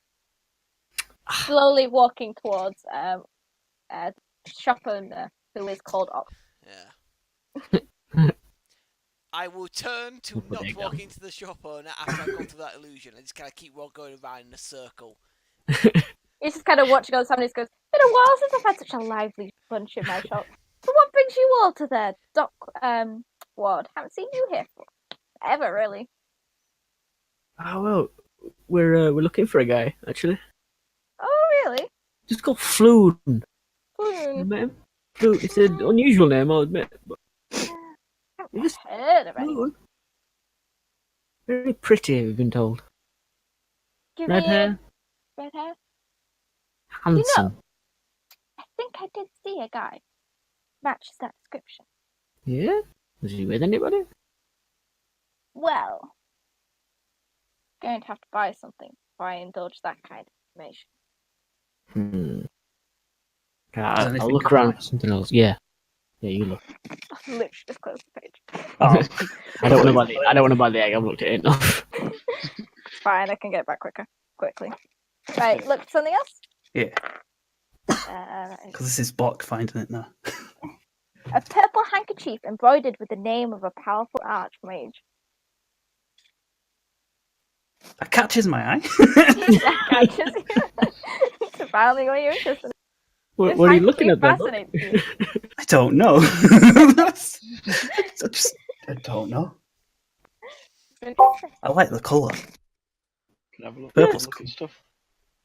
Slowly walking towards a shop owner who is called Op. Yeah. I will turn to Put not it walk down. into the shop owner after I've gone through that illusion and just kind of keep going around in a circle. He's just kind of watching on somebody who goes, been a while since I've had such a lively bunch in my shop. So what brings you all to the Dock Ward? Haven't seen you here for ever, really. Oh well, we're looking for a guy actually. Oh, really? Just called Floon. Hmm. You met him? Floon. It's an unusual name, I'll admit. But Haven't Just heard of anyone. Floon. Very pretty, we've been told. Give Red me hair, red hair. handsome. I think I did see a guy. Matches that description. Yeah? Was he with anybody? Well, going to have to buy something before I indulge that kind of information. Okay, Is I'll anything look good? around for something else. Yeah. Yeah, you look. I've literally just closed the page. Oh. I don't want to buy the egg. I've looked at it enough. It's fine, I can get it back quickly. Right, look for something else. Yeah, Right. because this is Bok finding it now. A purple handkerchief embroidered with the name of a powerful archmage. That catches my eye. Surprisingly, you're interested. What This are you looking handkerchief at then? fascinates you. I don't know. I don't know. I like the colour. Can I have a look, Purple's look at stuff?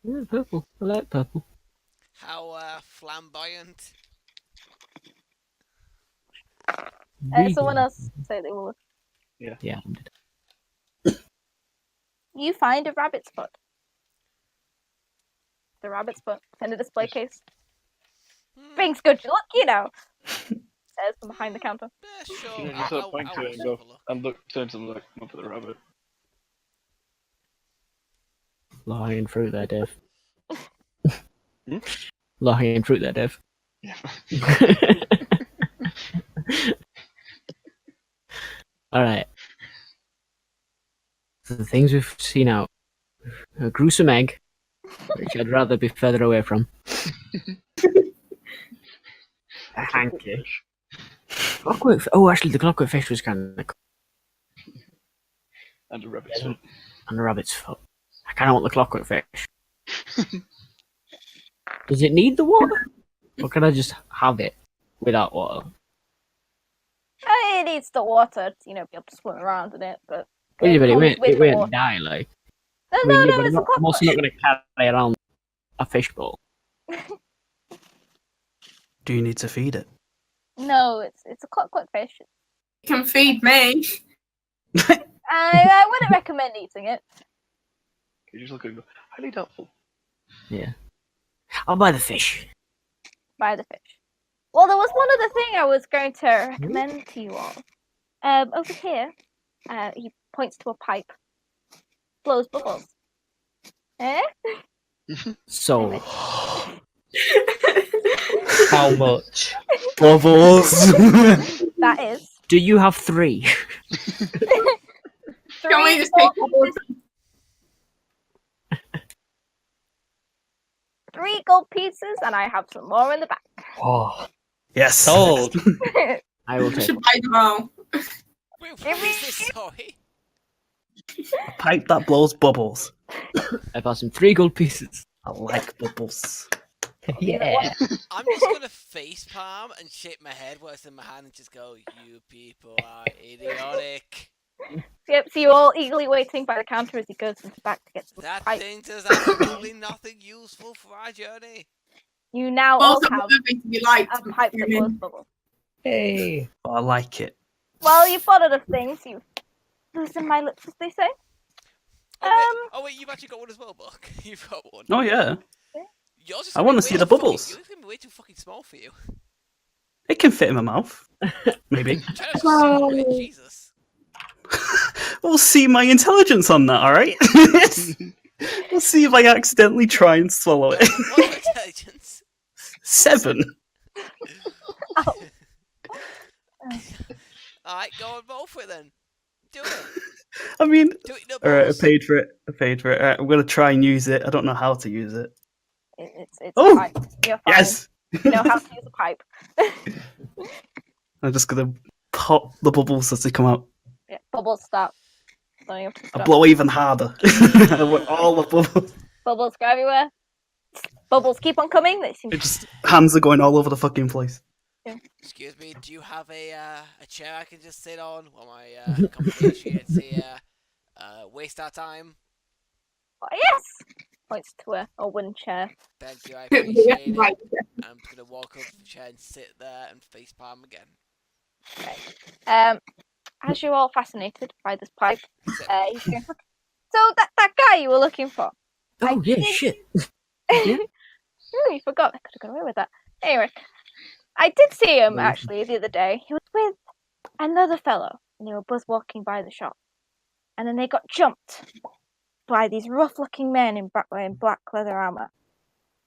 Yeah, purple. I like purple. How flamboyant. Someone else say they will. Yeah, I did. You find a rabbit's foot. The rabbit's foot in a display case. Brings good luck, you know. Says from behind the counter. Yeah, sure. Can I just sort of point to it and go, and turn to them like, look for the rabbit. Low-hanging fruit there, Dave. Hmm? Low-hanging fruit there, Dave. Yeah. Alright. So the things we've seen out. A gruesome egg, which I'd rather be further away from. A hanky. Clockwork. Oh, actually, the clockwork fish was kind of cool. And a rabbit's foot. And a rabbit's foot. I kind of want the clockwork fish. Does it need the water? Or can I just have it without water? It needs the water to, be able to swim around in it, but Yeah, but it comes with won't the water. die, like. No, I mean, yeah, but it's a I'm also not clockwork. going to carry around a fishbowl. Do you need to feed it? No, it's a clockwork fish. You can feed me. I wouldn't recommend eating it. You just look and go, highly doubtful. Yeah. I'll buy the fish. Buy the fish. Well, there was one other thing I was going to recommend to you all. Over here, he points to a pipe. Blows bubbles. Eh? So, How much? Bubbles! That is Do you have 3? Can we just gold take bubbles? pieces. 3 gold pieces, and I have some more in the back. Oh, Yes. sold. I will We take should one. buy them all. Wait, what Give me- is this? Sorry. A pipe that blows bubbles. I've asked him 3 gold pieces. I like bubbles. Yeah. I'm just gonna face palm and shake my head while it's in my hand and just go, "You people are idiotic." Yep, so you're all eagerly waiting by the counter as he goes into the back to get some That pipe. thing does absolutely nothing useful for our journey. You now all Also, have worthy to be liked. a pipe that blows bubbles. Hey. Oh, I like it. Well, you've bought other things. You've loosened my lips, as they say. Oh wait, you've actually got one as well, Buck. You've got one. Oh yeah. Yours is I gonna wanna be see way the too fucking- bubbles. Yours is gonna be way too fucking small for you. It can fit in my mouth. Maybe. Try not to swallow it, Jesus. We'll see my intelligence on that, alright? We'll see if I accidentally try and swallow it. What's your intelligence? 7. Alright, go on, roll for it then. Do it. I mean, Do it, no alright, I balls. paid for it. Alright, I'm gonna try and use it. I don't know how to use it. It's Oh! a pipe. You're fine. Yes! You know how to use a pipe. I'm just gonna pop the bubbles as they come out. Yeah, bubbles stop. So you have to I stop. blow even harder. I want all the bubbles. Bubbles go everywhere. Bubbles keep on coming. They seem It just hands are going all over the fucking place. Excuse me, do you have a chair I can just sit on while my compatriots here waste our time? Oh, yes! Points to a wooden chair. Thank you, I Yeah, appreciate it. right. I'm just gonna walk up to the chair and sit there and facepalm again. As you're all fascinated by this pipe, Except you can... So that guy you were looking for. Oh, yeah, did- shit. Oh, you forgot. I could have got away with that. Anyway, I did see him actually the other day. He was with another fellow, and they were both walking by the shop. And then they got jumped by these rough-looking men in black leather armor.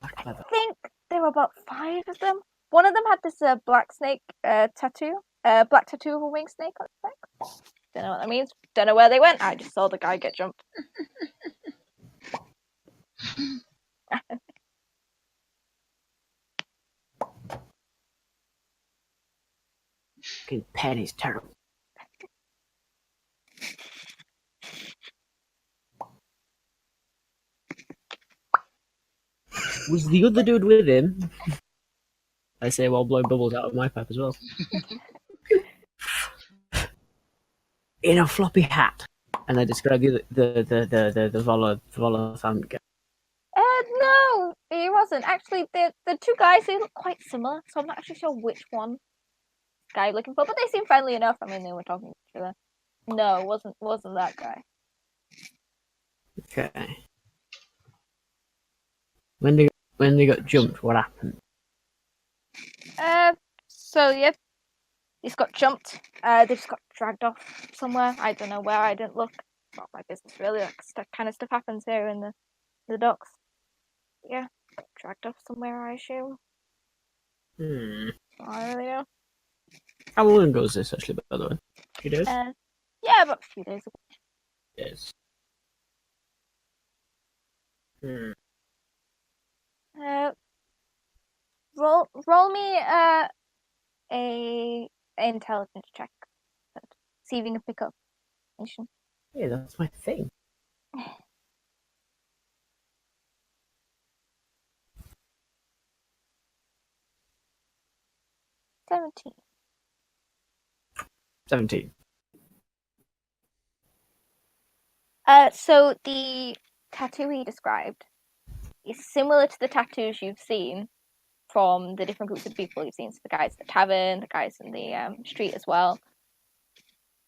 I think there were about 5 of them. One of them had this black snake tattoo, black tattoo of a winged snake on his neck. Don't know what that means. Don't know where they went. I just saw the guy get jumped. Fucking pen is terrible. Was the other dude with him? I say while blowing bubbles out of my pipe as well. In a floppy hat. And I describe the Volothant guy. No, he wasn't. Actually, the 2 guys, they look quite similar, so I'm not actually sure which one guy you're looking for, but they seem friendly enough. I mean, they were talking to each other. No, wasn't that guy. Okay. When they got jumped, what happened? So yeah, he's got jumped. They just got dragged off somewhere. I don't know where. I didn't look. It's not my business really. That kind of stuff happens here in the docks. Yeah, dragged off somewhere, I assume. I don't really know. How long ago was this actually, by the way? A few days? Yeah, about a few days ago. Yes. Roll me a intelligence check. See if you can pick up information. Yeah, that's my thing. $17. 17. So the tattoo he described is similar to the tattoos you've seen from the different groups of people you've seen. So the guys at the tavern, the guys in the street as well.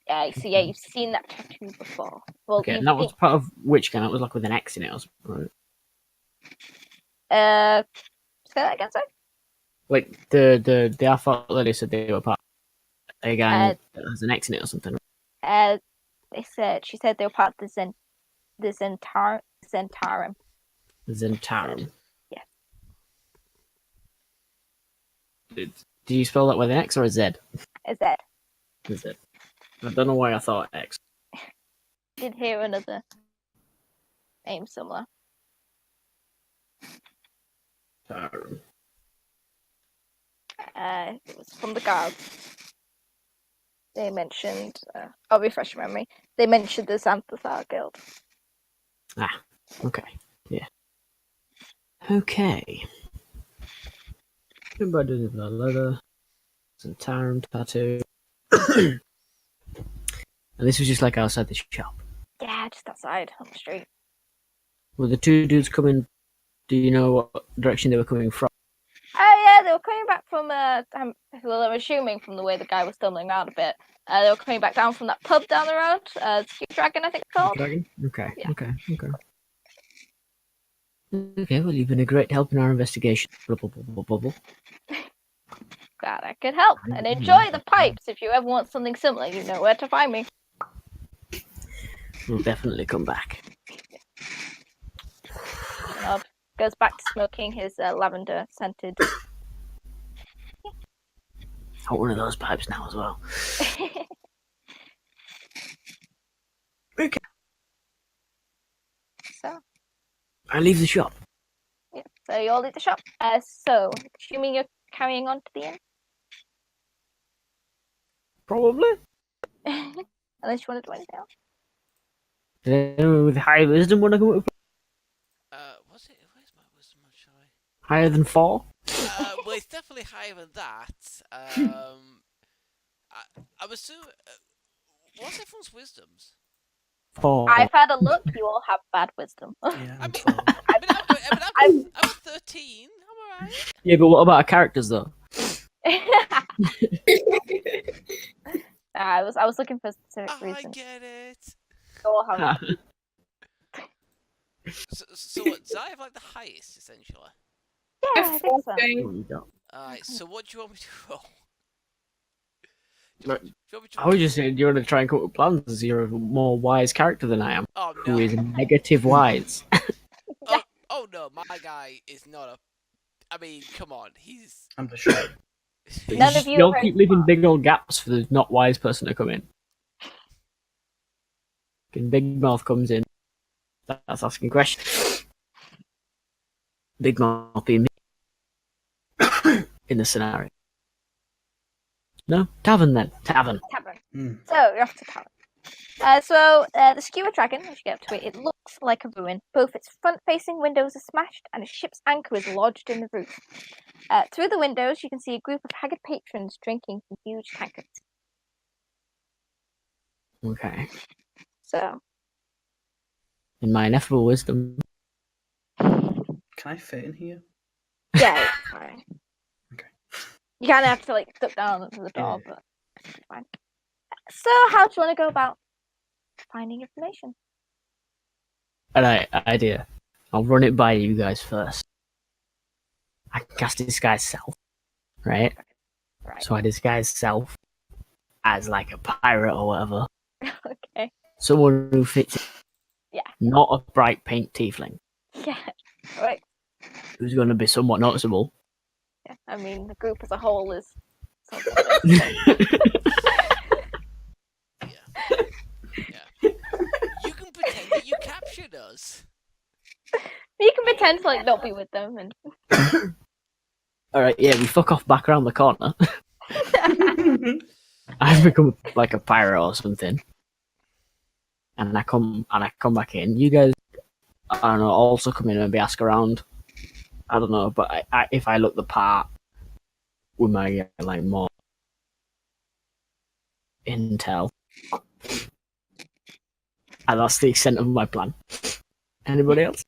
So yeah, you've seen that tattoo before. Well, Okay, and that was part of which game? That was like with an X in it or something, say right? that again, sorry? Like the Half-Orc lady said they were part of a gang that has an X in it or something. She said they were part of the Zentarum. Zentarum. Yeah. Did you spell that with an X or a Z? Is that? Is it? I don't know why I thought X. Did hear another name similar. Tauran. It was from the guards. They mentioned, I'll refresh your memory. They mentioned the Xanthar Guild. Ah, okay. Yeah. Okay. Everybody does the leather. Some Tauran tattoo. And this was just like outside the shop. Yeah, just outside on the street. Were the two dudes coming? Do you know what direction they were coming from? Oh yeah, they were coming back from, well, I'm assuming from the way the guy was stumbling around a bit. They were coming back down from that pub down the road, Skew Dragon, I think it's called. Dragon? Okay, Yeah. okay. Okay, well, you've been a great help in our investigation. Bubble, bubble, bubble. Glad I could help. And enjoy the pipes. If you ever want something similar, you know where to find me. We'll definitely come back. Rob goes back to smoking his lavender scented. I want one of those pipes now as well. Okay. So, I leave the shop. yeah. So you all leave the shop. So, assuming you're carrying on to the inn. Probably. Unless you want to do anything else. Did anyone with high wisdom want to come up? What's it? Where's my wisdom? Shall I? Higher than 4? Well, it's definitely higher than that. I'm assuming. What's everyone's wisdoms? 4. I've had a look. You all have bad wisdom. Yeah, I I'm mean, 12. I'm at 13. I'm alright. Yeah, but what about our characters though? I was looking for a specific I reason. get it. You all have. So what? Does I have like the highest essentially? Yeah, I think so. Oh, you don't. Alright. So what do you want me to roll? Look, Do you want me to I was just saying, do you want to try and come up with plans as you're a more wise character than I am, Oh who no. is negative wise. Oh no, my guy is not a. I mean, come on, he's. I'm the shark. None of you You'll are keep very leaving smart. big old gaps for the not wise person to come in. And Big Mouth comes in. That's asking questions. Big Mouth being me. In the scenario. No? Tavern then. Tavern. Tavern. Hmm. So you're off to tavern. The Skewer Dragon, as you get up to it, it looks like a ruin. Both its front-facing windows are smashed, and a ship's anchor is lodged in the roof. Through the windows, you can see a group of haggard patrons drinking from huge tankards. Okay. So, In my ineffable wisdom. Can I fit in here? yeah, it's fine. Okay. You kind of have to like duck down to the door, Yeah. but it's fine. So, how do you want to go about finding information? Alright, idea. I'll run it by you guys first. I can cast disguise self. Right? Right. So I disguise self as like a pirate or whatever. Okay. Someone who fits it. Yeah. Not a bright pink tiefling. Yeah. Right. Who's going to be somewhat noticeable. Yeah. I mean, the group as a whole is. Yeah. You can pretend that you captured us. You can pretend to like not be with them, and Alright, yeah, we fuck off back around the corner. I've become like a pirate or something. And I come back in. You guys, I don't know, also come in and maybe ask around. I don't know, but if I look the part, we might get like more intel. And that's the extent of my plan. Anybody else?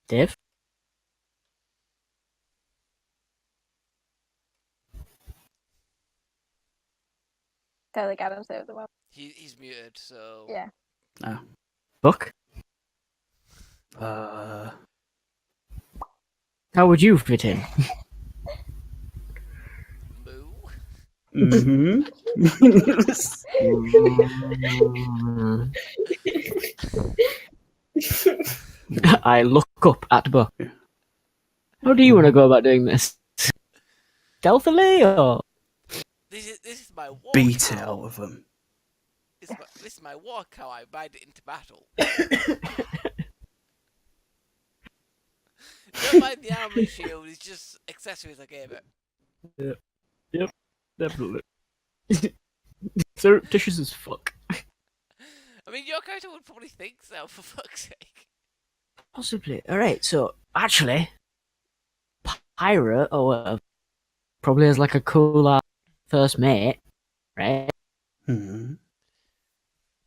Dave? totally got him saved the moment. He's muted, so. Yeah. Buck? Uh, How would you fit in? Moo. I I look up at Buck. Yeah. How do you want to go about doing this? Stealthily or? This is my war Beat it cow. out of them. This is my war cow. I ride it into battle. Don't mind the armor and shield. It's just accessories I gave it. Yep, definitely. Surreptitious as fuck. I mean, your character would probably think so, for fuck's sake. Possibly. Alright, so actually, pirate or whatever probably has like a cool ass first mate, right? Hmm.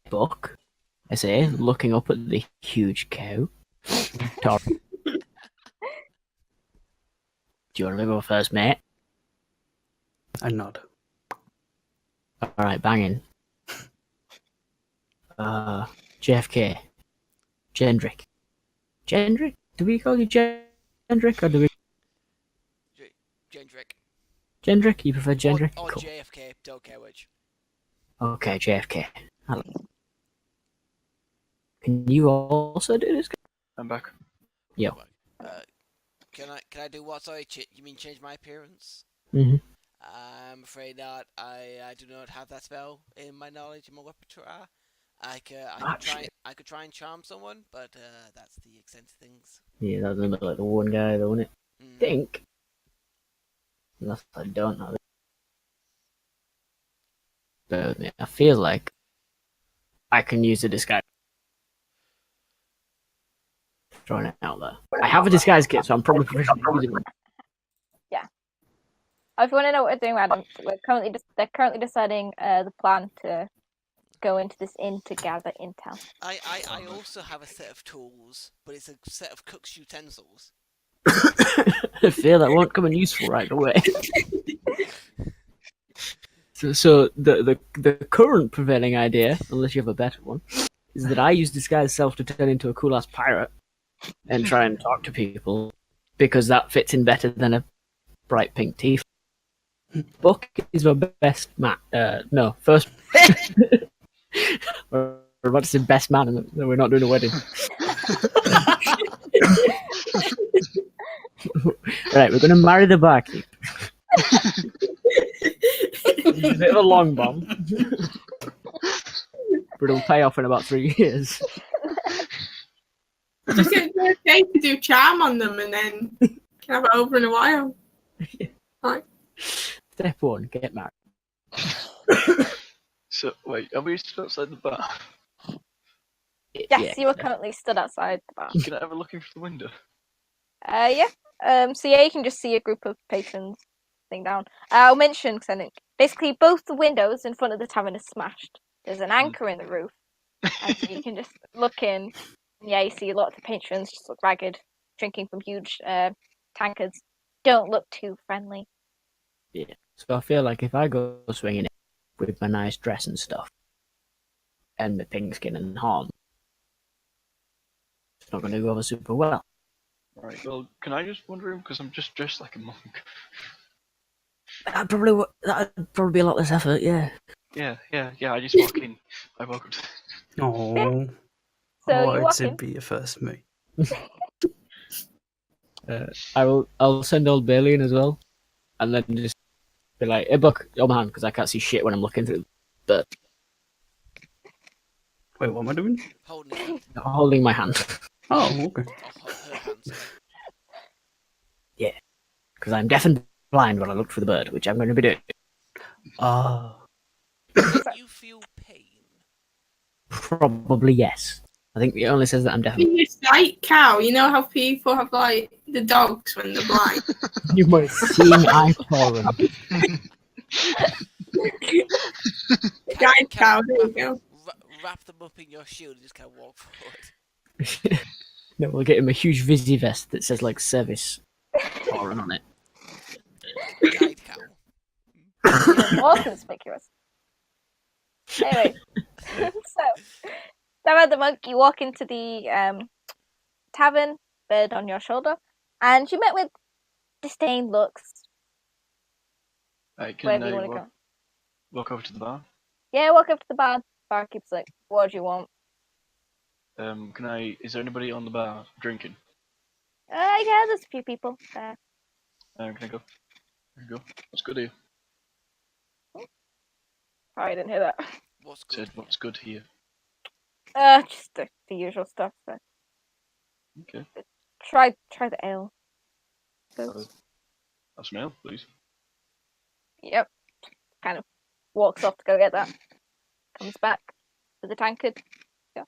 Book, I say, looking up at the huge cow. Tauran. Do you want to go first, mate? I nod. Alright, banging. JFK. Gendrick. Gendrick? Do we call you Gendrick or do we... Gendrick. Gendrick? You prefer Gendrick? Or Cool. JFK, don't care which. Okay, JFK. Hello. Can you also do this? I'm back. Yo. Can I do what? Sorry, you mean change my appearance? Mm-hmm. I'm afraid not. I do not have that spell in my knowledge in my repertoire. I could try and charm someone, but that's the extent of things. Yeah, that's a bit like the one guy, though, isn't it? Mm. Think. Unless I don't know. Bear with me. I feel like I can use the disguise. Throwing it out there. I have a disguise kit, so I'm probably using it. If you want to know what we're doing, Adam, they're currently deciding the plan to go into this inn to gather intel. I also have a set of tools, but it's a set of cook's utensils. I feel that won't come in useful right away. So the current prevailing idea, unless you have a better one, is that I use disguise self to turn into a cool ass pirate and try and talk to people because that fits in better than a bright pink teeth. Buck is my best man. No, first. We're about to say best man, and we're not doing a wedding. Right, we're going to marry the barkeep. It's a bit of a long bomb, but it'll pay off in about 3 years. Just get the okay to do charm on them and then can have it over in a while. Right. Step 1, get married. So, wait, are we still outside the bar? Yes, you are currently stood outside the bar. Can I have a look in through the window? Yeah. So yeah, you can just see a group of patrons sitting down. I'll mention, because I think basically both the windows in front of the tavern are smashed. There's an anchor in the roof, and so you can just look in. And yeah, you see a lot of the patrons just look ragged, drinking from huge tankards. Don't look too friendly. Yeah. So I feel like if I go swinging it with my nice dress and stuff, and the pink skin and horn, it's not going to go over super well. Right, well, can I just wander in? Because I'm just dressed like a monk. That'd probably be a lot less effort, yeah. Yeah, I just walk in. I walk up to... Oh, So I you wanted walk to in. be a first mate. I'll send old Bailey in as well, and then just be like, "Hey, Buck, your man," because I can't see shit when I'm looking through. But Wait, what am I doing? Holding his hand. holding my hand, Oh, okay. Her hand, sorry. because I'm deaf and blind when I look for the bird, which I'm going to be doing. Ah, Do you feel pain? Probably yes. I think it only says that I'm deaf. In this sight cow, you know how people have like the dogs when they're blind? You might seeing eye Tauran. Guide cow, there you go. Wrap them up in your shield and just kind of walk forward. No, we'll get him a huge Vizzy vest that says like service Tauran on it. Guide cow. More conspicuous. Anyway, so Sarah the monk, you walk into the tavern, bird on your shoulder, and you met with disdained looks. Right, can Wherever you I want to go. walk over to the bar? Yeah, walk up to the bar. Barkeep's like, "What do you want?" Is there anybody on the bar drinking? Yeah, there's a few people there. Can I go? There you go. What's good here? Sorry, I didn't hear that. What's good? Said what's good here. Just the usual stuff. So. Okay. Try the ale. Have some ale, please. Yep. Kind of walks off to go get that. Comes back with the tankard. Yeah.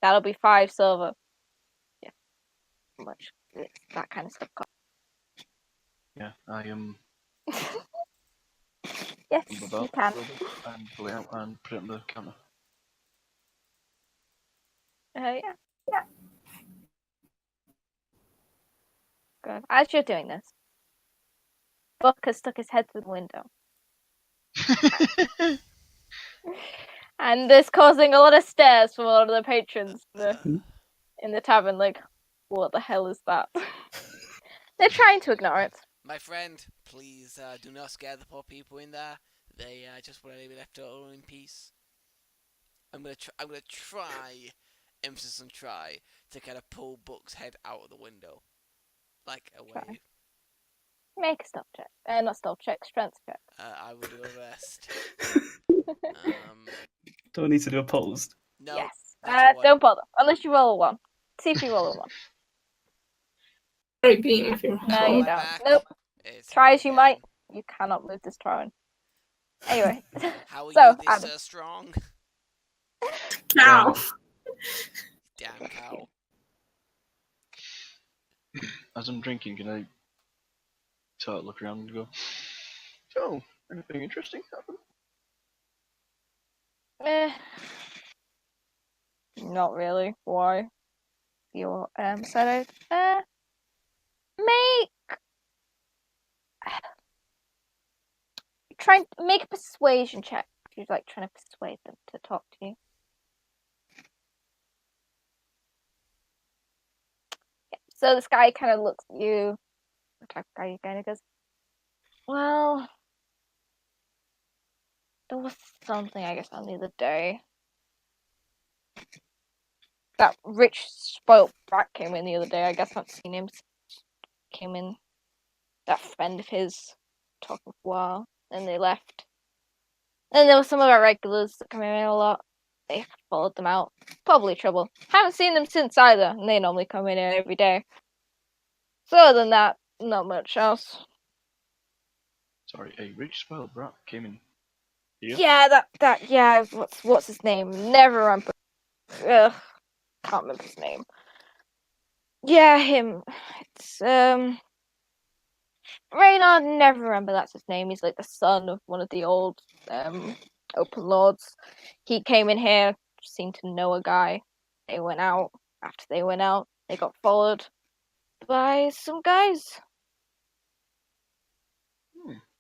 That'll be 5 silver. Yeah. How much that kind of stuff costs. Yeah, I Yes, the you belt can. and pull it out and put it on the counter. Yeah. Good. As you're doing this, Buck has stuck his head through the window. And it's causing a lot of stares from a lot of the patrons in the tavern, like, what the hell is that? They're trying to ignore it. My friend, please do not scare the poor people in there. They just want to be left alone in peace. I'm gonna try, emphasis on try, to kind of pull Buck's head out of the window, like away. Try. Make a stealth check. Not stealth check, strength check. I will do my best. Don't need to do opposed. No. Yes. Don't bother. Unless you roll a 1. See if you roll a 1. Great beam if you're No, you don't. Back. Nope. It's Try as you again. might, you cannot move this Tauran. Anyway. How are So, you this Adam. strong? Cow. Damn cow. As I'm drinking, can I start look around and go, so, anything interesting happen? Not really. Why? You're set out. Make a persuasion check. You're like trying to persuade them to talk to you. Yeah. So this guy kind of looks at you. The type of guy you kind of goes, well, there was something I guess on the other day. That rich spoilt brat came in the other day. I guess I've seen him. Came in. That friend of his talking for a while. Then they left. Then there were some of our regulars that come in a lot. They followed them out. Probably trouble. Haven't seen them since either, and they normally come in here every day. So other than that, not much else. Sorry, a rich spoiled brat came in here. Yeah, yeah, what's his name? Never remember. Ugh, can't remember his name. Yeah, him. It's Reynard, never remember that's his name. He's like the son of one of the old open lords. He came in here, seemed to know a guy. They went out. After they went out, they got followed by some guys.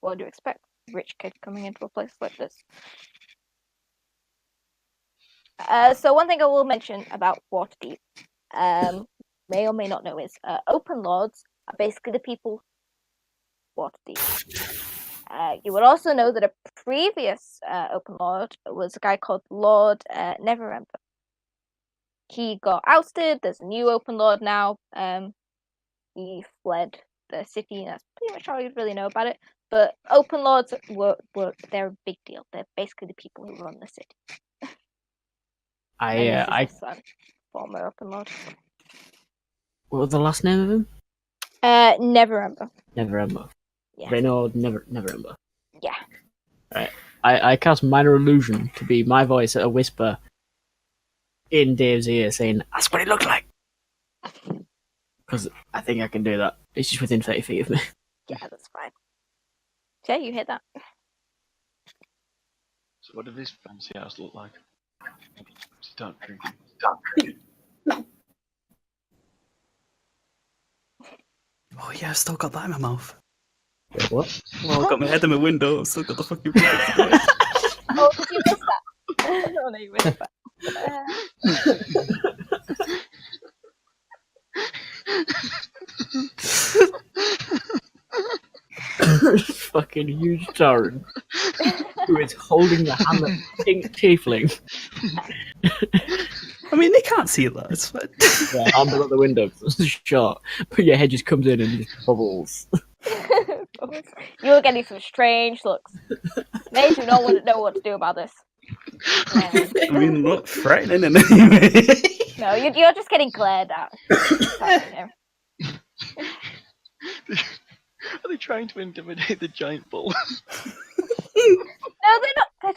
What do you expect? Rich kid coming into a place like this. So one thing I will mention about Waterdeep, may or may not know, is open lords are basically the people Waterdeep. You would also know that a previous open lord was a guy called Lord Neverember. He got ousted. There's a new open lord now. He fled the city, and that's pretty much all you really know about it. But open lords they're a big deal. They're basically the people who run the city. I His son, former open lord. What was the last name of him? Neverember. Neverember. Yeah. Renaud Neverember. Yeah. Right. I cast minor illusion to be my voice at a whisper in Dave's ear, saying, "That's what it looked like." Because I think I can do that. It's just within 30 feet of me. Yeah, that's fine. Yeah, you hear that. So what did this fancy house look like? Start drinking. Oh yeah, I've still got that in my mouth. Wait, what? Well, I've got my head in my window, I've still got the fucking Oh, did you miss that? Oh, no, you missed that. Fucking huge Tauran who is holding the hand of pink tiefling. I mean, they can't see that. It's fine. Yeah, I'm below the window because it's short, but your head just comes in and just bubbles. You're getting some strange looks. They do not want to know what to do about this. I mean, not frightening in any way. No, you're just getting glared at. Are they trying to intimidate the giant bull? No, they're not.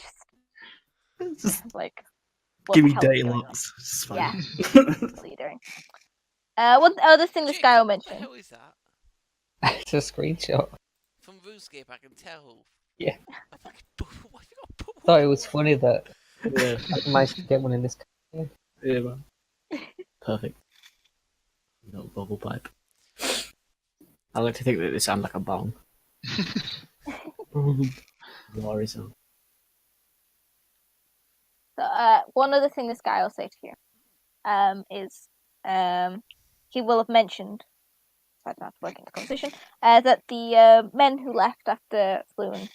They're just like. What Give the me hell is dirty going on? looks. It's fine. Yeah. What are you doing? What other thing this guy will What the mention? hell is that? It's a screenshot. From RuneScape, I can tell. Yeah. A fucking why have you got a bubble? Thought it was funny that Yeah, I managed to get one in this. yeah, man. Perfect. No bubble pipe. I like to think that they sound like a bong. Glory song. So, one other thing this guy will say to you, is he will have mentioned, so I don't have to work into conversation, that the men who left after Fluent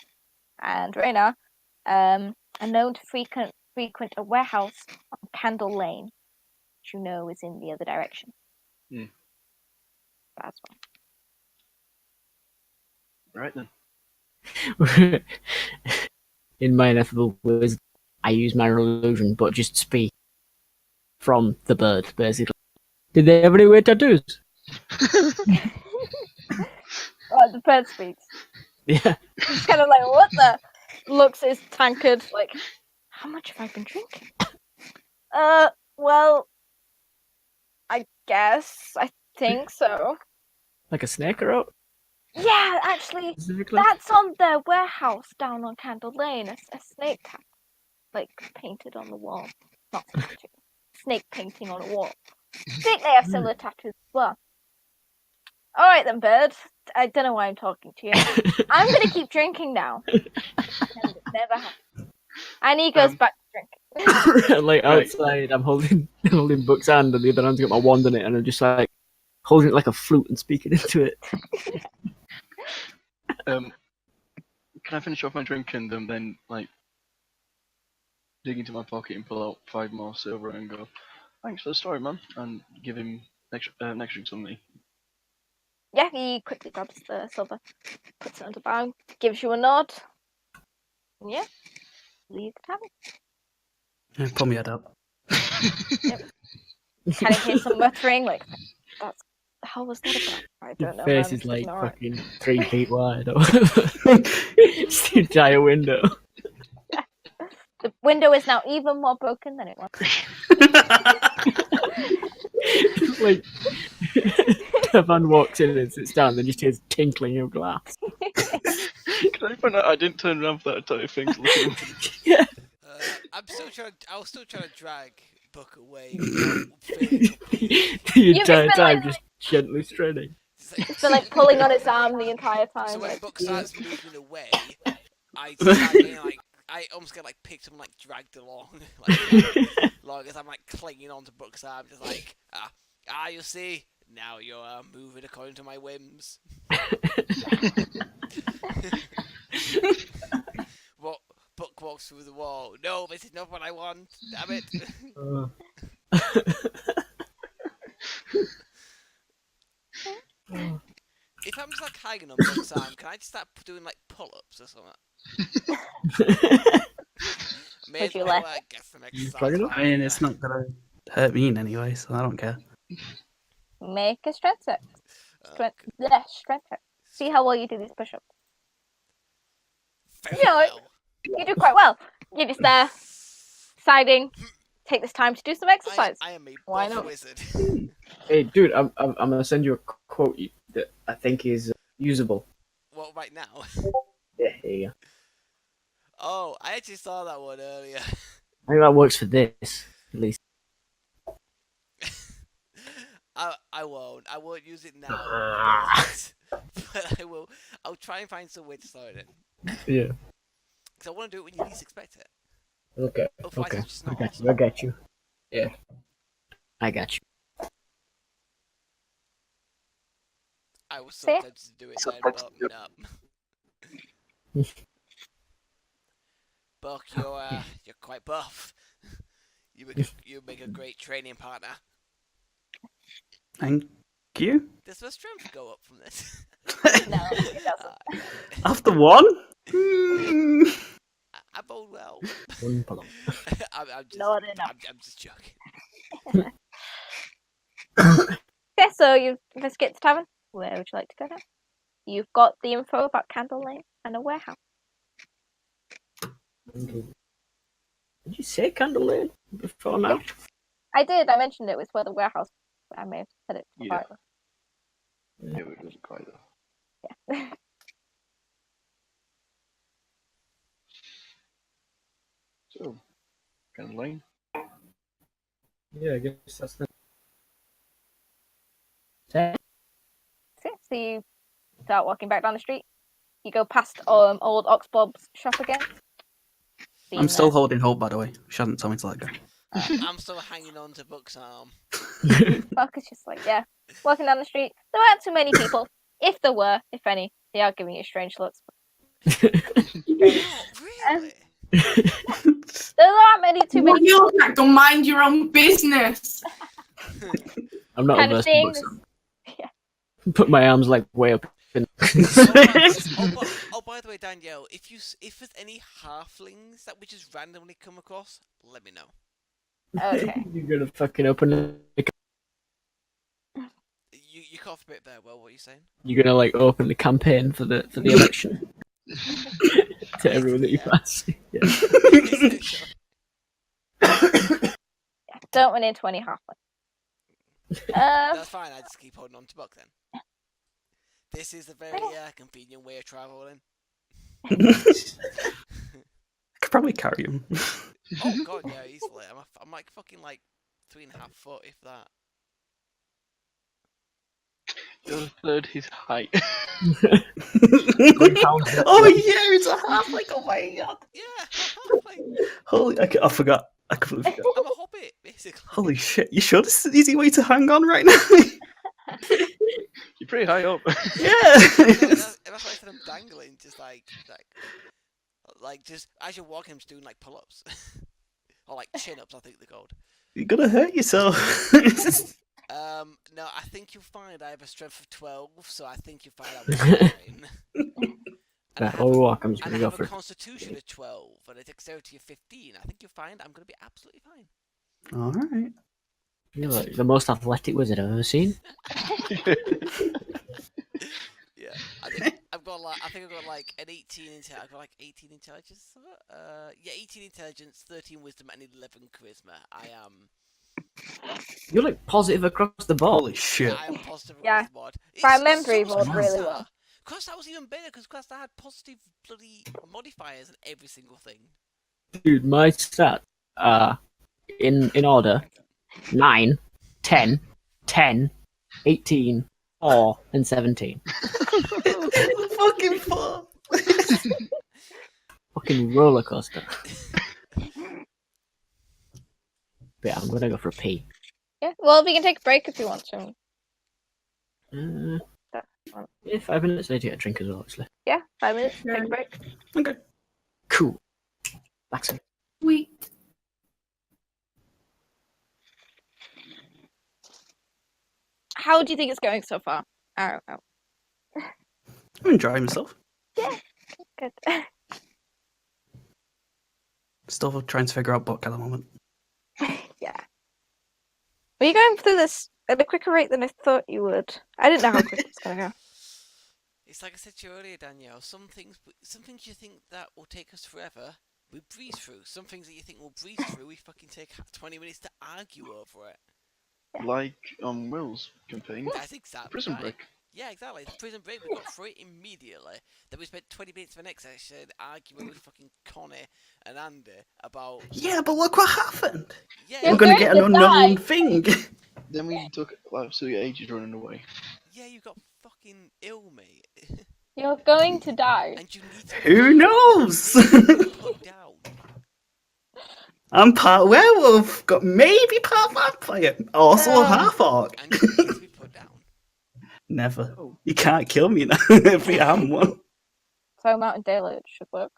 and Rayna are known to frequent a warehouse on Candle Lane, which you know is in the other direction. Hmm. That's one. Right then. In my ineffable wisdom, I use my illusion, but just speak from the bird, basically. Did they have any weird tattoos? Oh, the bird speaks. Yeah. He's kind of like, what the? Looks at his tankard, like, how much have I been drinking? Well, I guess. I think so. Like a snake or out, Yeah, actually, specifically? that's on their warehouse down on Candle Lane. A snake tattoo, like, painted on the wall. Not tattoo. Snake painting on a wall. I think they have similar tattoos as well. Alright then, bird. I don't know why I'm talking to you. I'm gonna keep drinking now. And it never happens. And he goes back to drinking. Like Right. outside, I'm holding Book's hand, and the other hand's got my wand in it, and I'm just like holding it like a flute and speaking into it. Can I finish off my drink and then like dig into my pocket and pull out 5 more silver and go, thanks for the story, man, and give him next drink on me. Yeah, he quickly grabs the silver, puts it on the bag, gives you a nod. And yeah, leave the tavern. Yeah, pull me head up. Kind of hear some muttering, like, that's. How was that about? I Your don't know. face man, is this like isn't alright. fucking 3 feet wide. Or it's the entire window. The window is now even more broken than it was. It's like Tevan walks in and sits down, then just hears tinkling of glass. Can I find out I didn't turn around for that entire thing to look at him? Yeah. I was still trying to drag Buck away. without feeling The You've entire just been time like- just gently straining. It's So like pulling on his arm the entire time. So when like, Buck starts moving away, I start getting, like I almost get like picked up and like dragged along, like long as I'm like clinging onto Buck's arm, just like you see, now you're moving according to my whims. What Buck walks through the wall. No, this is not what I want. Damn it. If I'm just like hanging on Buck's arm, can I just start doing like pull-ups or something? May as Would you well let- get some exercise. plug it up? while I mean, I'm it's there. not gonna hurt me in any way, so I don't care. make a strength check. Okay. Strength check. See how well you do these push-ups. Very You know, well. You do quite well. You're just there, deciding, take this time to do some exercise. I am a Why buff not? wizard. Hey, dude, I'm gonna send you a quote that I think is usable. Well, right now. Yeah, here you go. Oh, I actually saw that one earlier. I think that works for this, at least. I won't. I won't use it now. But I will. I'll try and find some way to start it. Yeah. Because I want to do it when you least expect it. Okay. Otherwise, Okay. it's just I not got awesome. you. I got you. Yeah. I got you. I was so See? tempted to do it then, but no. Buck, you're quite buff. You make a great training partner. Thank you. Does my strength go up from this? No, it doesn't. After one? Hmm. I bowled well. One pull-up. I'm just, Not enough. I'm just joking. Okay, so you investigate the tavern. Where would you like to go now? You've got the info about Candle Lane and a warehouse. Did you say Candle Lane before now? I did. I mentioned it was where the warehouse. I may have said it Yeah. quietly. Yeah, it was quite though. Yeah. So, kind of lane. Yeah, I guess that's the. So you start walking back down the street. You go past old Oxbob's shop again. I'm still holding hope, by the way. She hasn't told me to let go. I'm still hanging on to Buck's arm. Buck is just like, yeah. Walking down the street. There aren't too many people. If there were, if any, they are giving you strange looks. Really? There aren't too many You people. don't mind your own business. I'm not Kind of averse to thing. books. Yeah. Put my arms like way up. In... By the way, Danielle, if there's any halflings that we just randomly come across, let me know. Okay. You're gonna fucking open the. You coughed a bit there. Well, what are you saying? You're gonna like open the campaign for the election to everyone that you Yeah. pass. Yeah. Yeah. Don't run into any halfling. That's fine. I just keep holding on to Buck then. This is a very convenient way of traveling. I could probably carry him. Oh god, yeah, easily. I'm like fucking like 3.5 foot, if that. You're a third his height. Oh yeah, it's a halfling. Oh my god. Yeah, halfling. Holy, I forgot. I completely forgot. I'm a hobbit, basically. Holy shit! You sure this is an easy way to hang on right now? You're pretty high up. Yeah. That's why I said I'm dangling, just like just as you're walking, I'm just doing like pull-ups or like chin-ups, I think they're called. You're gonna hurt yourself. No, I think you'll find I have a strength of 12, so I think you'll find I'll be fine. And I have I'll a- walk. I'm just and gonna I go have for a it. constitution of 12 and a dexterity of 15. I think you'll find I'm going to be absolutely fine. All right. You're like the most athletic wizard I've ever seen. Yeah, I think I've got like an 18 I've got like 18 intelligence. 18 intelligence, 13 wisdom, and 11 charisma. I am. You're like positive across the board. Holy shit. I am positive Yeah. across the board. If I It's remember, he so rolled much really faster. well. That was even better because I had positive bloody modifiers and every single thing. Dude, my stats are in order 9, 10, 10, 18, 4, and 17. Fucking fun. Fucking roller coaster. But yeah, I'm gonna go for a pee. Yeah. Well, we can take a break if you want to. Yeah, 5 minutes. I need to get a drink as well, actually. Yeah, 5 minutes. Take a break. Okay. Cool. Maxim. Sweet. How do you think it's going so far? Oh, I'm enjoying myself. good. Still trying to figure out book at the moment. Yeah. Were you going through this at a quicker rate than I thought you would? I didn't know how quick it was going to go. It's like I said to you earlier, Danielle. Some things you think that will take us forever, we breeze through. Some things that you think will breeze through, we fucking take 20 minutes to argue over it. Like on Will's campaign. That's exactly Prison right. Break. Yeah, exactly. The prison break, we got through it immediately. Then we spent 20 minutes for the next session arguing with fucking Connie and Andy about. Yeah, but look what happened. Yeah, We're You're gonna going get to an unknown die. thing. Then we took absolutely ages running away. yeah, you got fucking ill, mate. You're going to die. And you need to. Who knows? Put down. I'm part werewolf, got maybe part vampire, also a half-orc. And you need to be put down. Never. You can't kill me now if I am one. So Mountain Daylight should work.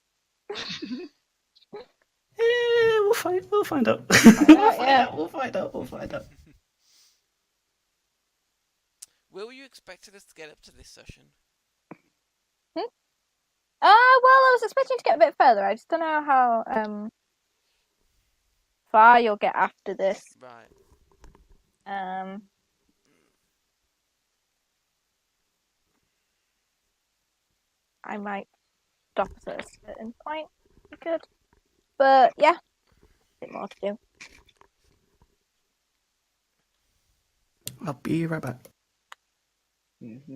We'll find out. Yeah. We'll find out. Where were you expecting us to get up to this session? Well, I was expecting to get a bit further. I just don't know how far you'll get after this. Right. I might stop at a certain point. You could, but yeah, a bit more to do. I'll be right back. Mm-hmm.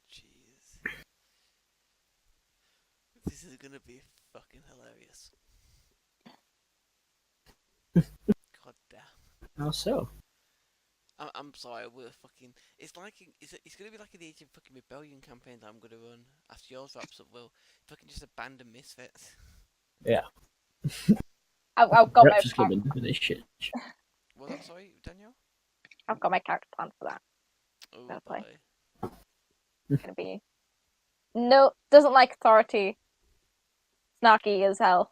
Jeez. This is gonna be fucking hilarious. God damn. How so? I'm sorry, we're fucking. It's gonna be like an Age of fucking Rebellion campaign that I'm gonna run after yours wraps up. We'll fucking just abandon misfits. Yeah. I've got my Breakfast Club into this shit. Was that sorry, Danielle? I've got my character plan for that. Oh Fair boy. play. It's gonna be doesn't like authority. Snarky as hell.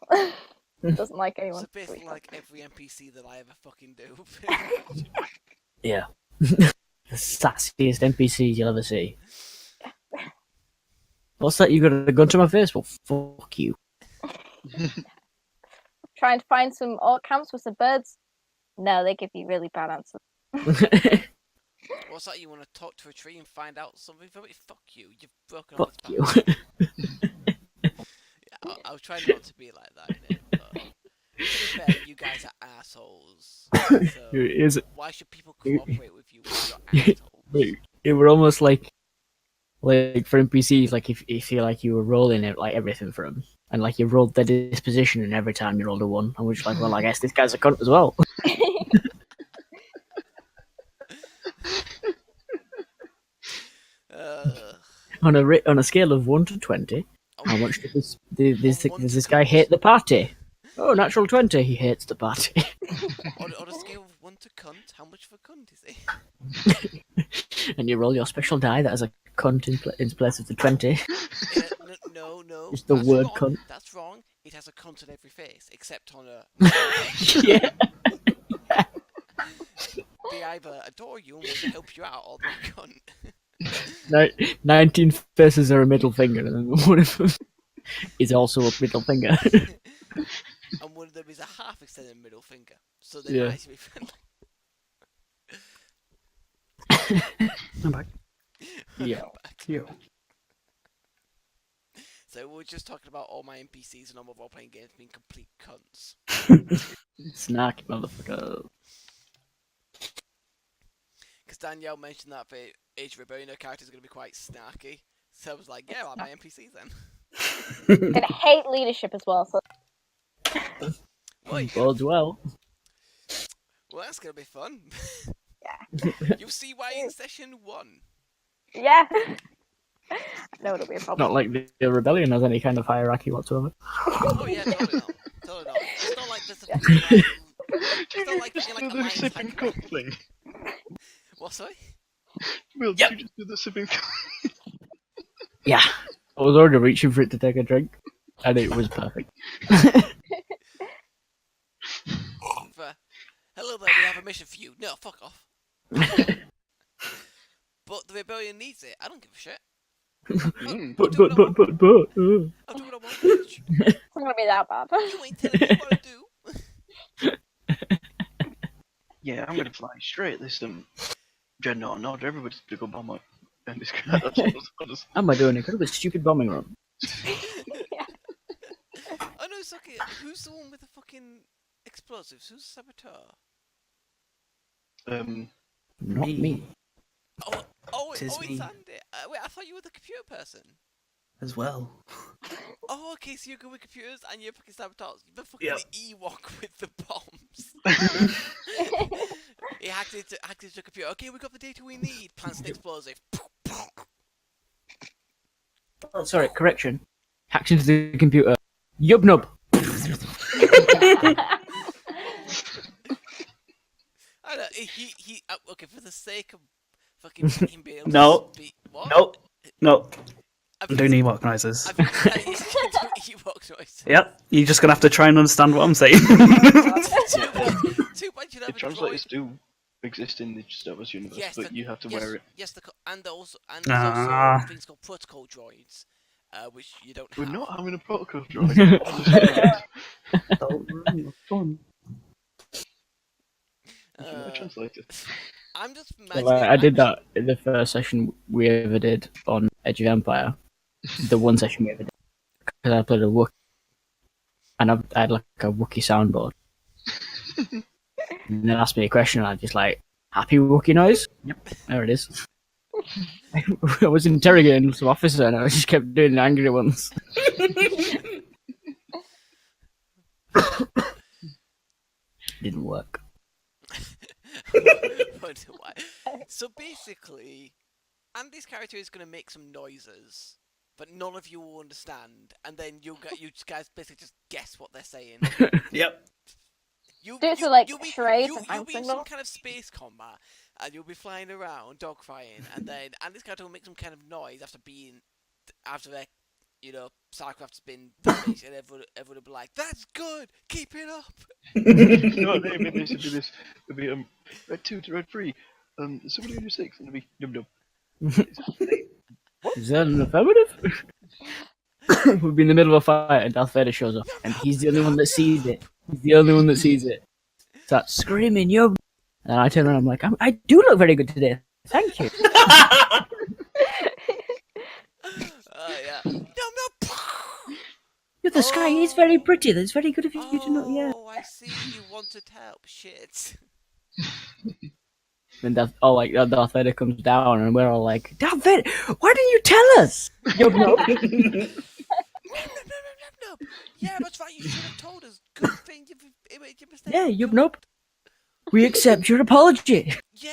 Doesn't like anyone. It's a bit like every NPC that I ever fucking do. Yeah. The sassiest NPCs you'll ever see. What's that? You got a gun to my face? Well, fuck you. Trying to find some orc camps with some birds. No, they give you really bad answers. What's that? You want to talk to a tree and find out something from it? Fuck you. You've broken Fuck off you. Yeah, I'll try not to be like that, innit? But to be fair, you guys are assholes. So Is it? why should people cooperate with you when you're assholes? It were almost like for NPCs, like if you feel like you were rolling it like everything for them, and like you rolled their disposition, and every time you rolled a 1, and we're just like, well, I guess this guy's a cunt as well. On a scale of 1 to 20, how much does this guy hate the party? Oh, natural 20, he hates the party. on a scale of 1 to cunt, how much of a cunt is he? And you roll your special die that has a cunt in place of the 20. No. Just the that's word wrong. cunt. That's wrong. It has a cunt on every face, except on a. Yeah. They either adore you and want to help you out, or they're a cunt. 19 faces are a middle finger, and then one of them is also a middle finger. And one of them is a half extended middle finger, so they might actually be friendly. I'm back. Yeah. So we're just talking about all my NPCs and all my role-playing games being complete cunts. Snarky motherfucker. Because Danielle mentioned that for Age of Rebellion, her character's going to be quite snarky. So I was like, yeah, like my NPCs then. And I hate leadership as well, so Bodes well. Well, that's going to be fun. Yeah. You'll see why in session 1. yeah. No, it'll be a problem. Not like the rebellion has any kind of hierarchy whatsoever. Oh yeah, totally not. Totally not. It's not like there's a it's not like Just you're do like a the line sipping tank. cup thing. What, sorry? Will, did you just do the sipping cup? Yeah. I was already reaching for it to take a drink, and it was perfect. Hello there, we have a mission for you. No, fuck off. But the rebellion needs it. I don't give a shit. But. I'm doing what I want, bitch. It's not gonna be that bad. You ain't telling me what to do. Yeah, I'm gonna fly straight at this Dreadnought and order everybody to go bomb up. And this guy, that's what I was Am I doing a kind of a stupid bombing run? fucking explosives? Who's the saboteur? Not me. Tis It's me. Andy. Wait, I thought you were the computer person. As well. Oh, okay, so you're good with computers and you're fucking saboteurs. You're the fucking Yep. Ewok with the bombs. He hacked into the computer. Okay, we got the data we need. Plants an explosive. Oh, sorry, correction. Hacked into the computer. Yubnub. I know, okay, for the sake of fucking him being able No. to speak. What? No. I've I'm been- doing Ewok noises. I've been telling you to do Ewok noises. Yep. You're just gonna have to try and understand what I'm saying. Too bad you The have a translators droid. do exist in the Star Wars universe, Yes, but you have to yes, wear it. Yes, there's also Ah. things called protocol droids, which you don't We're have. not having a protocol droid. Fun. Uh, Translator. I'm just So, imagining. I did that in the first session we ever did on Edge of Empire. The one session we ever did. Because I played a Wookiee. And I had like a Wookiee soundboard. And then asked me a question and I just like, happy Wookiee noise? Yep, there it is. I was interrogating some officer and I just kept doing the angry ones. Didn't work. Wonder why. So basically, Andy's character is going to make some noises, but none of you will understand, and then you guys basically just guess what they're saying. Yep. You, Do it to, like, you'll be, charades you, and you'll hand be in some signals? kind of space combat, and you'll be flying around, dogfighting, and then Andy's character will make some kind of noise after their, Starcraft's been damaged, and everyone will be like, "That's good, keep it up." No, it'd be this. It'd be red 2 to red 3. Somebody under 6, and it'd be dum dum. Is that an affirmative? We'd be in the middle of a fight and Darth Vader shows up, and he's the only one that sees it. He's the only one that sees it. Starts screaming, yo! And I turn around, I'm like, I do look very good today. Thank you. Yeah. No. Yeah, the sky is very pretty. That's very good of you to know. Yeah. Oh, I see. You wanted help. Shit. Then Darth Vader comes down, and we're all like, Darth Vader, why didn't you tell us? Yo, no. No. Yeah, that's right. You should have told us. Good thing you made your mistake. Yeah, yup, nope. We accept your apology. Yeah,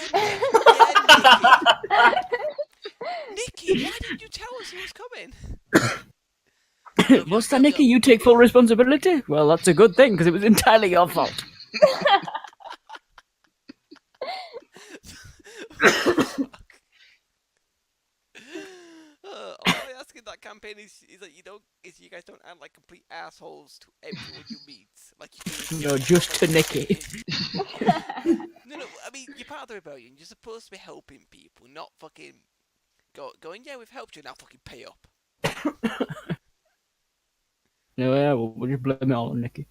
Nikki. Nikki, why didn't you tell us he was coming? What's that, Nikki? You take full responsibility? Well, that's a good thing, because it was entirely your fault. All I ask in that campaign is that you guys don't act like complete assholes to everyone you meet, like you do. No, just to Nikki. No. I mean, you're part of the rebellion. You're supposed to be helping people, not fucking going. Yeah, we've helped you. Now fucking pay up. No, yeah, we'll just blame it all on Nikki.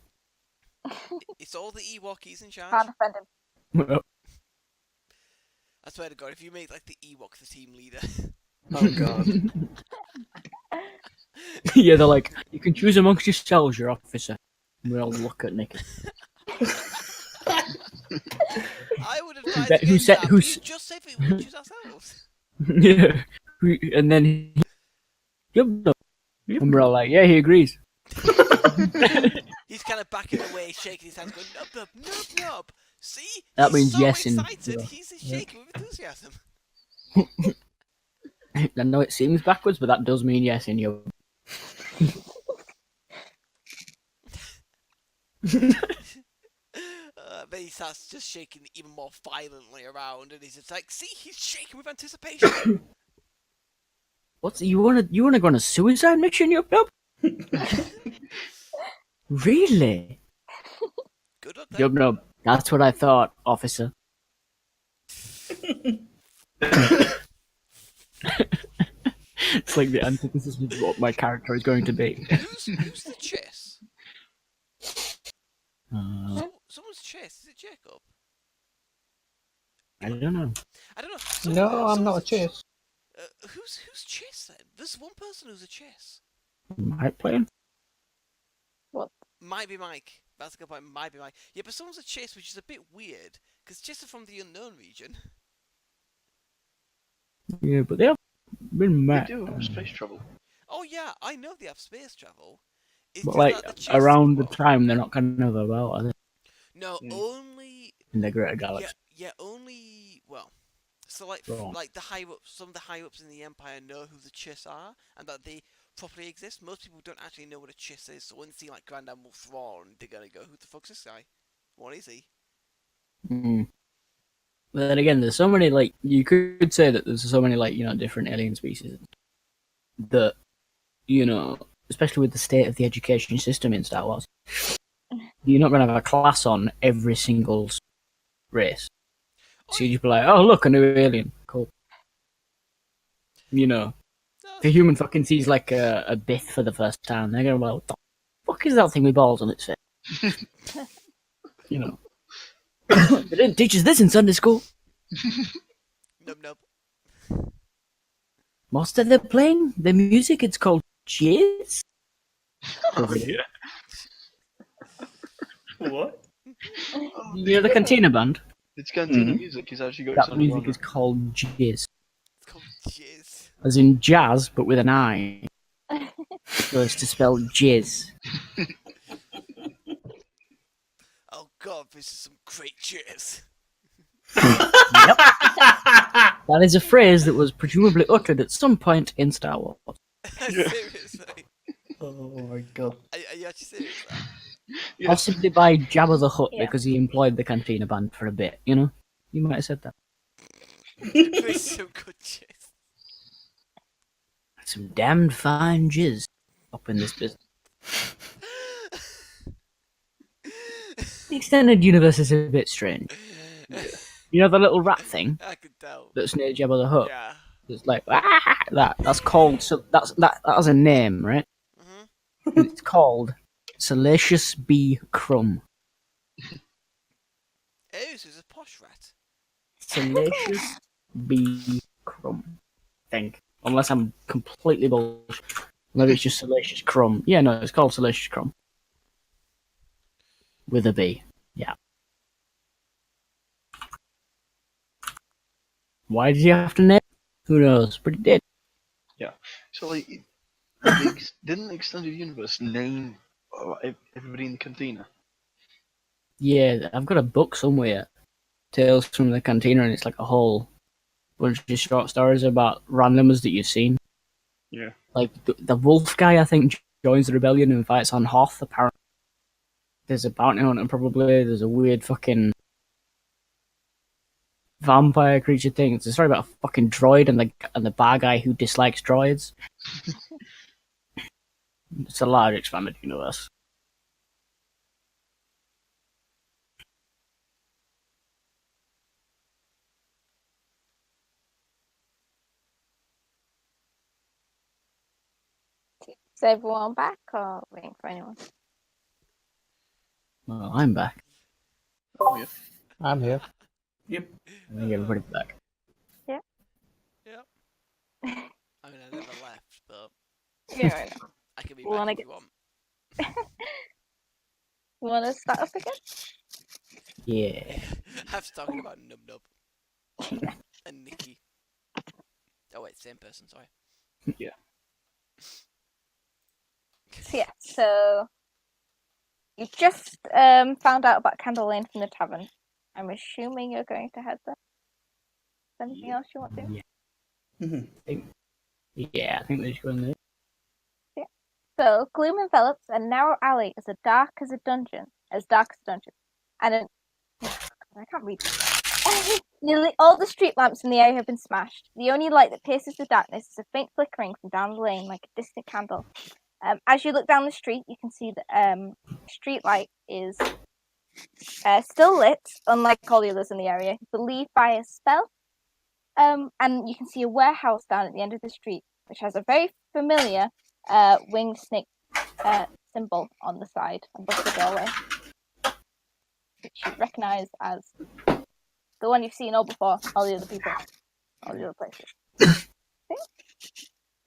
It's all the Ewokies in charge. Can't defend him. Well, I swear to God, if you make like the Ewok the team leader. Oh god. yeah, they're like, you can choose amongst yourselves, your officer. And we all look at Nikki. I would advise Who against said- that. who Please s- just say that we can choose ourselves. Yeah. And then yup, no. And we're all like, yeah, he agrees. He's kind of backing away, shaking his hands, going nub. See, That he's means so yes in- excited. yeah. He's shaking with enthusiasm. I know it seems backwards, but that does mean yes in you. Then he starts just shaking even more violently around, and he's just like, "See, he's shaking with anticipation." You wanna go on a suicide mission, yup? Really? Good luck then. Yup, no. That's what I thought, officer. It's like the antithesis of what my character is going to be. Who's the chess? Someone's chess. Is it Jacob? I don't know. I don't know. No, I'm not a someone's chess. Who's chess then? There's one person who's a chess. Mike playing? Might be Mike. That's a good point. Might be right. Yeah, but someone's a Chiss, which is a bit weird because Chiss are from the unknown region. Yeah, but they have been They met. do have space travel. Oh yeah, I know they have space travel. It's But just like that the Chiss, around the well, time, they're not kind of about, are they? no, only In the greater yeah, galaxy. only well. So like Go on. like the higher ups, some of the higher ups in the Empire know who the Chiss are and that they properly exist. Most people don't actually know what a Chiss is, so when they see like Grand Admiral Thrawn, they're gonna go, "Who the fuck's this guy? What is he?" Mm. But then again, there's so many like you could say that there's so many like different alien species that especially with the state of the education system in Star Wars, you're not going to have a class on every single race. Oh, So you just be like, oh look, a new alien, cool. no, If a human fucking sees like a Bith for the first time, they're going to be like, what the fuck is that thing with balls on its face? They didn't teach us this in Sunday school. Nub. What's that they're playing? The music, it's called Jizz? Oh, yeah. What? You hear the Cantina band? It's Cantina Mhm. music. He's actually got That something music on is it. called Jizz. It's called Jizz. As in jazz, but with an I. So it's to spell jizz. Oh god, this is some great Jizz. Yep. That is a phrase that was presumably uttered at some point in Star Wars. Seriously, Oh my god. are you actually serious? Now? Yes. Possibly by Jabba the Hutt Yeah. because he employed the Cantina band for a bit, You might have said that. This is some good Jizz. Some damned fine jizz up in this business. The extended universe is a bit strange. You know the little rat thing I can tell. that's near Jabba the Hutt? Yeah. It's like that's called that has a name, right? Mhm. And it's called Salacious B. Crumb. Oh, so it's a posh rat. Salacious B. Crumb. I think. Unless I'm completely bullshit. Maybe it's just Salacious Crumb. Yeah, no, it's called Salacious Crumb. With a B. Yeah. Why did you have to name it? Who knows? But it did. So like, didn't the extended universe name everybody in the Cantina? Yeah, I've got a book somewhere. Tales from the Cantina, and it's like a whole bunch of short stories about randomers that you've seen. Yeah. Like the wolf guy, I think, joins the rebellion and fights on Hoth. Apparently, there's a bounty hunter. Probably there's a weird fucking vampire creature thing. It's a story about a fucking droid and the bar guy who dislikes droids. It's a large expanded universe. Is everyone back or waiting for anyone? Well, I'm back. Oh yeah. I'm here. Yep. I think everybody's back. Yep. I mean, I never left, but Yeah, right now. I can be Wanna back if get- you want. You want to start up again? Yeah. I was talking about Nub and Nikki. Oh wait, same person. Sorry. So yeah, so you just found out about Candle Lane from the tavern. I'm assuming you're going to head there. Is there anything else you want to do? Mhm. Yeah, I think they should go in there. So gloom envelops a narrow alley as dark as a dungeon, and I can't read. Nearly all the street lamps in the area have been smashed. The only light that pierces the darkness is a faint flickering from down the lane, like a distant candle. As you look down the street, you can see that street light is still lit, unlike all the others in the area, believed by a spell. And you can see a warehouse down at the end of the street, which has a very familiar winged snake symbol on the side above the doorway, which you recognise as the one you've seen all before, all the other people, all the other places. Okay.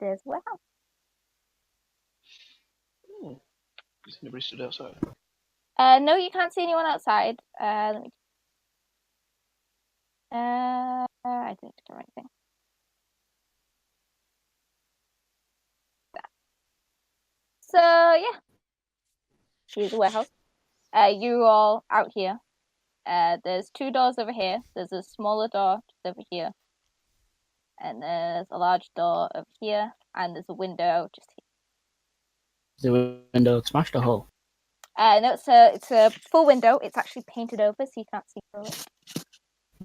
There's a warehouse. Has anybody stood outside? No, you can't see anyone outside. Let me. I didn't do the right thing. So yeah, here's the warehouse. You're all out here. There's 2 doors over here. There's a smaller door just over here, and there's a large door over here, and there's a window just here. The window smashed a hole. No, it's a full window. It's actually painted over, so you can't see through it.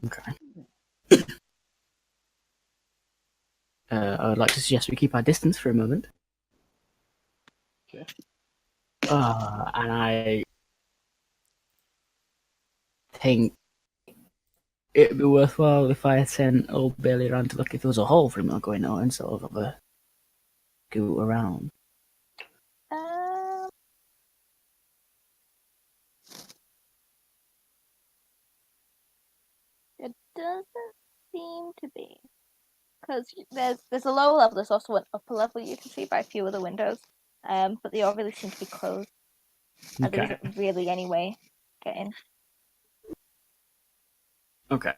Okay. I would like to suggest we keep our distance for a moment. Okay. And I think it'd be worthwhile if I sent old Bailey around to look if there was a hole for him going on and sort of go around. It doesn't seem to be, because there's a lower level. There's also an upper level you can see by a few of the windows, but they all really seem to be closed. And there Okay. isn't really any way to get in. Okay.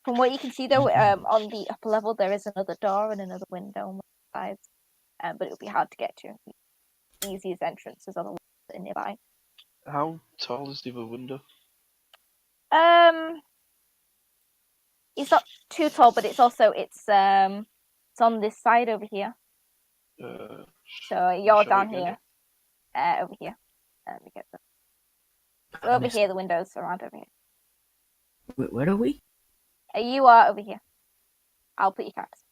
From what you can see, though, on the upper level there is another door and another window on one side, but it would be hard to get to. The easiest entrances are the ones that are nearby. How tall is the other window? It's not too tall, but it's on this side over here. So you're Shall down we go here, over here. Let me get them. Over here, the windows around over here. Where are we? You are over here. I'll put your cards.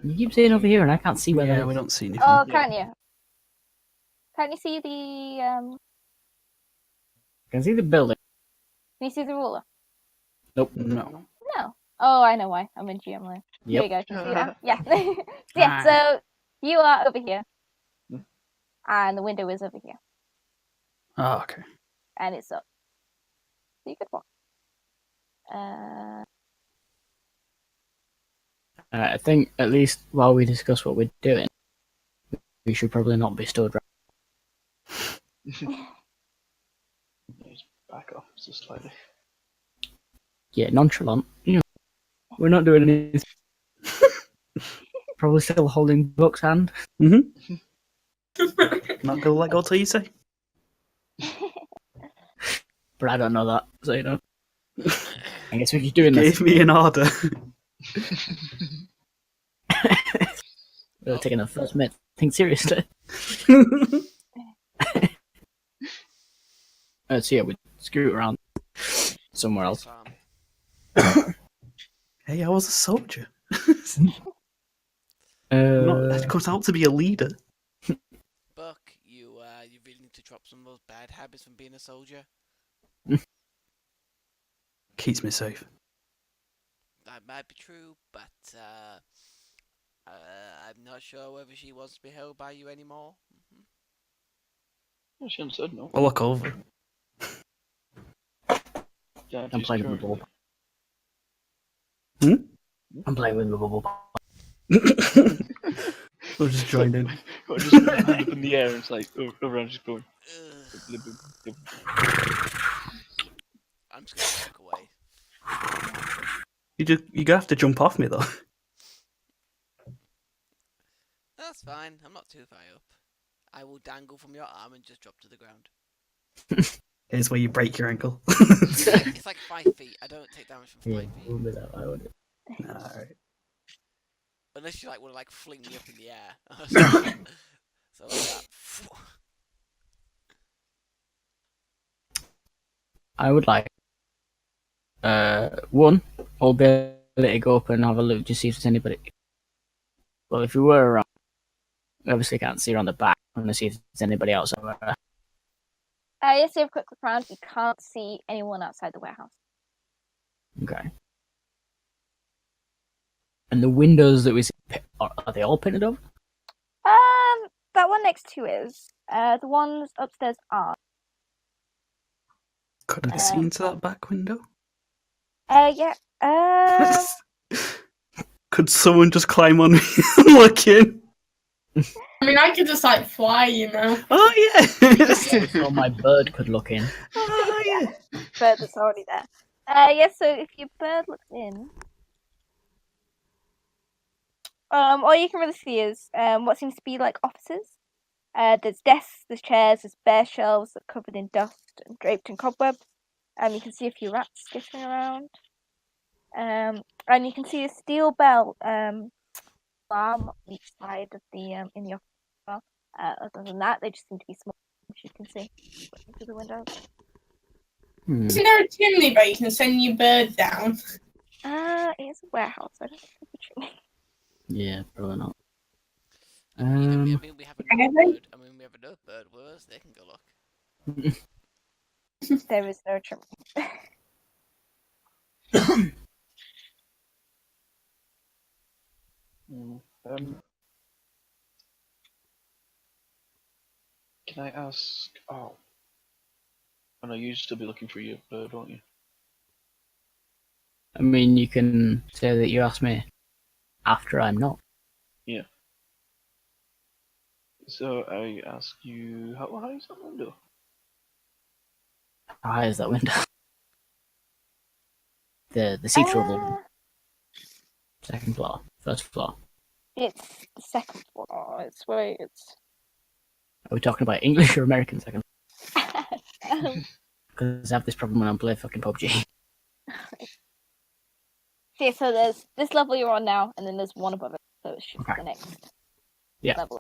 You keep saying over here, and I can't see where Yeah, they we are. don't see anything. Oh, can't you? Can't you see the I can see the building. Can you see the ruler? Nope. No. No. Oh, I know why. I'm in GM lane. Here you go. Can you see that? Yeah. Yeah. So you are over here, and the window is over here, Oh, okay. and it's up. So you could walk. I think at least while we discuss what we're doing, we should probably not be stood right. Just back off just slightly. Yeah, nonchalant. You know, we're not doing anything. Probably still holding Buck's hand. Mm-hmm. Not gonna let go till you say. But I don't know that, so you know. I guess we keep doing this. Gave me an order. We're taking the first minute thing seriously. So yeah, we screw it around somewhere else. Hey, I was a soldier. I cut out to be a leader. Buck, you really need to drop some of those bad habits from being a soldier. Keeps me safe. That might be true, but I'm not sure whether she wants to be held by you anymore. Well, she hasn't said no. I'll look over. Yeah, I'm she's playing with the currently- bubble. I'm playing with the bubble. We'll just join in. Or just hand up in the air and it's like, everyone's just going. Ugh, I'm just gonna walk away. You have to jump off me though. That's fine. I'm not too far up. I will dangle from your arm and just drop to the ground. Here's where you break your ankle. It's like 5 feet. I don't take damage from 5 Yeah, feet. we'll be that way, won't it? Alright. Unless you like want to like fling me up in the air. So like that. I would like one, I'll be able to go up and have a look to see if there's anybody. Well, if we were around, we obviously can't see around the back. I'm gonna see if there's anybody else over there. Yes, you have a quick look around. You can't see anyone outside the warehouse. Okay. And the windows that we see, are they all painted over? That one next to is. The ones upstairs aren't. Could I see into that back window? Yeah. Could someone just climb on me and look in? I mean, I could just like fly, you know. Oh yeah. So my bird could look in. Oh yeah. Bird that's already there. Yeah, so if your bird looks in, all you can really see is what seems to be like offices. There's desks, there's chairs, there's bare shelves that are covered in dust and draped in cobwebs. You can see a few rats skittering around. And you can see a steel bell alarm on each side of the in the office as well. Other than that, they just seem to be small, as you can see, looking through the windows. Isn't there a chimney where you can send your bird down? It's a warehouse. I don't think it's a chimney. Yeah, probably not. I mean, we have another bird. I mean, we have another bird. Whereas they can go look. There is no chimney. Can I ask? Oh, I know you still be looking for your bird, won't you? I mean, you can say that you asked me after I'm not. Yeah. So I ask you, how high is that window? How high is that window? The see-through one. Second floor, first floor. It's the second floor. It's where it's. Are we talking about English or American second? um, Because I have this problem when I play fucking PUBG. yeah, so there's this level you're on now, and then there's one above it. So it's just Okay. the next Yeah. level.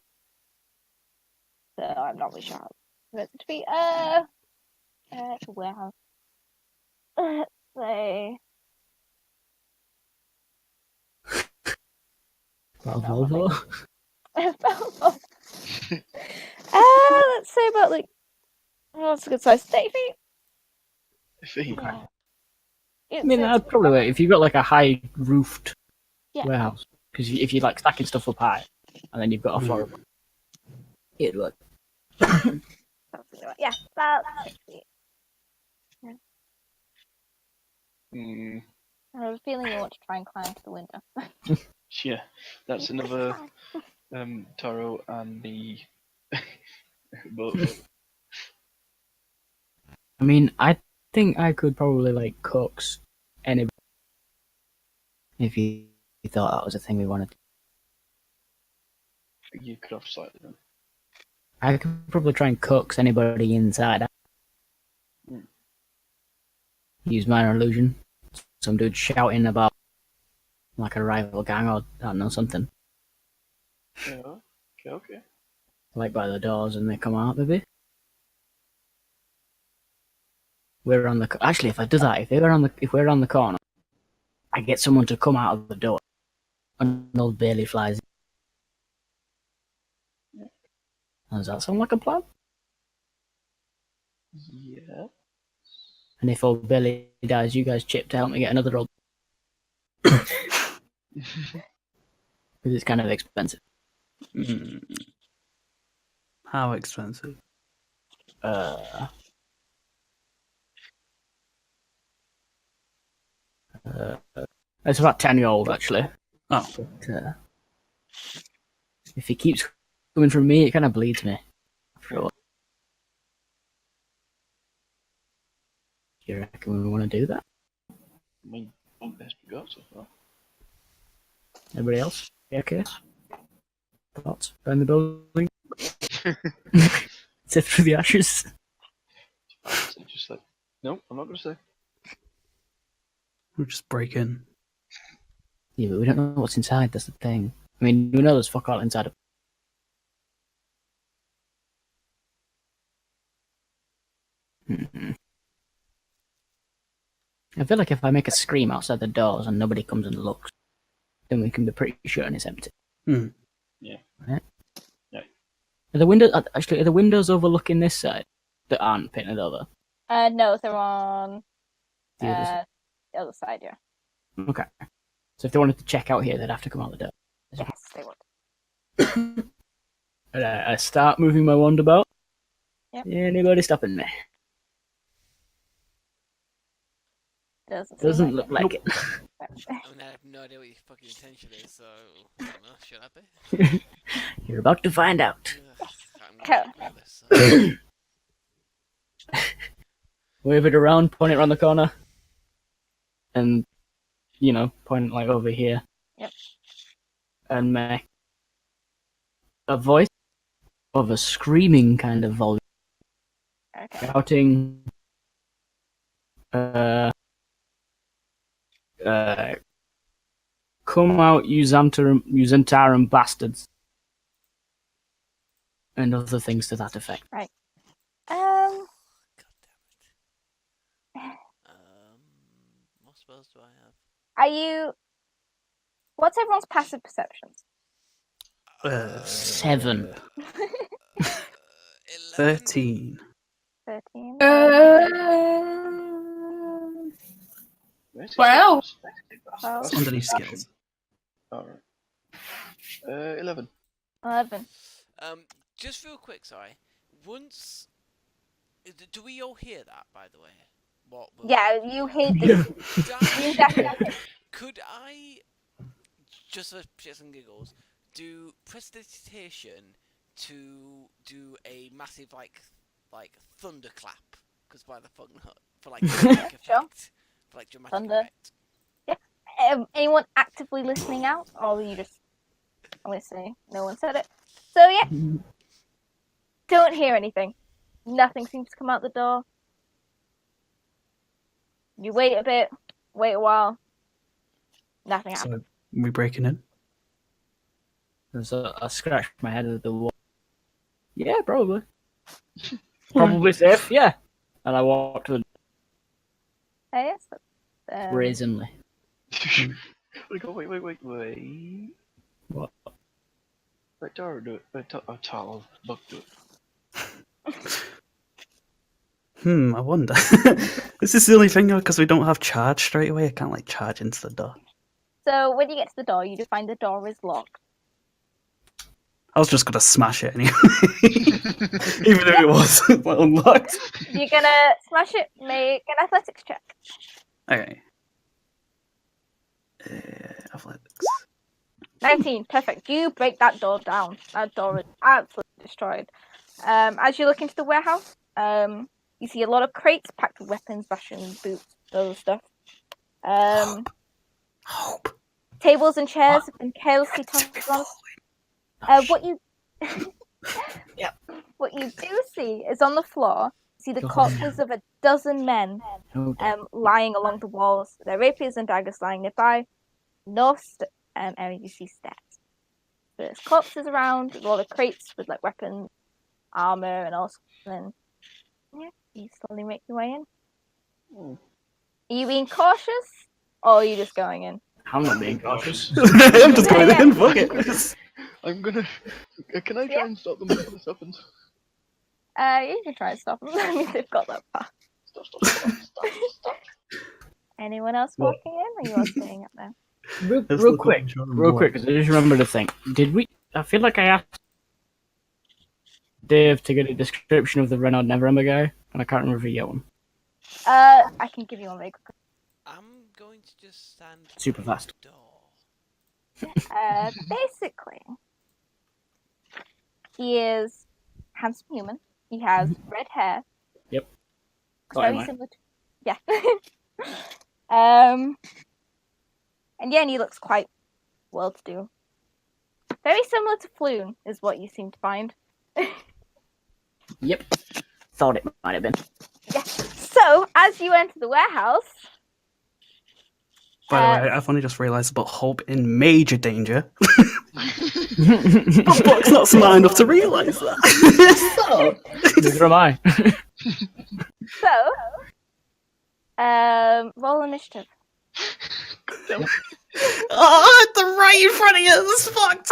So I'm not really sure how it's to be. It's a warehouse. Let's say. Volvo. Let's say about like. What's a good size? 30 feet. Feet. Yeah. I mean, I'd probably wait if you've got like a high roofed Yeah. warehouse. Because if you're like stacking stuff up high, and then you've got a floor above, it'd work. Something like, yeah, about 6 feet. Mm, I have a feeling you want to try and climb to the window. yeah, that's another Taro and the both. I mean, I think I could probably like coax anybody if you thought that was a thing we wanted. You could have slightly then. I could probably try and coax anybody inside. Use minor illusion. Some dude shouting about like a rival gang or I don't know something. Yeah. Okay. Like by the doors and they come out maybe. We're on the actually if I do that, if we're on the corner, I get someone to come out of the door and old Bailey flies in. Does that sound like a plan? Yeah. And if old Bailey dies, you guys chip to help me get another old because it's kind of expensive. How expensive? It's about 10-year-old actually. Oh. But, if he keeps coming from me, it kind of bleeds me. After a while. Do you reckon we want to do that? I mean, best we got so far. Everybody else? Yeah, okay. Thoughts? Burn the building? Sift through the ashes? So just like, no, I'm not gonna say. We'll just break in. Yeah, but we don't know what's inside, that's the thing. I mean, we know there's fuck all inside of I feel like if I make a scream outside the doors and nobody comes and looks, then we can be pretty sure it's empty. Yeah. Right? Yeah. Are the windows overlooking this side that aren't painted over? No, they're on The other side? the other side, yeah. Okay. So if they wanted to check out here, they'd have to come out the door. Yes, they would. And I start moving my wand about. Yep. Anybody stopping me? Doesn't Doesn't seem look like like it. it. I mean, I have no idea what your fucking intention is, so I don't know. Should I be? You're about to find out. Ugh, I'm gonna ignore this. So. Wave it around, point it around the corner, and point it like over here. Yep. And make a voice of a screaming kind of volume, Okay. shouting, "Come out, you Xantaran bastards," and other things to that effect. Right. God damn it. What spells do I have? Are you? What's everyone's passive perceptions? 7. 13. 13. Where's his Well. skills? Well. It's underneath skills. Alright. 11. 11. Just real quick, sorry. Once, do we all hear that? By the way, what? Yeah, you hear this. Could You I, definitely. could I, just for shits and giggles, do prestidigitation to do a massive like thunderclap? Because why the fuck not? For like dramatic effect. Sure. For like dramatic Thunder. effect. Anyone actively listening out, or were you just listening? No one said it. So yeah, don't hear anything. Nothing seems to come out the door. You wait a bit, wait a while. Nothing happens. So, we breaking in? And so I scratched my head at the wall. Yeah, probably. Probably safe, yeah. And I walked to the Yes. brazenly. We go, wait. What? Let Tara do it. Let Tara, Buck do it. I wonder. This is the only thing, because we don't have charge straight away. I can't, like, charge into the door. So when you get to the door, you just find the door is locked. I was just gonna smash it anyway. Even though it was unlocked. You're gonna smash it. Make an athletics check. Okay. Athletics. 19. Perfect. You break that door down. That door is absolutely destroyed. As you look into the warehouse, you see a lot of crates packed with weapons, rations, boots, those stuff. Hope. Tables and chairs have been carelessly tossed on. What you what you do see is on the floor. You see the corpses of a dozen men lying along the walls. Their rapiers and daggers lying nearby. North area you see stairs. There's corpses around, with all the crates with like weapons, armor, and all. And yeah, you slowly make your way in. Are you being cautious, or are you just going in? I'm not being cautious. I'm just going in, fuck it. I'm gonna. Can I try and stop them before this happens? You can try and stop them. I mean, they've got that far. Stop. Anyone else walking in, or you all staying up there? Real quick, because I just remembered a thing. Did we? I feel like I asked Dave to get a description of the Renault Neverember guy, and I can't remember if he got one. I can give you one very quick. I'm going to just stand Super by fast. the door. Basically, he is handsome human. He has red hair. Yep. Very similar to... Yeah. And yeah, and he looks quite well-to-do. Very similar to Floon, is what you seem to find. Yep. Thought it might have been. Yeah. So, as you enter the warehouse... By the way, I've only just realised about Hope in major danger. But Buck's not smart enough to realise that. So... Neither am I. So, roll initiative. Oh, it's right in front of you. This fucked.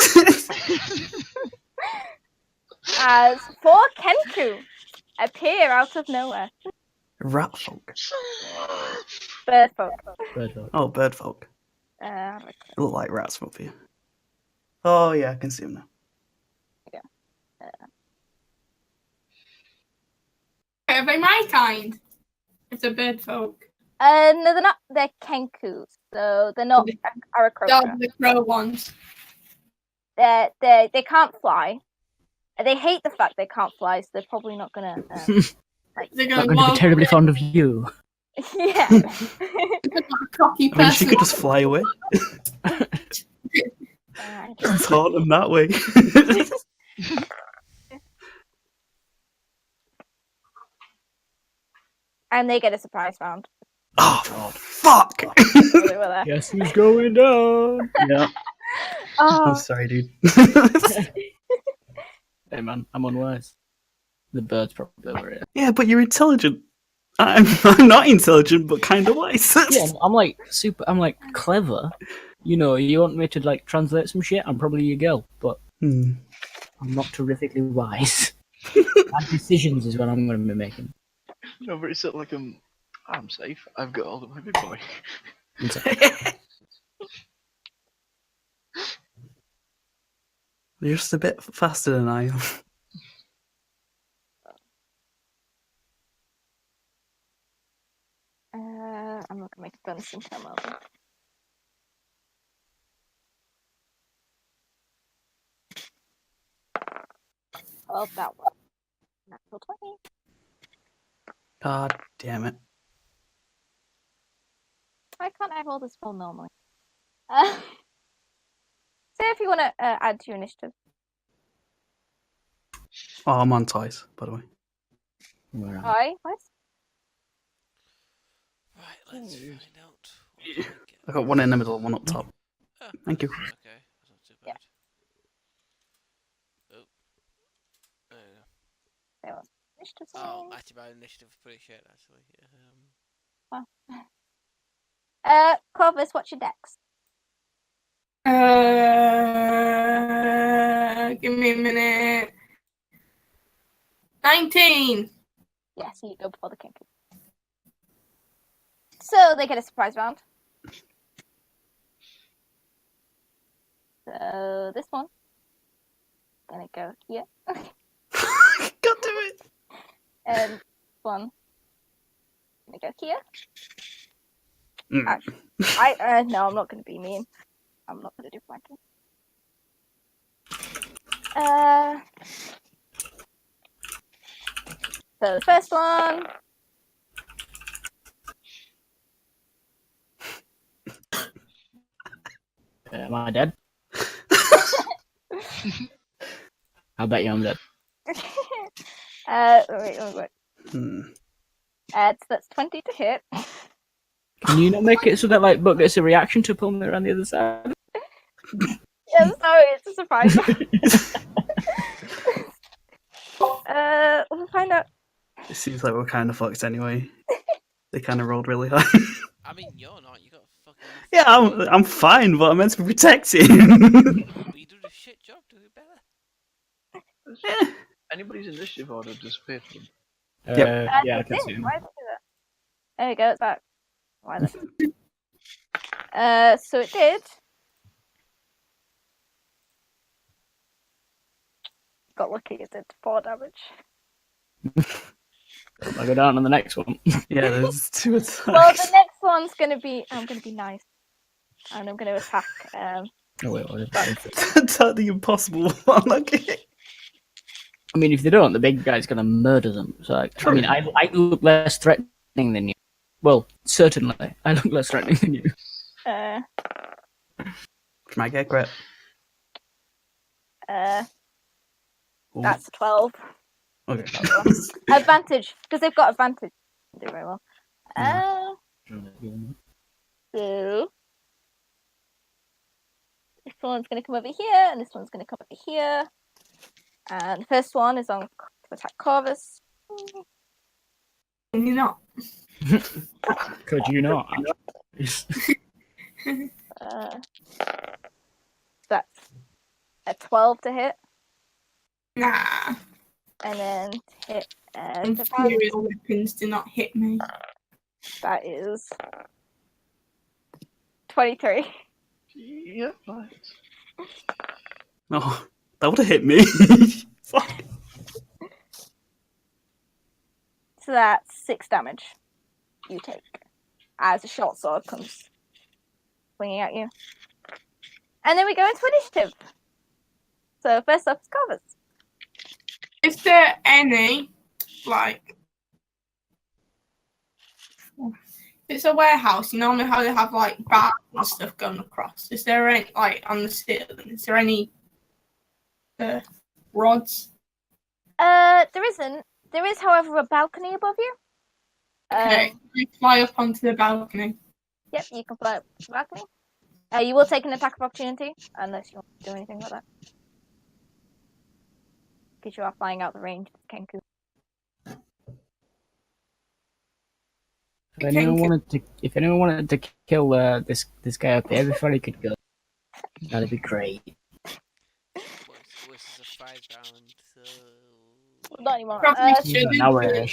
As 4 Kenku appear out of nowhere. Rat folk. Bird folk. Oh, bird folk. They look like rats up here. Oh yeah, I can see them now. Are they my kind? It's a bird folk. No, they're not. They're kenkus, so they're not They're Aarakocra. the crow ones. They can't fly. They hate the fact they can't fly, so they're probably not gonna like. They're Not going going to be to terribly fond of you. Yeah. a cocky I mean, she person. could just fly away. Taunt them that way. And they get a surprise round. Oh, fuck! So they were there. Guess who's going down? Yeah, I'm Oh, sorry, dude. Hey man, I'm unwise. The bird's probably over here. Yeah, but you're intelligent. I'm not intelligent, but kind of wise. Yeah, I'm like super. I'm like clever. You know, you want me to like translate some shit? I'm probably your girl, but I'm not terrifically wise. Bad decisions is what I'm going to be making. No, but it's sort of like I'm safe. I've got all of my big boy. You're just a bit faster than I am. I'm not gonna make a bonus and come over. Oh, that one. Natural 20. God damn it. Why can't I hold this phone normally? Say if you want to add to your initiative. Oh, I'm on twice, by the way. Where am I? Hi, what? Right, let's find out. I got one in the middle, one up top. Oh, Thank you. okay, that's not too Yeah. bad. Oh. There you go. There was initiative. Oh, active by initiative, appreciate it, actually. Corvus, what's your dex? Give me a minute. 19. Yeah, so you go before the kink. So they get a surprise round. So this one, gonna go here, God damn it. and this one, gonna go here. Actually, no, I'm not gonna be mean. I'm not gonna do flanking. So the first one. Am I dead? I bet you I'm dead. Wait. So that's 20 to hit. Can you not make it so that like Buck gets a reaction to pull me around the other side? Yeah, sorry, it's a surprise. We'll find out. It seems like we're kind of fucked anyway. They kind of rolled really high. I mean, you're not. You got fucking. Yeah, I'm fine, but I'm meant to be protecting. But you do the shit job. Do it better. Anybody's initiative order disappeared from them. Yeah, I can see him. Why did it do that? There you go, it's back. Why so it did. Got lucky, it did 4 damage. I'll go down on the next one. Yeah, there's 2 attacks. Well, the next one's gonna be. I'm gonna be nice. And I'm gonna attack. Oh wait, what is that? Attack the impossible one. Okay. I mean, if they don't, the big guy's gonna murder them. So, I mean, I look less threatening than you. Well, certainly, I look less threatening than you. Which might get crit. That's a 12. Okay. Advantage, because they've got advantage. Do very well. So this one's going to come over here, and this one's going to come over here. And the first one is on to attack Corvus. Can you not? Could you not? That's a 12 to hit, Nah. and then to hit Imperial weapons do not hit me. that is 23. Yeah, nice. Oh, that would have hit me. Fuck. So that's 6 damage you take. as a short sword comes swinging at you. And then we go into initiative. So first up is Corvus. Is there any, like, it's a warehouse, you normally how they have, like, bars and stuff going across. Is there any, like, on the ceiling, is there any rods? There isn't. There is, however, a balcony above you. Okay, you fly up onto the balcony. Yep, you can fly up the balcony. You will take an attack of opportunity, unless you want to do anything like that. Because you are flying out the range of Kenku. If anyone wanted to kill this guy up here before he could go, that'd be great. This is a 5 round, so... Not anymore. Probably shouldn't. Now we're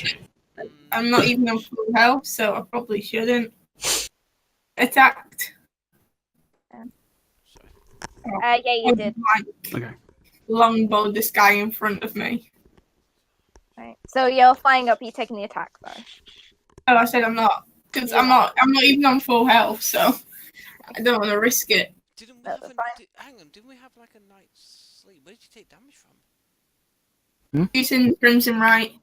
I'm not even on full health, so I probably shouldn't. Attacked. Yeah, you did. Okay. Longbowed this guy in front of me. Right. So you're flying up. You're taking the attack, sorry. Oh, I said I'm not, because I'm not even on full health, so I don't want to risk it. Didn't we That's have fine. hang on, didn't we have like a night's sleep? Where did you take damage from? Using Crimson Right.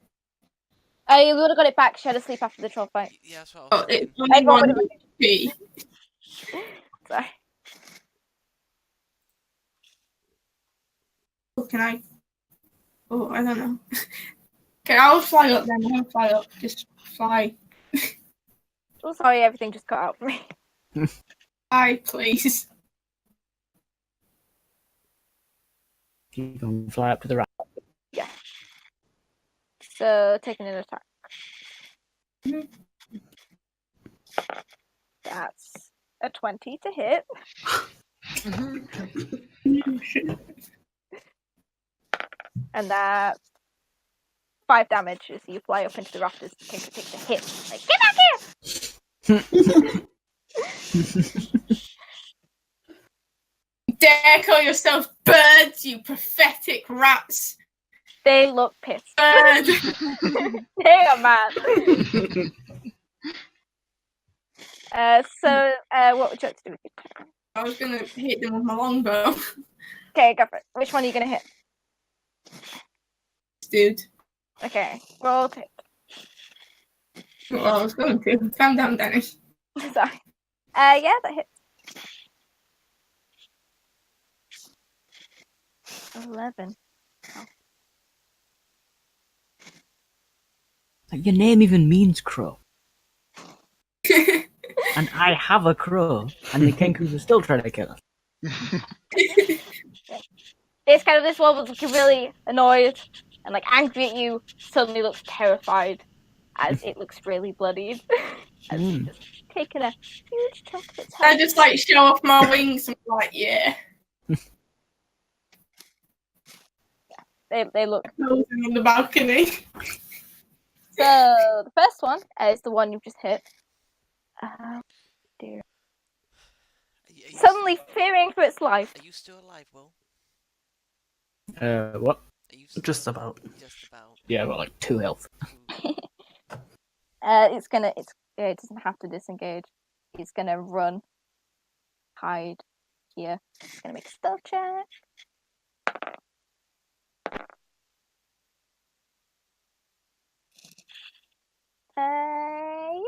You would have got it back. She had to sleep after the troll fight. Yeah, that's what I Oh, was it's thinking. only Everyone one HP. Sorry. Oh, can I? Oh, I don't know. Okay, I'll fly up then. I'll fly up. Just fly. Oh, sorry, everything just cut out for me. Fly, please. You can fly up to the right. So, taking an attack. Mhm. That's a 20 to hit. And that's 5 damage as you fly up into the rafters. Kenku takes a hit. Like, get back here! Dare call yourself birds, you pathetic rats. They look pissed. Bird. They are mad. What would you like to do with your I was gonna hit them with my longbow. Okay, go for it. Which one are you going to hit? Dude. Okay, roll to hit. Well, I was going to. Calm down, Danny. Sorry. Yeah, that hits. 11. Your name even means crow. And I have a crow, and the Kenkus are still trying to kill us. It's kind of this one was looking really annoyed and like angry at you, suddenly looks terrified as it looks really bloodied. As it's just taken a huge chunk of its I head. just like show off my wings and be like, yeah. They look. Closing on the balcony. So the first one is the one you've just hit. Dear. Suddenly fearing for its life. Are you still alive, Will? What? Are you still Just about. Just about. Yeah, I've got like 2 health. It doesn't have to disengage. It's gonna run, hide here. It's gonna make a stealth check. Yeah.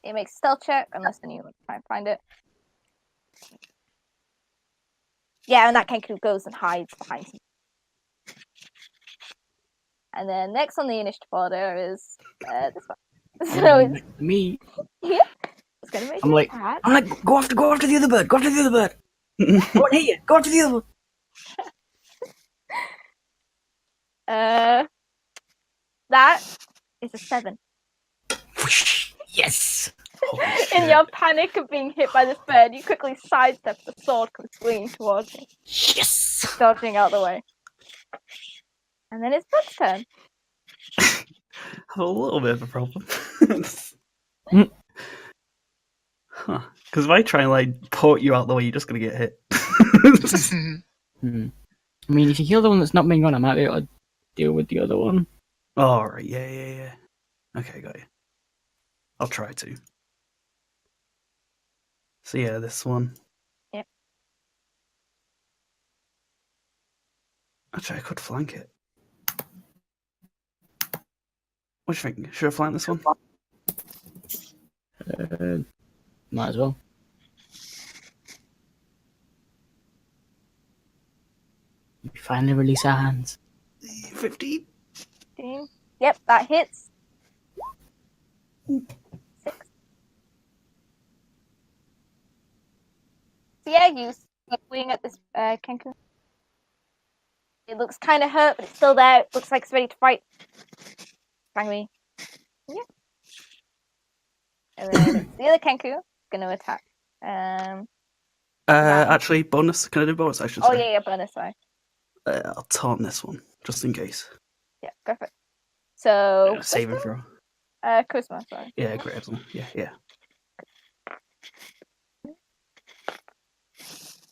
It makes a stealth check unless then you try and find it. Yeah, and that Kenku goes and hides behind him. And then next on the initiative order is this one. So it's Me. it's gonna make I'm an like, attack. go after the other bird. Go after the other bird. I won't hit you. Go after the other one. That is a 7. Yes. In your panic of being hit by this bird, you quickly sidestep the sword comes swinging towards you, Yes. dodging out of the way. And then it's Bud's turn. I have a little bit of a problem. Huh. Because if I try and like port you out the way, you're just gonna get hit. I mean, if you kill the one that's not being on, I might be able to deal with the other one. Alright, yeah. Okay, got you. I'll try to. So yeah, this one. Yep. Actually, I could flank it. What do you think? Should I flank this one? Might as well. We finally release our hands. 15. 15. Yep, that hits. 6. So yeah, you swing at this Kenku. It looks kind of hurt, but it's still there. It looks like it's ready to fight. Bang me. Yeah. And then it's the other Kenku going to attack. Right. Actually, bonus. Can I do bonus? I should say. Oh yeah, bonus. Sorry. I'll taunt this one just in case. Yeah, go for it. So Saving throw. Charisma. Sorry. Yeah, great. Yeah.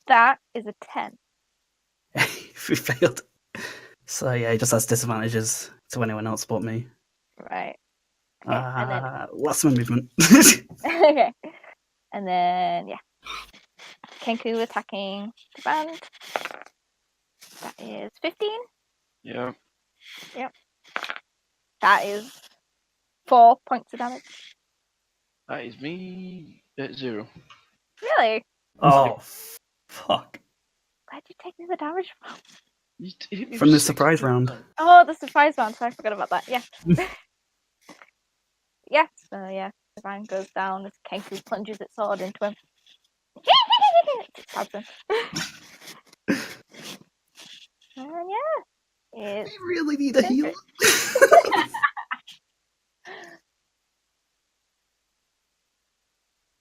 That is a 10. We failed. So yeah, he just has disadvantages to anyone else but me. Right. Okay. And then What's my movement? okay. And then yeah. Kenku attacking the band. That is 15. Yeah. Yep. That is 4 points of damage. That is me at 0. Really? Oh, fuck. Where'd you take the damage from? You hit me From with the 6 surprise round. times. Oh, the surprise round. So I forgot about that. Yeah. Yeah. So yeah, the van goes down as Kenku plunges its sword into him. It stabs him. And yeah, it's I really need a heal.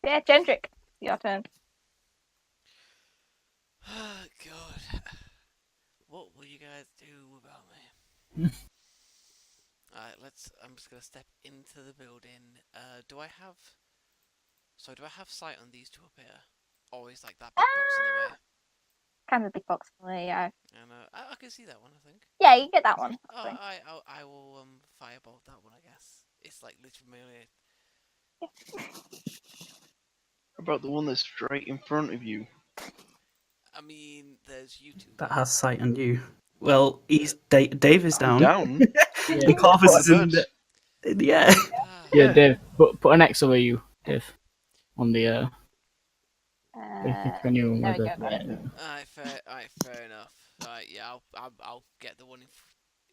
yeah, Gendrick. Your turn. Oh God. What will you guys do about me? Alright, I'm just gonna step into the building. Do I have sight on these two up here? Or is like that big box in the way? Kind of big box away, yeah. And I can see that one, I think. Yeah, you get that one. Oh, actually. I will firebolt that one, I guess. It's like literally. How about the one that's straight in front of you? I mean, there's you two. That has sight on you. Well, he's Dave is I'm down. down. And Corvus is in Good. the yeah. Yeah, Dave. Put an X over you, Dave. On the Can you? there we go, got it. Alright, fair enough. Right, yeah, I'll get the one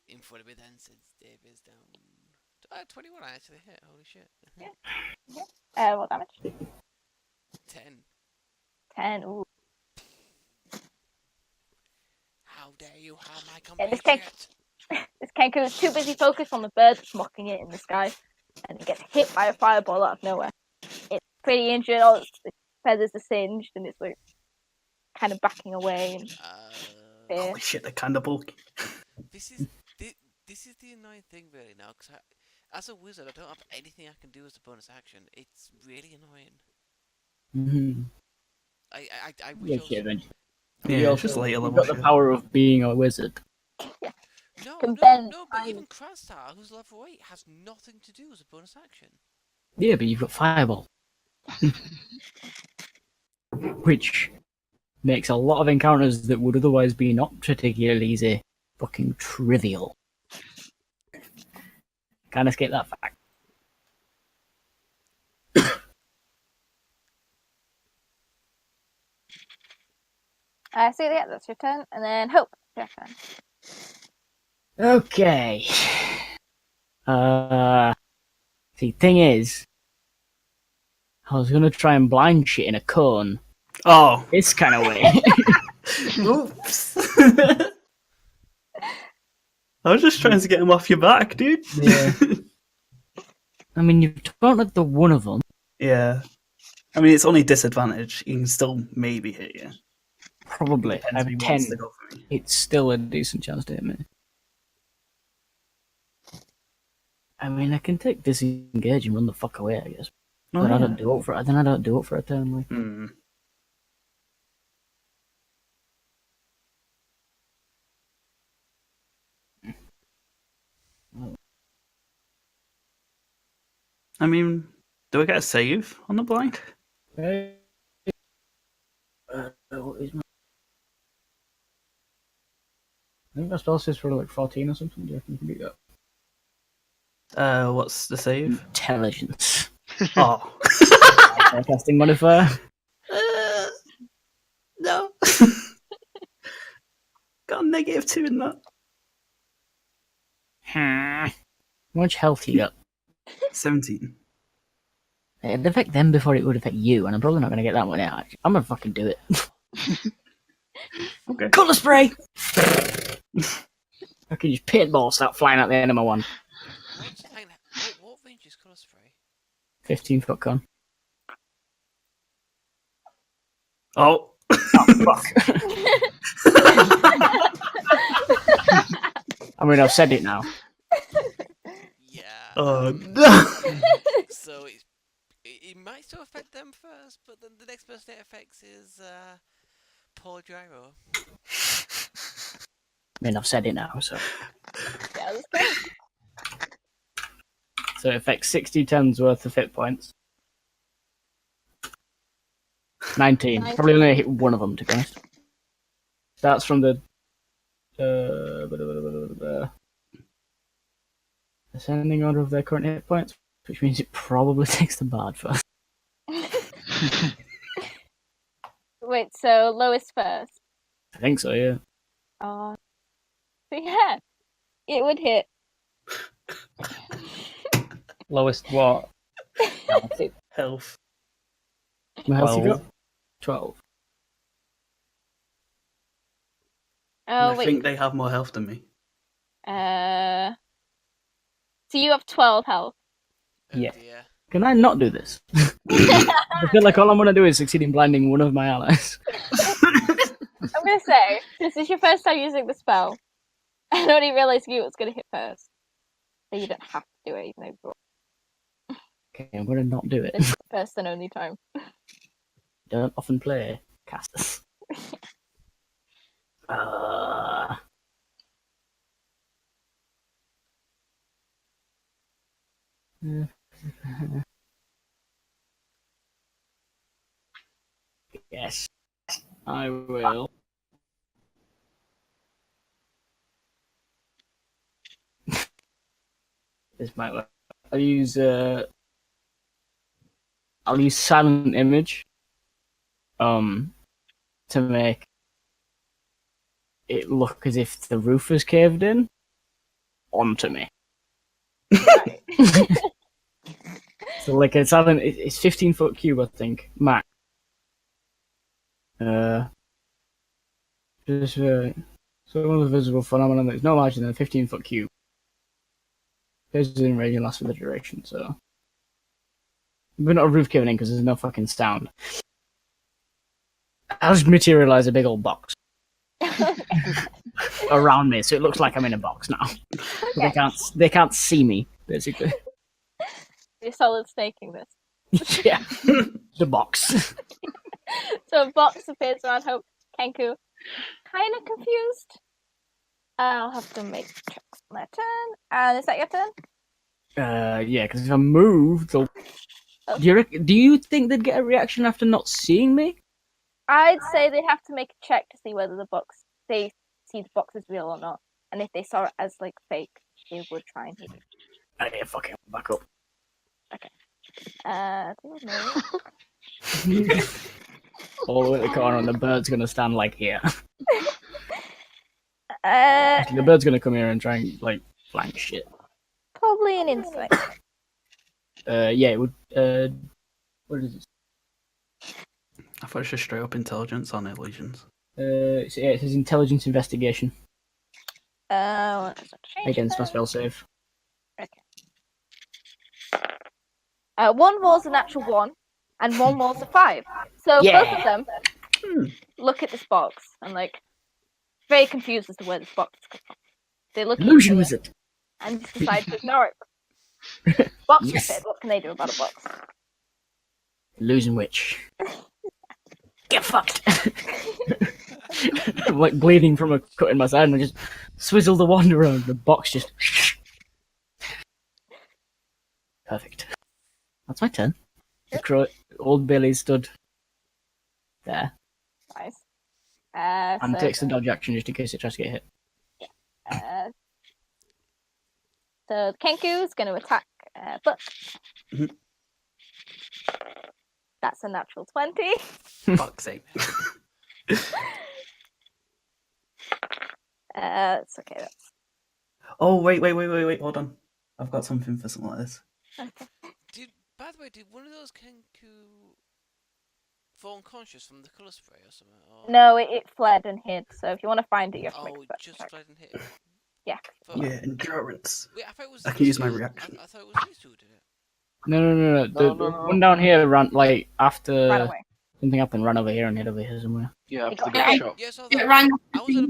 in front of me then, since Dave is down. 21 I actually hit. Holy shit. Yeah. What damage? 10. 10. Ooh. How dare you harm my Yeah, this compatriot? This Kenku is too busy focused on the bird that's mocking it in the sky, and it gets hit by a fireball out of nowhere. It's pretty injured. All its feathers are singed, and it's like kind of backing away. And fear. Holy shit, they're kind of bulky. This is the annoying thing, really, now, because as a wizard, I don't have anything I can do as a bonus action. It's really annoying. Mm-hmm. I wish Yeah, I was... shit, eventually. Yeah, You it's just later you've level got the shit. power of being a wizard. Can bend But time. even Krastar, who's level 8, has nothing to do as a bonus action. Yeah, but you've got fireball, which makes a lot of encounters that would otherwise be not particularly easy fucking trivial. Can't escape that fact. So yeah, that's your turn, and then Hope, your turn. Okay. See, thing is, I was gonna try and blind shit in a cone. Oh. This kind of way. Oops. I was just trying to get him off your back, dude. Yeah. I mean, you've taunted the one of them. Yeah. I mean, it's only disadvantage. He can still maybe hit you. Probably. I have Depends if he 10. wants to go for me. It's still a decent chance to hit me. I mean, I can take disengage and run the fuck away, I guess. Oh, Then I yeah. don't do it for. Then I don't do it for a turn. Like. Hmm. I mean, Do I get a save on the blind? What is my... I think my spell says for like 14 or something. Do you reckon you can beat that? What's the save? Intelligence. Oh. Casting modifier. No. Got a -2 in that. How much health you got? 17. It'd affect them before it would affect you, and I'm probably not going to get that one out. I'm going to fucking do it. Okay. Colour spray! I can just paintball start flying out the end of my one. What range is colour spray? 15-foot con. Oh. Fuck. I mean, I've said it now. Yeah. Oh no. So it might still affect them first, but then the next person it affects is poor Gyro. I mean, I've said it now, so. Yeah, let's go. So it affects 60 tons worth of hit points. 19. Probably only hit one of them, to be honest. Starts from the ascending order of their current hit points, which means it probably takes the bard first. Wait, so lowest first. I think so, yeah. Oh. So yeah, it would hit. Lowest what? Health. My health you 12. got? 12. Oh I wait. think they have more health than me. So you have 12 health. Yeah. Dear. Can I not do this? I feel like all I'm going to do is succeed in blinding one of my allies. I'm gonna say this is your first time using the spell. I only realised you was gonna hit first, so you don't have to do it even though you Okay, I'm going to not do it. it's the first and only time. Don't often play casters. Yes, I will. This might work. I'll use silent image to make it look as if the roof is caved in onto me. Right. So like it's 15-foot cube, I think, max. Just so one of the visible phenomenon that is no larger than a 15-foot cube. Appears in range and lasts for the duration, so we're not a roof caving in because there's no fucking sound. I'll just materialize a big old box around me, so it looks like I'm in a box now. Okay. They can't see me, basically. You're solid snaking this. Yeah, the box. So a box appears around Hope. Kenku, kind of confused. I'll have to make checks on their turn. And is that your turn? Yeah, because if I move, they'll. Do you think they'd get a reaction after not seeing me? I'd say they'd have to make a check to see whether they see the box as real or not. And if they saw it as like fake, they would try and hit it. I need to fucking back up. All the way to the corner, and the bird's gonna stand like here. The bird's gonna come here and try and like flank shit. Probably an insight. Yeah, it would. What is it? I thought it was just straight up intelligence on illusions. It says intelligence investigation Well, that's not changed against my then. spell save. One rolls a natural 1, and one rolls a 5. So Yeah. both of them look at this box and like very confused as to where this box is coming from. They look Illusion into it wizard. and just decide to ignore it. Box Yes. is it. What can they do about a box? Illusion witch. Get fucked. I'm like bleeding from a cut in my side, and I just swizzle the wand around. The box just. Perfect. That's my turn. Old Billy stood there Nice. and So, takes the dodge action just in case it tries to get hit. so the Kenku is going to attack Buck. Mhm. That's a natural 20. Fuck's sake. It's okay. That's Oh, wait, hold on. I've got something for something like this. okay. By the way, did one of those Kenku fall unconscious from the colour spray or something? Or... No, it fled and hid. So if you want to find it, you have to make a Oh, special just check. fled and hit. Yeah. Yeah, endurance. Wait, I thought it was I can these use my two. reaction. I thought it was these two who did it. No. The No. one down here ran like after Run away. something happened, ran over here and hid over here somewhere. Yeah, He after the got guy hit. shot. Yeah, so It that, ran I was on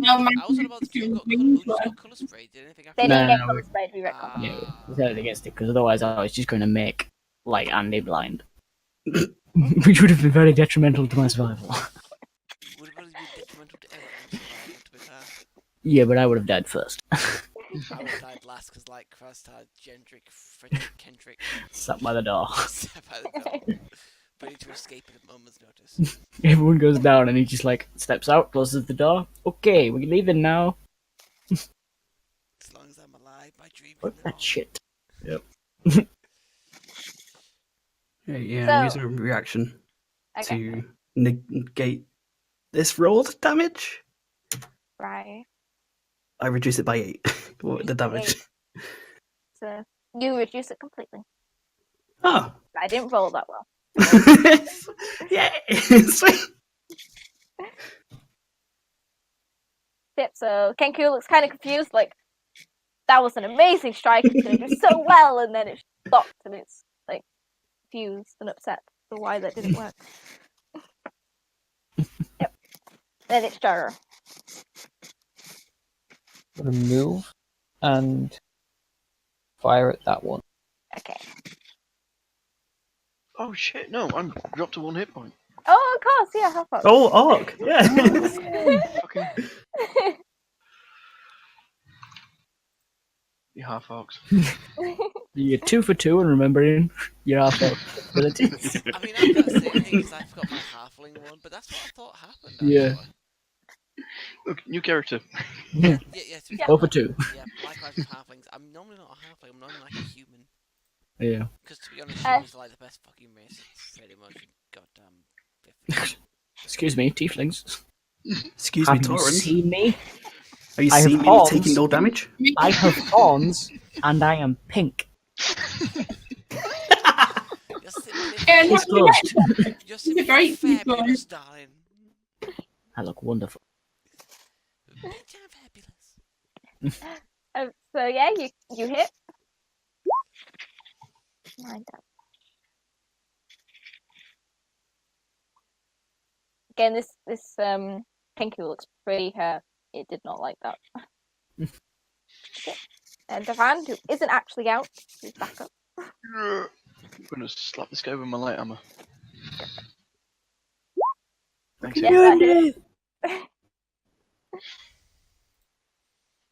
about the two who just got colour sprayed. Did anything happen? They No, didn't no, get no. colour sprayed, we reckon. Yeah, Ah. we said it against it because otherwise I was just going to make like Andy blind, which would have been very detrimental to my survival. Would have been detrimental to everyone's survival, to be fair. Yeah, but I would have died first. I would have died last because, like, Christ had Gendrick, Frederick, Kendrick, Sat by the door. sat by the door, ready to escape at a moment's notice. Everyone goes down and he just like steps out, closes the door. Okay, we're leaving now. As long as I'm alive, my dream Fuck can live that on. shit. Yeah, So- I'm using a reaction Okay. to negate this rolled damage. Right. I reduce it by 8. What the damage? So you reduce it completely. Oh. I didn't roll that well. Yeah. Sweet. Yep, so Kenku looks kind of confused, like, that was an amazing strike, it's going to do so well, and then it stopped, and it's, like, confused and upset for why that didn't work. Yep. Then it's Jara. I'm gonna move and fire at that one. Okay. Oh shit, no, I'm dropped to 1 hit point. Oh, of course, yeah, Half-Orc. Oh, Orc. Yeah. Fucking you half-orcs. You're 2 for 2 and remembering your half abilities. I mean, I can't say anything because I forgot my halfling one, but that's what I thought happened. Actually. Yeah. Look, new character. Yeah, to be fair, 4 for 2. Yeah, likewise with halflings. I'm normally not a halfling. I'm normally like a human. Yeah. Because to be honest, humans are like the best fucking race. Pretty much. Goddamn. Excuse me, tieflings. Excuse me, Have you Tauran. seen me? Are you I have seeing me horns. taking no damage? I have horns and I am pink. You're simply, Yeah, It's closed. you're simply very fabulous, darling. I look wonderful. Big time fabulous. So, yeah, you hit. Mind that. Again, this Kenku looks pretty hurt. It did not like that. Okay. And Devan, who isn't actually out, is back up. I'm gonna slap this guy with my light hammer. Thanks. Yes, that hit.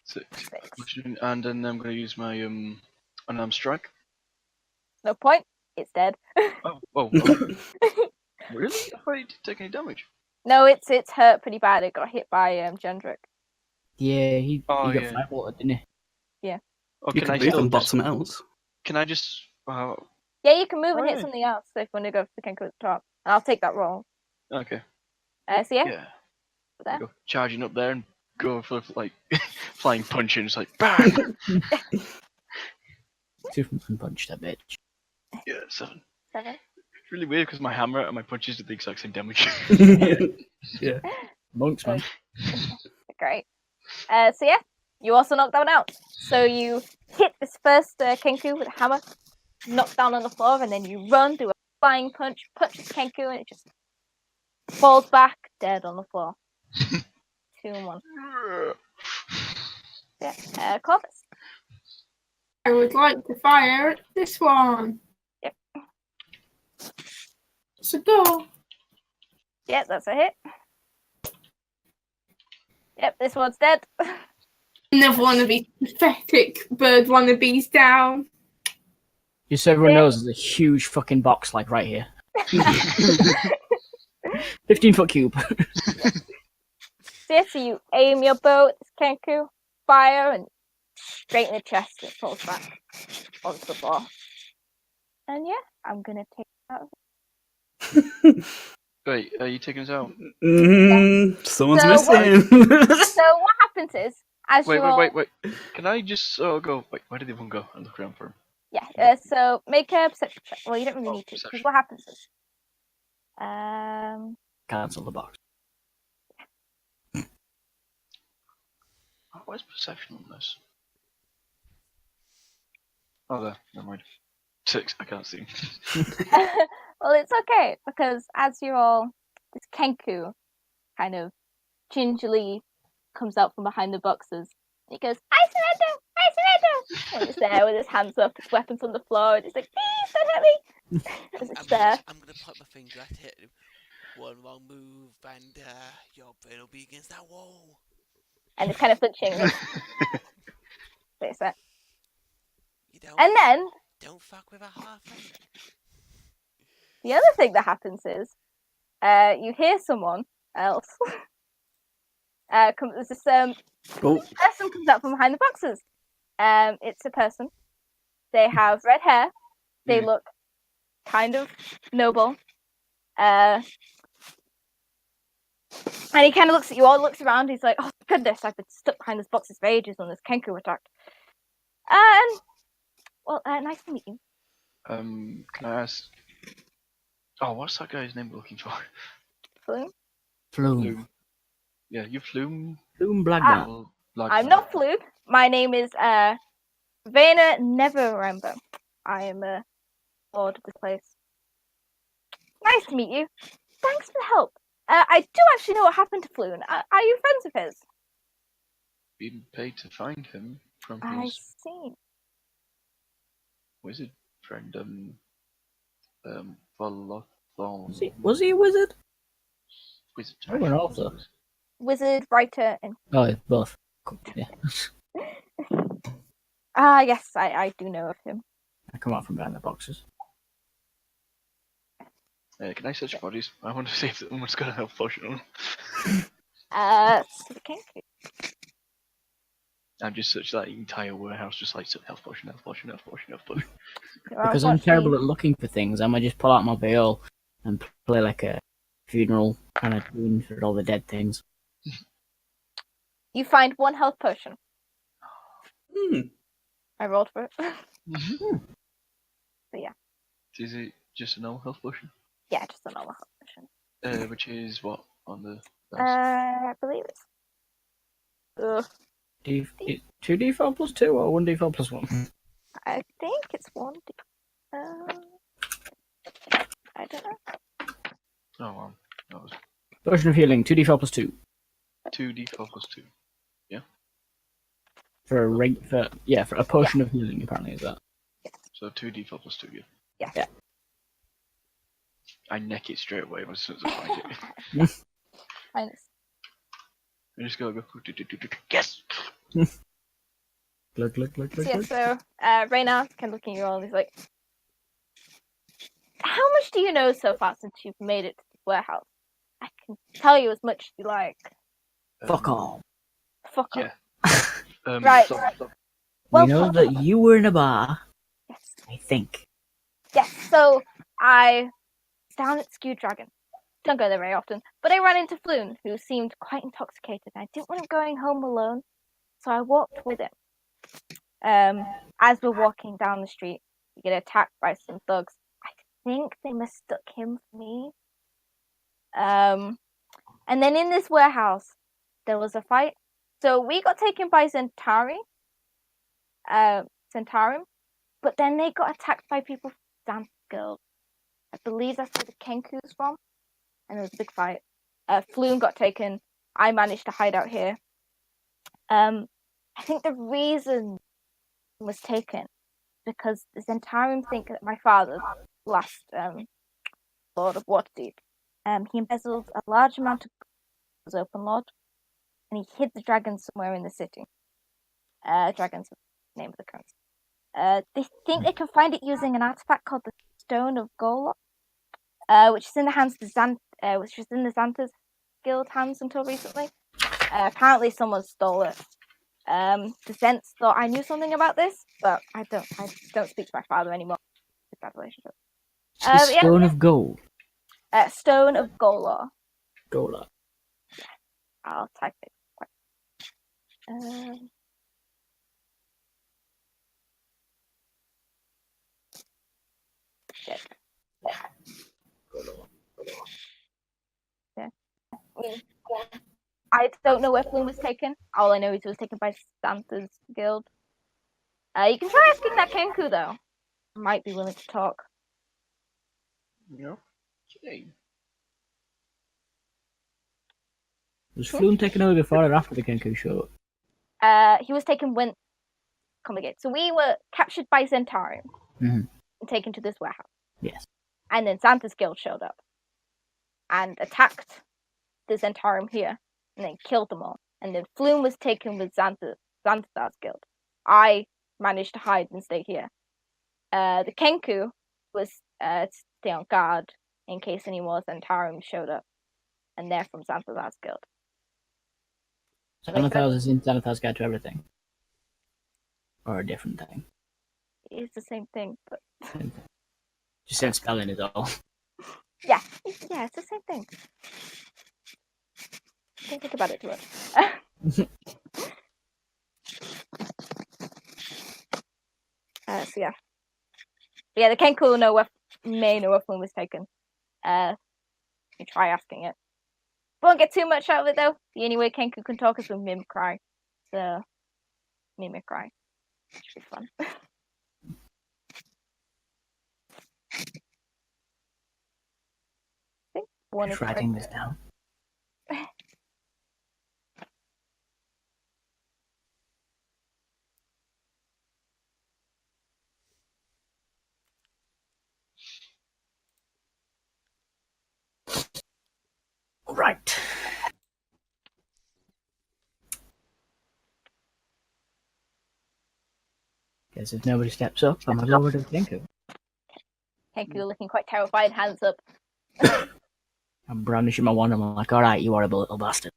6. Six. And then I'm gonna use my unarmed strike. No point. It's dead. Oh. Really? I thought it didn't take any damage. No, it's hurt pretty bad. It got hit by Gendrick. Yeah, he Oh, got yeah. firewater, didn't he? Oh, You can can I move still and bot just, something else. can I just Yeah, you can move and hit Right. something else. So if you want to go for the Kenku at the top, and I'll take that roll. okay. So yeah, Yeah. there. Go charging up there and go for like flying punch and just like bang. Superman punched that bitch. Yeah, 7. 7. It's really weird because my hammer and my punches do the exact same damage. Yeah. Monks, man. Great. So yeah, you also knock that one out. So you hit this first Kenku with a hammer, knock down on the floor, and then you run, do a flying punch, punch the Kenku, and it just falls back dead on the floor. 2 and 1. Yeah. Clovis. I would like to fire at this one. Yep. So go. Yep, that's a hit. Yep, this one's dead. Another one of these pathetic bird wannabes down. Just so everyone knows, there's a huge fucking box, like, right here. 15-foot cube. So you aim your bow at this Kenku, fire, and straight in the chest, it falls back onto the floor. And yeah, I'm gonna take it out. Wait, are you taking us out? Someone's So missing. So what happens is, as Wait, you all... wait. Can I just go? Wait, where did everyone go? And look around for him. Yeah, so make a perception check. Well, you don't really need to, because perception. what happens is... Cancel the box. Oh, where's perception on this? Oh, there. Never mind. 6. I can't see. well, it's okay, because as you're all... This Kenku kind of gingerly comes out from behind the boxes. He goes, I surrender! I surrender! And it's there with his hands up, his weapons on the floor, and he's like, please don't hurt me! As it's there. I'm gonna put my finger at it. One wrong move, and your brain will be against that wall. And it's kind of flinching. Face it. You And then, don't fuck with a halfling. the other thing that happens is, you hear someone else. There's this person comes out from behind the boxes. It's a person. They have red hair. They look kind of noble. And he kind of looks at you all, looks around. He's like, "Oh goodness, I've been stuck behind this boxes for ages when this Kenku attacked." Nice to meet you. Can I ask? Oh, what's that guy's name we're looking for? Flume? Flume. Yeah, you Flume. Flume Blackburn. Well, like I'm not Flume. My name is Vena Neverember. I am a lord of this place. Nice to meet you. Thanks for the help. I do actually know what happened to Flume. Are you friends of his? Been paid to find him from I his see. wizard friend. Volothon. Was he a wizard? Wizard. Oh, and also. Wizard, writer, and... Oh, both. Cool. Yeah. Yes, I do know of him. I come out from behind the boxes. Can I search bodies? I want to see if someone's got a health potion on. So the Kenku. I'm just searching that entire warehouse, just like health potion. Because I'm terrible at looking for things, I might just pull out my viol and play like a funeral kind of tune for all the dead things. You find one health potion. Hmm. I rolled for it. Mm-hmm. But yeah. Is it just a normal health potion? Yeah, just a normal health potion. Which is what on the? I believe it's... 2d4 plus 2 or 1d4 plus 1? I think it's 1D. I don't know. Oh wow, that was Potion of healing, 2d4 plus 2. 2d4 plus 2. For a potion of healing apparently is that. So 2d4 plus 2, Yeah. I neck it straight away as soon as I find it. Minus. I just go. Yes. Look. So Rayna kind of looking at you all, and he's like, "How much do you know so far since you've made it to the warehouse? I can tell you as much as you like." Fuck off. Fuck Yeah. off. Right. Well, we know that you were in a bar, Yes. I think. Yes. So I was down at Skew Dragon. Don't go there very often, but I ran into Floon, who seemed quite intoxicated. I didn't want him going home alone, so I walked with him. As we're walking down the street, we get attacked by some thugs. I think they mistook him for me. And then in this warehouse, there was a fight. So we got taken by Centauri, Centaurum, but then they got attacked by people from Dance Guild. I believe that's where the Kenku's from. And there was a big fight. Floon got taken. I managed to hide out here. I think the reason it was taken because the Zentarum think that my father, last Lord of Waterdeep, he embezzled a large amount of gold as open lord, and he hid the dragons somewhere in the city. Dragons, the name of the currency. They think they can find it using an artifact called the Stone of Golok, which is in the hands of which was in the Xanta's guild hands until recently. Apparently, someone stole it. The sense thought I knew something about this, but I don't speak to my father anymore. It's a bad relationship. The Stone of Gold. Stone of Golok. Golok. I'll type it. Um, yeah. I don't know where Flume was taken. All I know is it was taken by Santa's guild. You can try asking that Kenku though. Might be willing to talk. Yeah. Okay. Was Flume taken over before or after the Kenku show? He was taken when. Complicated. So we were captured by Zentarium and taken to this warehouse. Yes. And then Santa's guild showed up and attacked the Zentarium here and then killed them all. And then Flume was taken with Xanta's guild. I managed to hide and stay here. The Kenku was stay on guard in case any more Zentarium showed up. And they're from Xanta's guild. Xanathars is in Xanathars Guide to Everything. Or a different thing. It's the same thing, but Just same spelling is all. yeah, it's the same thing. Don't think about it too much. So yeah. But yeah, the Kenku may know where Flume was taken. You try asking it. Won't get too much out of it though. The only way Kenku can talk is with Mimicry. So Mimicry. Should be fun. I think one is writing this down. Right. Guess if nobody steps up, I'm gonna go over to the Kenku. Kenku looking quite terrified, hands up. I'm brandishing my wand. I'm like, alright, you horrible little bastard.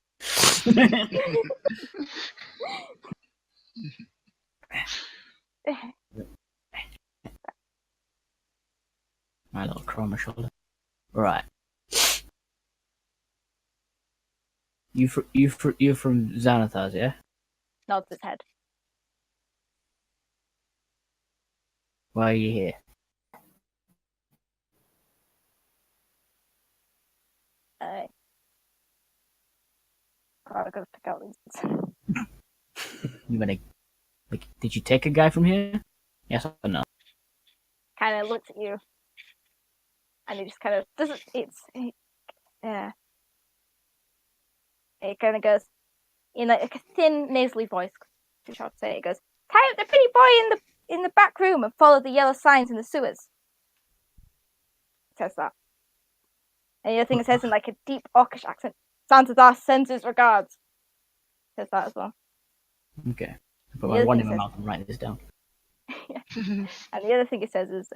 My little crow on my shoulder. Right. You're from Xanathars, yeah? Nods his head. Why are you here? God, I gotta pick out these. You gonna did you take a guy from here? Yes or no? Kind of looks at you, and he just kind of doesn't. Yeah. It kind of goes in like a thin, nasally voice. Too short to say. It goes, "Tie up the pretty boy in the back room and follow the yellow signs in the sewers." It says that. And the other thing it says in like a deep Orcish accent, "Santa's ass sends his regards." It says that as well. Okay. I put my wand in my mouth and write this down. Yeah. And the other thing it says is,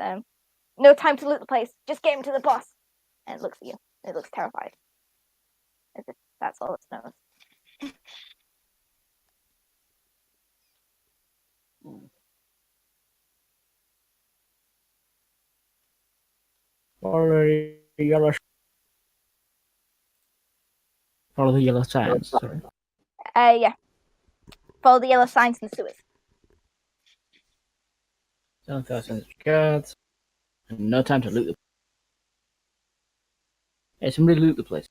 "No time to loot the place. Just get him to the boss." And it looks at you. It looks terrified. As if that's all it knows. Follow the yellow signs. Sorry. Yeah. Follow the yellow signs in the sewers. Xanathars guards. And no time to loot the. Hey, somebody loot the place.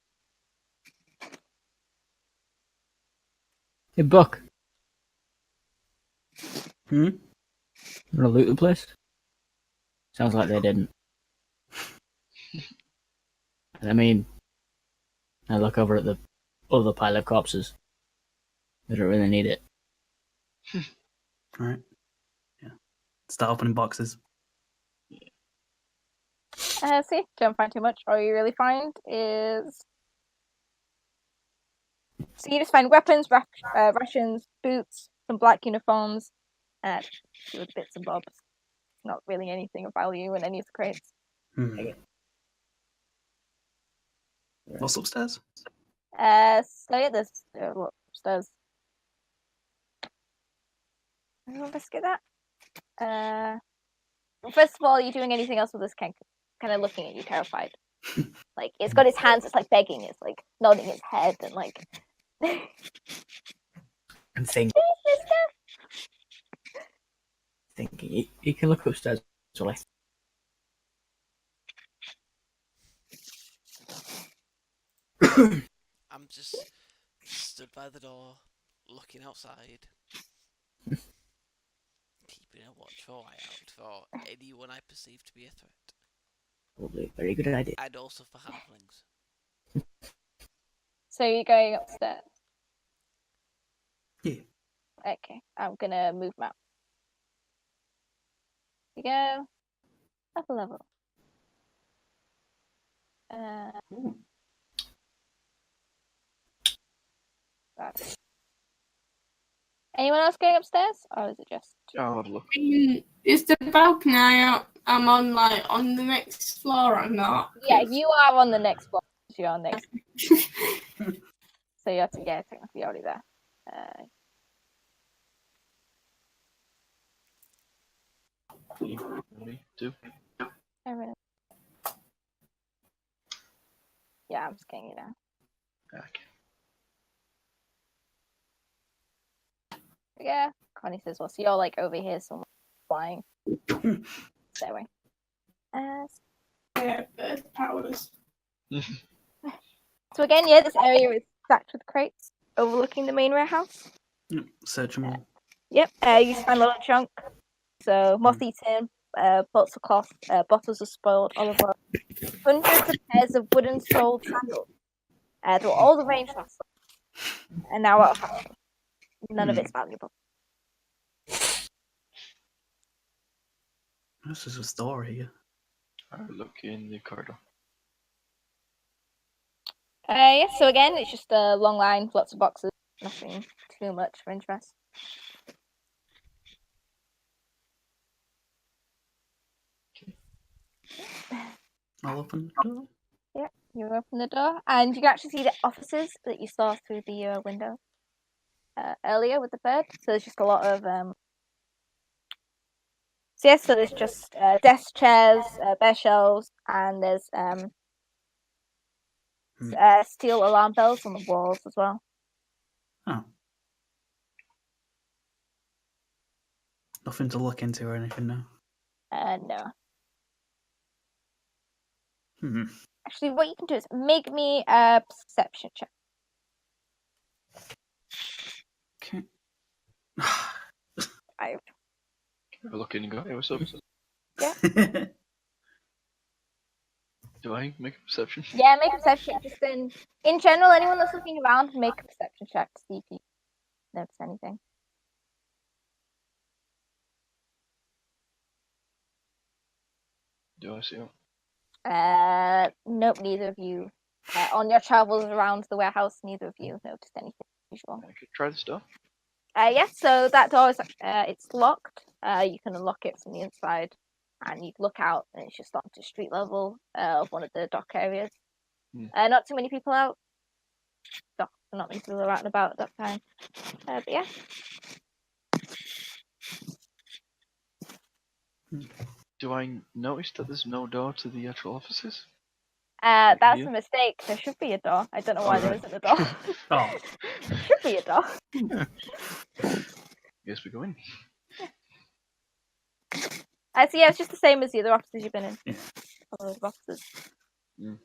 Hey, Buck. Hmm? Wanna loot the place? Sounds like they didn't. And I mean, I look over at the other pile of corpses. They don't really need it. Alright. Yeah. Start opening boxes. See, don't find too much. All you really find is. So you just find weapons, rations, boots, some black uniforms, with bits and bobs. Not really anything of value in any of the crates. What's upstairs? So yeah, there's look upstairs. I'll investigate that. Well, first of all, are you doing anything else with this Kenku? Kind of looking at you, terrified. Like it's got its hands, it's like begging, it's like nodding its head and like. I'm thinking he can look upstairs. Actually. I'm just stood by the door, looking outside, keeping a watchful eye out for anyone I perceive to be a threat. Probably a very good idea. And also for halflings. So you're going upstairs? Yeah. Okay, I'm gonna move map. You go up a level. Right. Anyone else going upstairs, or is it just? I'll have a look. Is the balcony I'm on like on the next floor or not? Yeah, you are on the next floor. You're on next. So you have to get technically already there. Me too. Yeah, I'm just getting you now. Okay. Yeah, Connie says, well, so you're like over here somewhere flying. That way. Yeah, bird powers. So again, yeah, this area is stacked with crates overlooking the main warehouse. Search them all. Yep, you find a lot of junk. So moth-eaten, pots of cloth, bottles of spoiled olive oil, hundreds of pairs of wooden-soled sandals. They were all the range last summer, and now out of fashion. None of it's valuable. This is a store here. I'll look in the corridor. Yeah, so again, it's just a long line, lots of boxes, nothing too much of interest. I'll open the door. Yeah, you open the door, and you can actually see the offices that you saw through the window earlier with the bird. So there's just a lot of so there's just desk chairs, bare shelves, and there's steel alarm bells on the walls as well. Oh. Nothing to look into or anything now. No. Actually, what you can do is make me a perception check. Okay. Have a look in and go, hey, what's up? Yeah. Do I make a perception? Yeah, make a perception check. Just in general, anyone that's looking around, make a perception check to see if you notice anything. Do I see it? Nope, neither of you. On your travels around the warehouse, neither of you noticed anything unusual. I could try the door. Yeah, so that door is it's locked. You can unlock it from the inside, and you can look out, and it's just onto street level of one of the dock areas. Not too many people out. Not many people are out and about at that time. But yeah. Do I notice that there's no door to the actual offices? That's Yeah. a mistake. There should be a door. I don't know why there isn't a door. Oh. There should be a door. Guess we go in. So yeah, it's just the same as the other offices you've been in. Yeah. All those offices. Do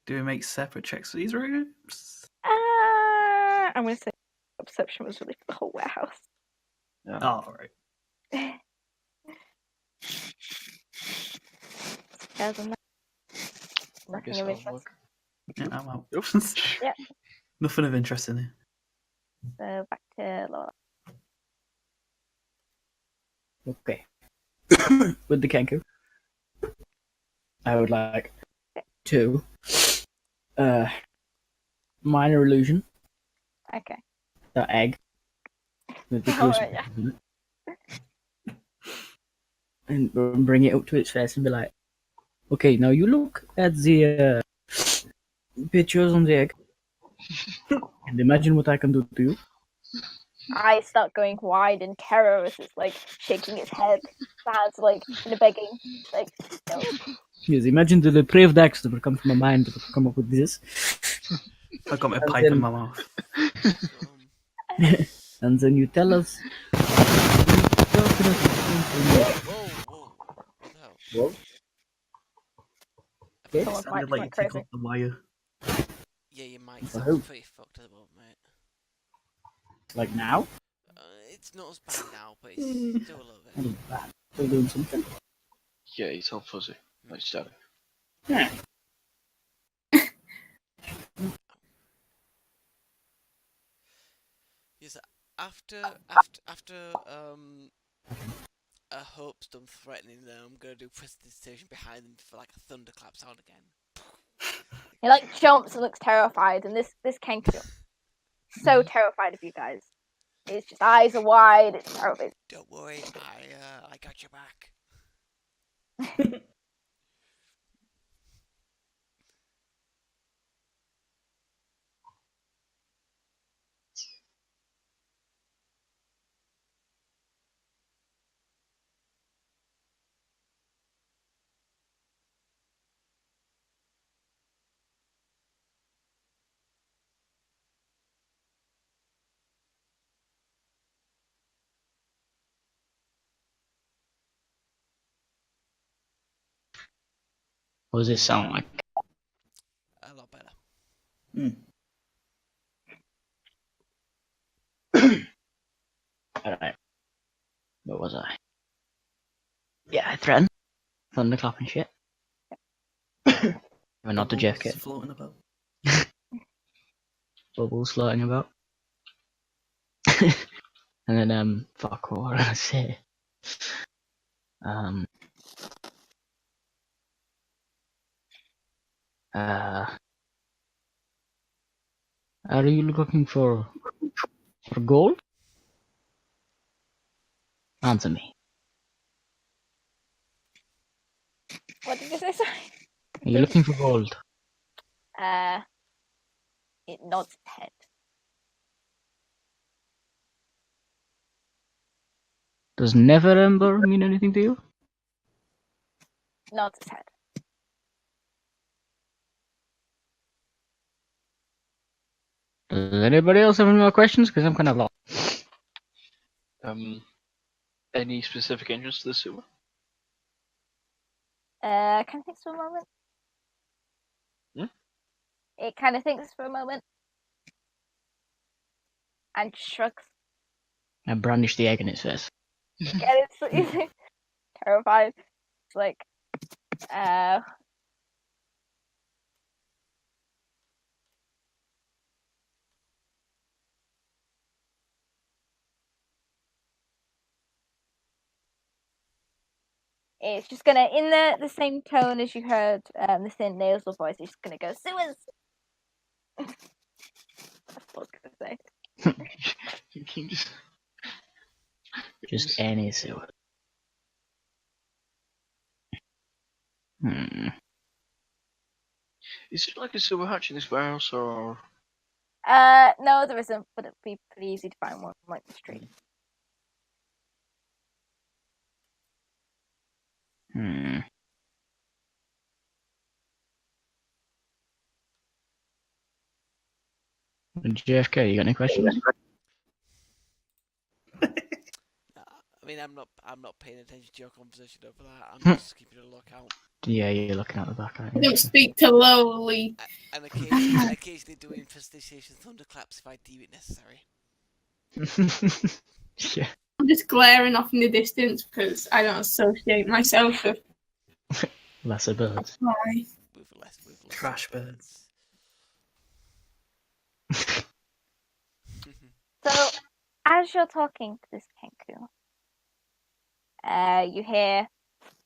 we make separate checks for these rooms? I'm gonna say perception was really for the whole warehouse. Yeah. Oh, right. Other than that, I nothing guess of I'll interest. look. Yeah, I'm out. Oops. Yeah. Nothing of interest in here. So back to Laura. Okay. With the Kenku, I would like to minor illusion Okay. the egg with the Oh, goose. yeah. and bring it up to its face and be like, okay, now you look at the pictures on the egg and imagine what I can do to you. Eyes start going wide in terror as it's like shaking its head. Hands like in a begging, like no. Yes, imagine the depraved acts that will come from my mind that will come up with this. I got my And pipe then- in my mouth. And then you tell us. Whoa, whoa. What the hell? Whoa. Someone's Sounded mic like you went took crazy. off the wire. Yeah, your mic For sounds who? pretty fucked at the moment, mate. Like now? It's not as bad now, but it's still a little bit. Oh, bad. Still doing something. Yeah, it's all fuzzy. Like static. Yeah. Yes, after Hope's done threatening them, I'm gonna do prestidigitation behind them for like a thunderclap sound again. He like jumps and looks terrified, and this Kenku, so terrified of you guys. His just eyes are wide. It's terrible. Don't worry, I got your back. What does it sound like? A lot better. Alright. Where was I? Yeah, I threatened. Thunderclap and shit. We're not the Bubbles JFK. floating about. Bubbles floating about. And then, fuck, what were I gonna say? Are you looking for gold? Answer me. What did you say? Sorry. Are you looking for gold? It nods its head. Does never ember mean anything to you? Nods its head. Does anybody else have any more questions? Because I'm kind of lost. Any specific entrance to the sewer? Kind of thinks for a moment. It kind of thinks for a moment. And shrugs. I brandish the egg in its face. And it's terrified. It's like, it's just gonna, in the same tone as you heard the thin nasal voice, it's just gonna go, sewers! What the fuck was I gonna say? You can Just any sewer. Is it like a sewer hatch in this warehouse, or No, there isn't, but it'd be pretty easy to find one like the street. JFK, you got any questions? I mean, I'm not paying attention to your conversation over that. I'm just keeping a lookout. Yeah, you're looking out the back, aren't I you? don't speak to lowly. And occasionally doing prestidigitation thunderclaps if I deem it necessary. Yeah. I'm just glaring off in the distance because I don't associate myself with Lesser birds. fly. With less Trash birds. So, as you're talking to this Kenku, you hear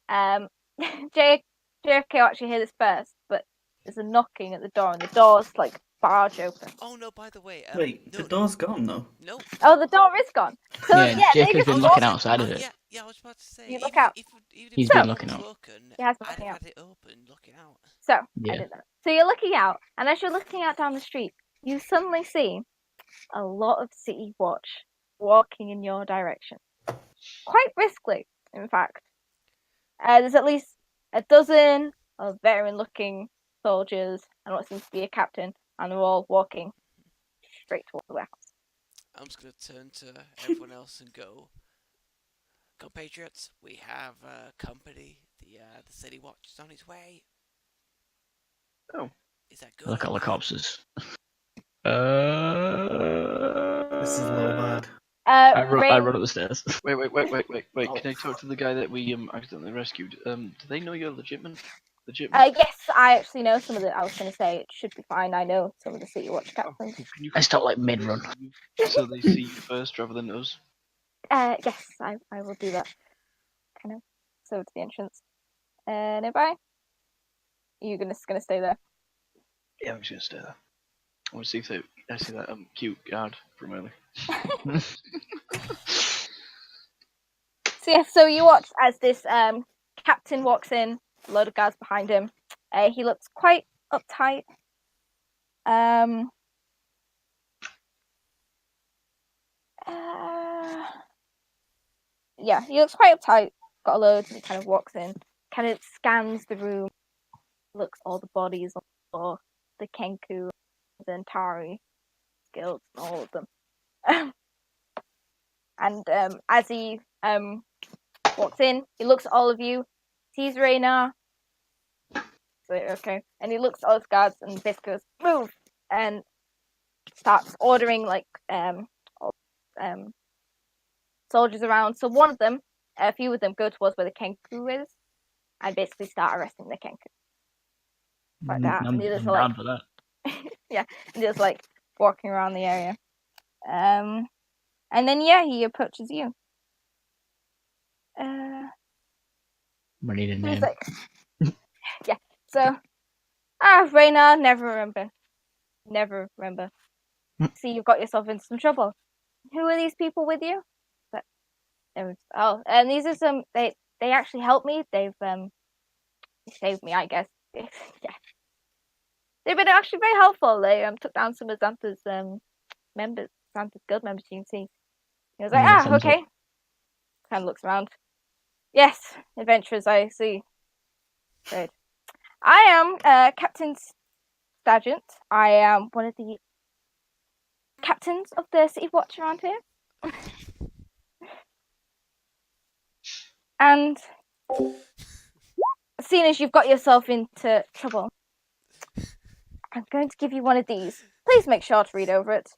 JFK actually hear this first, but there's a knocking at the door, and the door's like barge open. Oh no! By the way, Wait, no, the door's gone though. no. Oh, the door is gone. So Yeah, yeah, Jacob's maybe been Oh, looking yeah, outside of oh, it. Yeah, Yeah, I was about to say. You look out. Even if He's it's been not looking out. broken, He has been I'd looking have out. had it open, looking out. So I Yeah. did that. So you're looking out, and as you're looking out down the street, you suddenly see a lot of City Watch walking in your direction, quite briskly, in fact. There's at least a dozen of veteran-looking soldiers and what seems to be a captain, and they're all walking straight towards the warehouse. I'm just gonna turn to everyone else and go, compatriots, we have company. The city watch is on its way. Oh. Is that good? Look at all the corpses. This is a little bad. I Rain, run up the stairs. Wait. Can I talk to the guy that we accidentally rescued? Do they know you're legitimate? yes, I actually know some of the. I was going to say it should be fine. I know some of the City Watch captains. Can you I stop like mid-run. so they see you first rather than us? Yes, I will do that. Kind of. So to the entrance. Nearby. You're gonna stay there. Yeah, I'm just gonna stay there. I want to see if I see that cute guard from earlier. So yeah, so you watch as this captain walks in, a load of guards behind him. He looks quite uptight. Yeah, he looks quite uptight. Got a load, and he kind of walks in, kind of scans the room, looks all the bodies on the floor, the Kenku, the Antari, guilds, and all of them. And as he walks in, he looks at all of you, sees Rayna. So, okay, and he looks at all his guards and basically goes, "Move!" and starts ordering like soldiers around. So one of them, a few of them, go towards where the Kenku is, and basically start arresting the Kenku. Like that, I'm and the others down are like, for that. yeah, and just like walking around the area. And then yeah, he approaches you. We need a He's name. like, yeah. So, Rayna, never remember. See, you've got yourself into some trouble. Who are these people with you? But, and these are some. They actually helped me. They've saved me, I guess. Yeah. They've been actually very helpful. They took down some of Xanta's members, Xanta's guild members. You can see. He was like, Yeah, okay. Kind of looks around. Yes, adventurers, I see. Good. I am Captain Stagent. I am one of the captains of the City Watch around here. And seeing as you've got yourself into trouble, I'm going to give you one of these. Please make sure to read over it.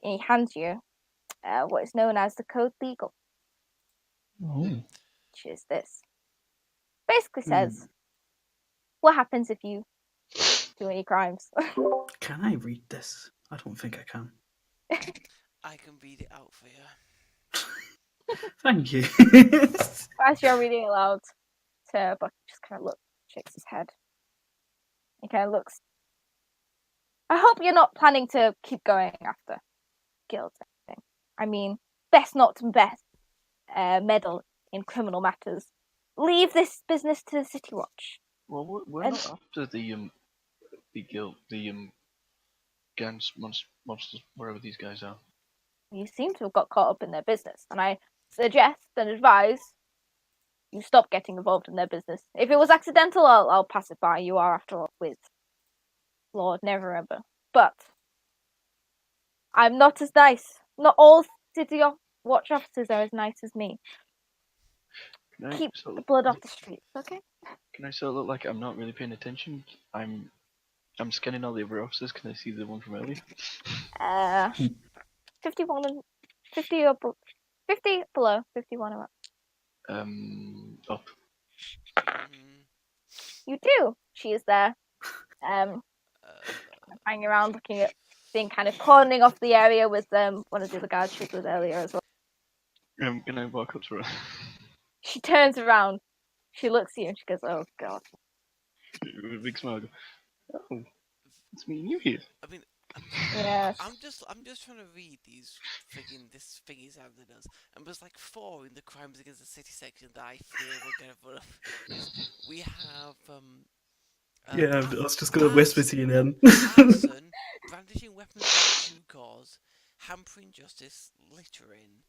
And he hands you what is known as the Code Legal, Oh. which is this. Basically says what happens if you do any crimes. Can I read this? I don't think I can. I can read it out for you. Thank you. As you're reading it aloud, Buck just kind of shakes his head. He kind of looks. I hope you're not planning to keep going after guilds or anything. I mean, best not to meddle in criminal matters. Leave this business to the City Watch. Well, we're not after the guild, the gangs, monsters, wherever these guys are. You seem to have got caught up in their business, and I suggest and advise you stop getting involved in their business. If it was accidental, I'll pass it by. You are, after all, with Lord Neverember. But I'm not as nice. Not all City Watch officers are as nice as me. Keep the blood off the streets, okay? Can I sort of look like I'm not really paying attention? I'm scanning all the other officers. Can I see the one from earlier? 51 and 50 up, 50 below, 51 or up. Up. You do. She is there. Hanging around, looking at, being kind of cornering off the area with one of the other guards she was with earlier as well. Can I walk up to her? She turns around. She looks at you and she goes, "Oh God." With a big smile. I go, oh, it's me and you here. I mean, Yes. I'm just trying to read this thingy's handed us, and there's like 4 in the crimes against the city section that I feel we're gonna put up. We have Yeah, I was just gonna whisper to you then. arson, brandishing weapons without due cause, hampering justice, littering,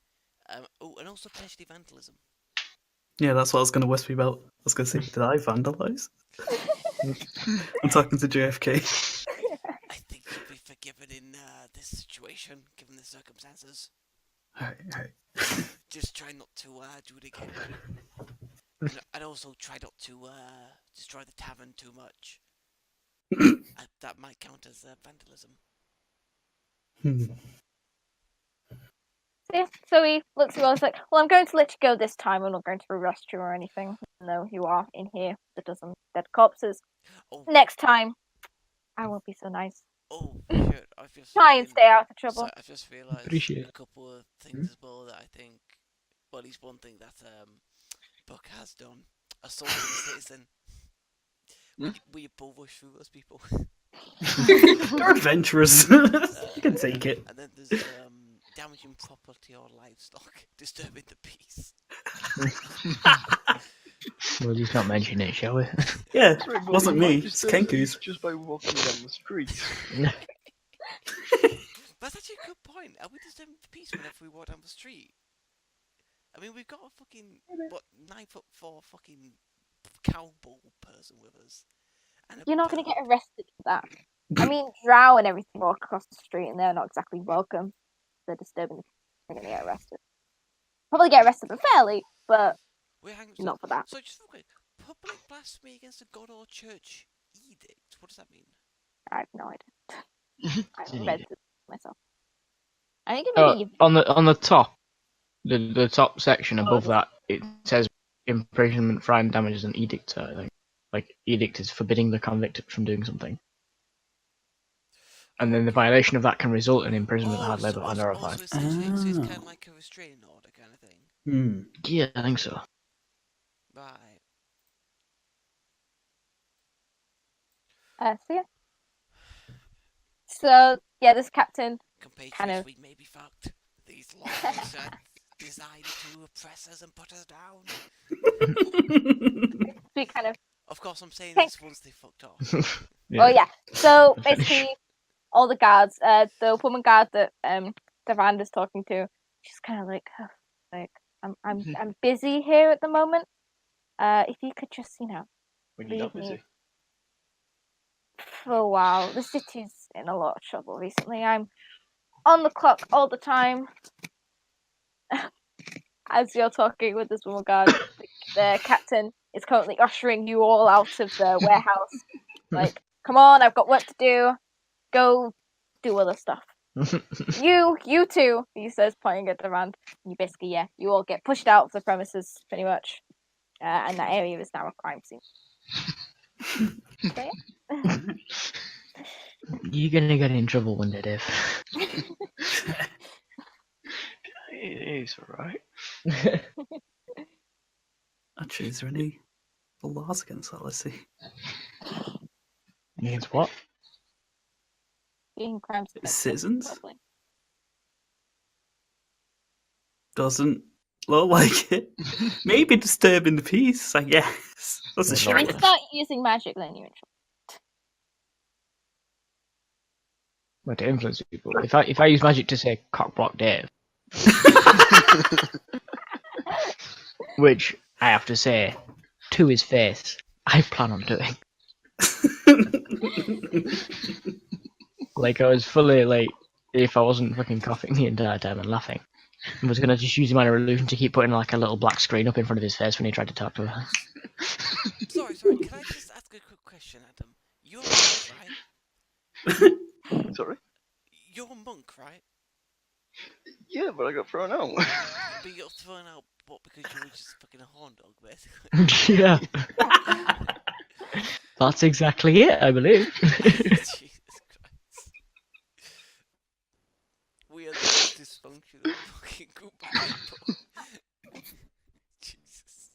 and also potentially vandalism. Yeah, that's what I was gonna whisper about. I was gonna say, did I vandalise? I'm talking to JFK. I think you'll be forgiven in this situation, given the circumstances. Alright. Just try not to do it again. And also try not to destroy the tavern too much. That might count as vandalism. So he looks at you all, he's like, well, I'm going to let you go this time. I'm not going to arrest you or anything. No, you are in here. There doesn't dead corpses. Oh, Next time, I won't be so nice. oh shit! I've just Try and stay out of trouble. Sorry, I've just realised Appreciate a couple of things as well that I think. Well, at least one thing that Buck has done: assaulting a citizen. We bull rush through those people. You're adventurous. You can take it. And then there's damaging property or livestock, disturbing the peace. We'll just not mention it, shall we? Yeah, Sorry, but wasn't we me. might It's disturb the Kenku's. peace just by walking down the street. That's actually a good point. Are we disturbing the peace whenever we walk down the street? I mean, we've got a fucking 9'4" fucking cow bull person with us. And You're not going to get arrested for that. I mean, drow and everything walk across the street and they're not exactly welcome. They're disturbing the peace. They're going to get arrested. Probably get arrested unfairly, but not for that. So just real quick, public blasphemy against a god or church edict. What does that mean? I have no idea. I It's an read edict. it myself. I think it may be On the top, the top section above that, it says imprisonment, fine, damages, and edict. I think, like edict is forbidding the convicted from doing something, and then the violation of that can result in imprisonment, hard labour, and or a fine. So it's kind of like a restraining order kind of thing. Yeah, I think so. Right. so yeah. So yeah, this captain Compatriots, kind of we may be fucked. These laws are designed to oppress us and put us down. we kind of Of course, I'm saying Okay. this once they fucked off. Oh yeah. So basically, all the guards, the woman guard that Devanda's talking to, she's kind of like, I'm busy here at the moment. If you could just, When you're not leave me busy. for a while. The city's in a lot of trouble recently. I'm on the clock all the time. As you're talking with this woman guard, the captain is currently ushering you all out of the warehouse. Like, come on, I've got work to do. Go do other stuff. You two, he says, pointing at the rand. You basically, you all get pushed out of the premises, pretty much. And that area is now a crime scene. So, yeah. You're gonna get in trouble one day, Dave. It's alright. Actually, is there any laws against that? Let's see. Means what? Being crimes against Citizens? probably. Doesn't look like it. Maybe disturbing the peace, I guess. That's a Yeah, shame. If you start using magic, then you're in Well, to influence people. If I use magic to say cockblock Dave, which I have to say, to his face, I plan on doing. Like I was fully like, if I wasn't fucking coughing the entire time and laughing, I was gonna just use minor illusion to keep putting like a little black screen up in front of his face when he tried to talk to her. Sorry. Can I just ask a quick question, Adam? You're a monk, right? Sorry? You're a monk, right? Yeah, but I got thrown out. But you're thrown out, what, because you were just fucking a horn dog, basically? Yeah. That's exactly it, I believe. Jesus Christ. We are the most dysfunctional fucking group of people. Jesus.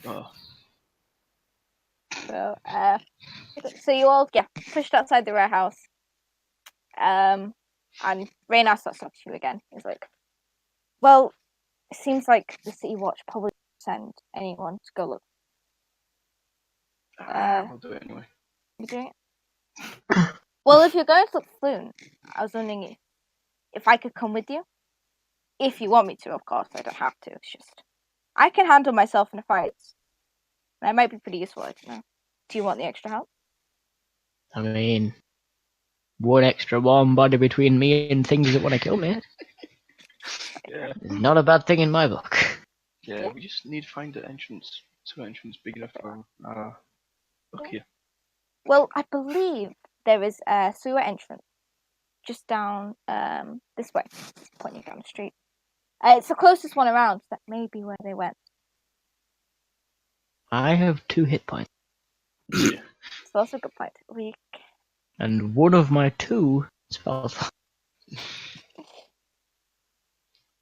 Oh. so you all pushed outside the warehouse. And Raynar starts talking to you again. He's like, well, it seems like the City Watch probably send anyone to go look. I'll do it anyway. You doing it? Well, if you're going to look for Floon, I was wondering if I could come with you. If you want me to, of course. I don't have to. It's just I can handle myself in a fight. And I might be pretty useful, I don't know. Do you want the extra help? I mean, one extra warm body between me and things that want to kill me. Yeah. It's not a bad thing in my book. Yeah, we just need to find an entrance, two entrance big enough for look here. Well, I believe there is a sewer entrance just down this way, pointing down the street. It's the closest one around. So that may be where they went. I have 2 hit points, Yeah. So that's a good point. and one of my 2 spells.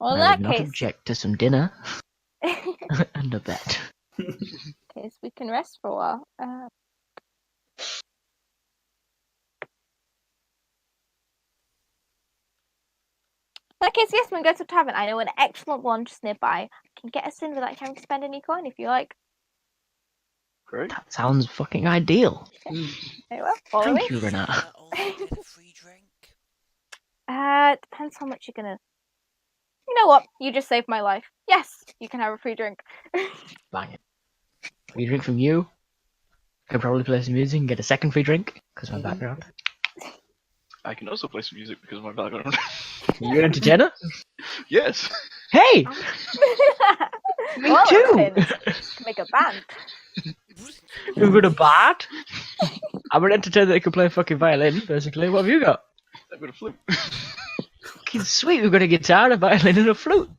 Well, in I that would not case, object to some dinner in and a bet. case we can rest for a while. In that case, yes, we can go to the tavern. I know an excellent one just nearby. Can get us in without having to spend any coin if you like. Great. That sounds fucking ideal. Very well, follow me. Thank you, Renata. Get a free drink. Depends how much you're gonna. You know what? You just saved my life. Yes, you can have a free drink. Bang it. Free drink from you. Could probably play some music and get a second free drink because of my background. I can also play some music because of my background. You're an entertainer? Yes. Hey! Me Well, too! can make a band. You've got a band? I'm an entertainer that can play fucking violin, basically. What have you got? I've got a flute. Fucking sweet, we've got a guitar, a violin, and a flute.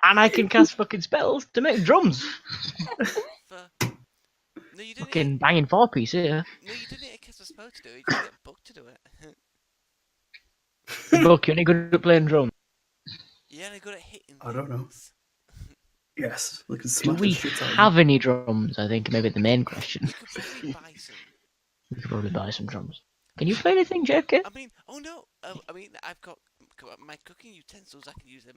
And I can cast fucking spells to make drums. No, you didn't. Fucking banging 4-piece here. No, you didn't get Kiss was supposed to do it. You just get Book to do it. Look, you're only good at playing drums. You're only good at hitting. I don't know. things. Yes, we can Do smash we the shit out of have any drums? I think maybe the main question. You could probably buy some. We could probably buy some drums. Can you play anything, JFK? I mean, oh no. I mean, I've got my cooking utensils. I can use them.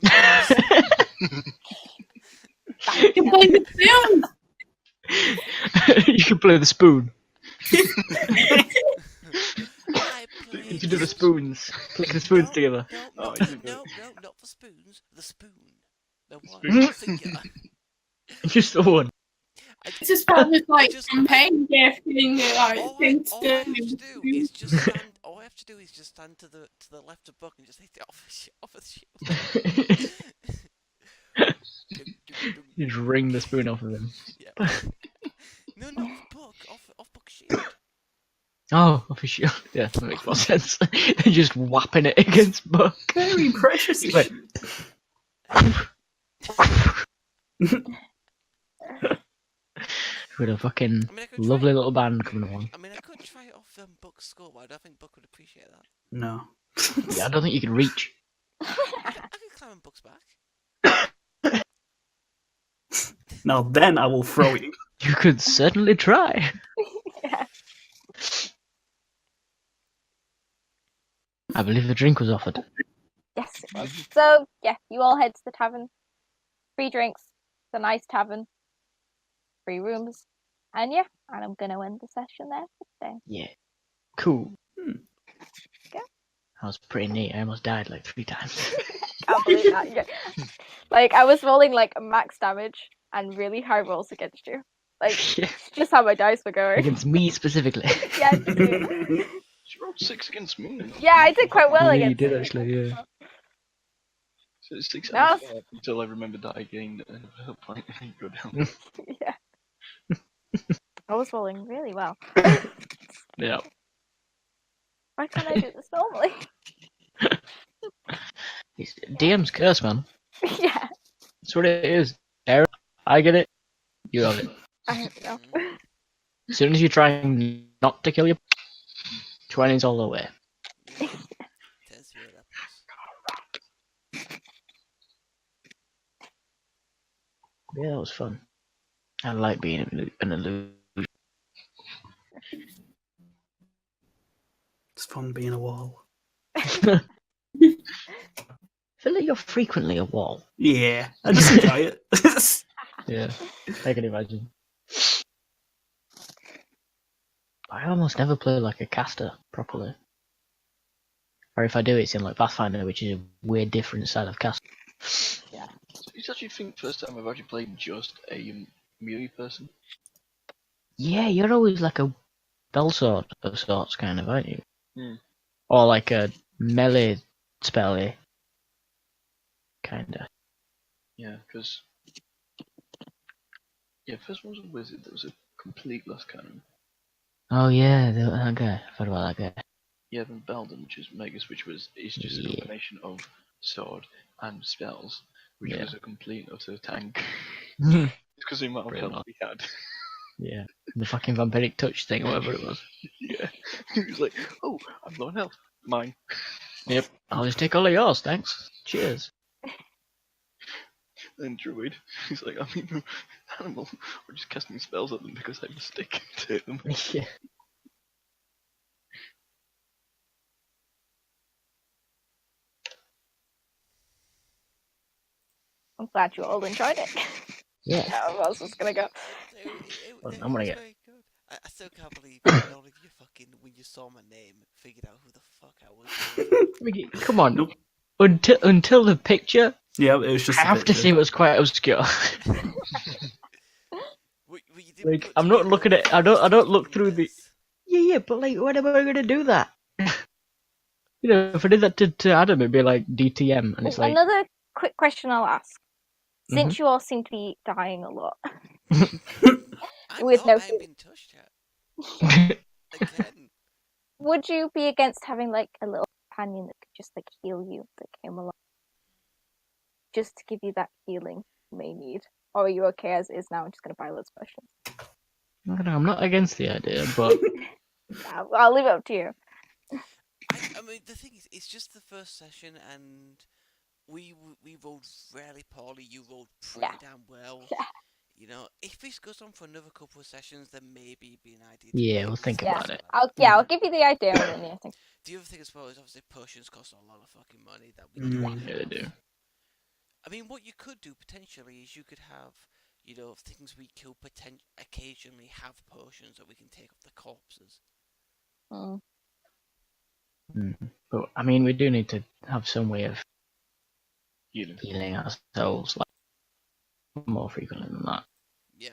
You can play the film. You can play the spoon. I play You can do the spoons. Click the spoons together. No, Oh, you can no, not for spoons. The spoon. The one Spoon. singular. Just the one. It's just part of this like just- campaign gift thing like All I things have to to do is just stand. All I have to do is just stand to the left of Buck and just hit it off the shield. You just wring the spoon off of him. Yeah. No, not off Buck. Off Buck's shield. Oh, off his shield. Yeah, that makes more sense. They're just whapping it against Buck. Very precious. Wait. With a fucking I mean, I could lovely try. little band coming along. I mean, I could try it off Buck's skull, but I don't think Buck would appreciate that. No. Yeah, I don't think you can reach. I could climb on Buck's back. Now then I will throw you. You could certainly try. Yeah. I believe a drink was offered. Yes, it was. So, yeah, you all head to the tavern. Free drinks. It's a nice tavern. Free rooms. And yeah, and I'm going to end the session there for today. Yeah. Cool. Okay. That was pretty neat. I almost died like 3 times. Can't believe that. Yeah. Like, I was rolling, like, max damage and really high rolls against you. Like, Yeah. it's just how my dice were going. Against me specifically. Yeah, just you. She rolled 6 against me. Yeah, I did quite well Yeah, you against did you. actually, yeah. So it's 6 No. out of 5 until I remembered that I gained a help point and go down. Yeah. I was rolling really well. Yeah. Why can't I do this normally? It's DM's curse, man. Yeah, That's what it is. Aaron, I get it. You have it. I don't know. As soon as you try not to kill your 20's all the way. 10 spirit apples. Yeah, that was fun. I like being an illusion. fun being a wall. I feel like you're frequently a wall. Yeah, I just enjoy it. Yeah, I can imagine. I almost never play like a caster properly. Or if I do, it's in like Pathfinder, which is a weird different style of caster. So it's actually think first time I've actually played just a melee person. Yeah, you're always like a bellsword of sorts, kind of, aren't you? Hmm. Or like a melee spelly, kinda. Yeah, because first one was a wizard that was a complete lost cannon. Oh yeah, that guy. I forgot about that guy. Yeah, then Belden, which is Magus, which is just a Yeah. combination of sword and spells, which Yeah. was a complete utter tank. Yeah. Because the amount of Pretty health much. he had. Yeah. The fucking vampiric touch thing, or whatever it was. Yeah. He was like, oh, I'm low on health. Mine. Yep. I'll just take all of yours, thanks. Cheers. Then Druid, he's like, I'm either animal or just casting spells at them because I have a stick to hit them. Yeah. I'm glad you all enjoyed it. Yeah. How else is gonna go? I'm gonna was get- very good. I still can't believe none of you fucking, when you saw my name, figured out who the fuck I was. Mickey, come on. Nope. Until the picture, Yeah, it was just. I a have to picture. say it was quite obscure. You did Like, put I'm not together looking at. I the don't look through the. fingers. Yeah, but like, when am I gonna do that? You know, if I did that to Adam, it'd be like DTM, and it's like. Another quick question I'll ask. Mm-hmm. Since you all seem to be dying a lot, I'm With not, no I haven't been touched yet. Again. would you be against having like a little companion that could just like heal you that came along? Just to give you that healing you may need. Or are you okay as it is now and just gonna buy loads of potions? I don't know, I'm not against the idea, but I'll leave it up to you. I mean, the thing is, it's just the first session, and we rolled fairly poorly. You rolled pretty damn well. Yeah. You know, if this goes on for another couple of sessions, then maybe it'd be an idea. Yeah, we'll think Yeah. about it. I'll give you the idea and then I think. The other thing as well is obviously potions cost a lot of fucking money that we Mm. don't Yeah, they have. do. I mean, what you could do potentially is you could have, you know, things we kill occasionally have potions that we can take off the corpses. Mm. But I mean, we do need to have some way of Healing. healing ourselves, like more frequently than that. Yeah.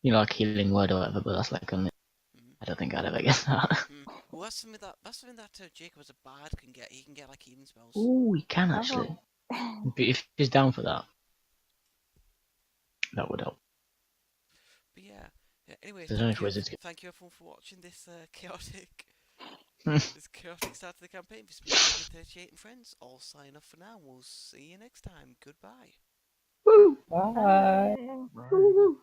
You know, like healing word or whatever. But that's like only. I don't think I'd ever get that. Well, that's something that Jacob as a bard can get. He can get like healing spells. Ooh, we can actually. But if he's down for that, that would help. But yeah. Anyway, There's only wizards get- thank you everyone for watching this chaotic, Hmm. this chaotic start to the campaign. This has been 38 and friends. All sign off for now. We'll see you next time. Goodbye. Bye. Bye.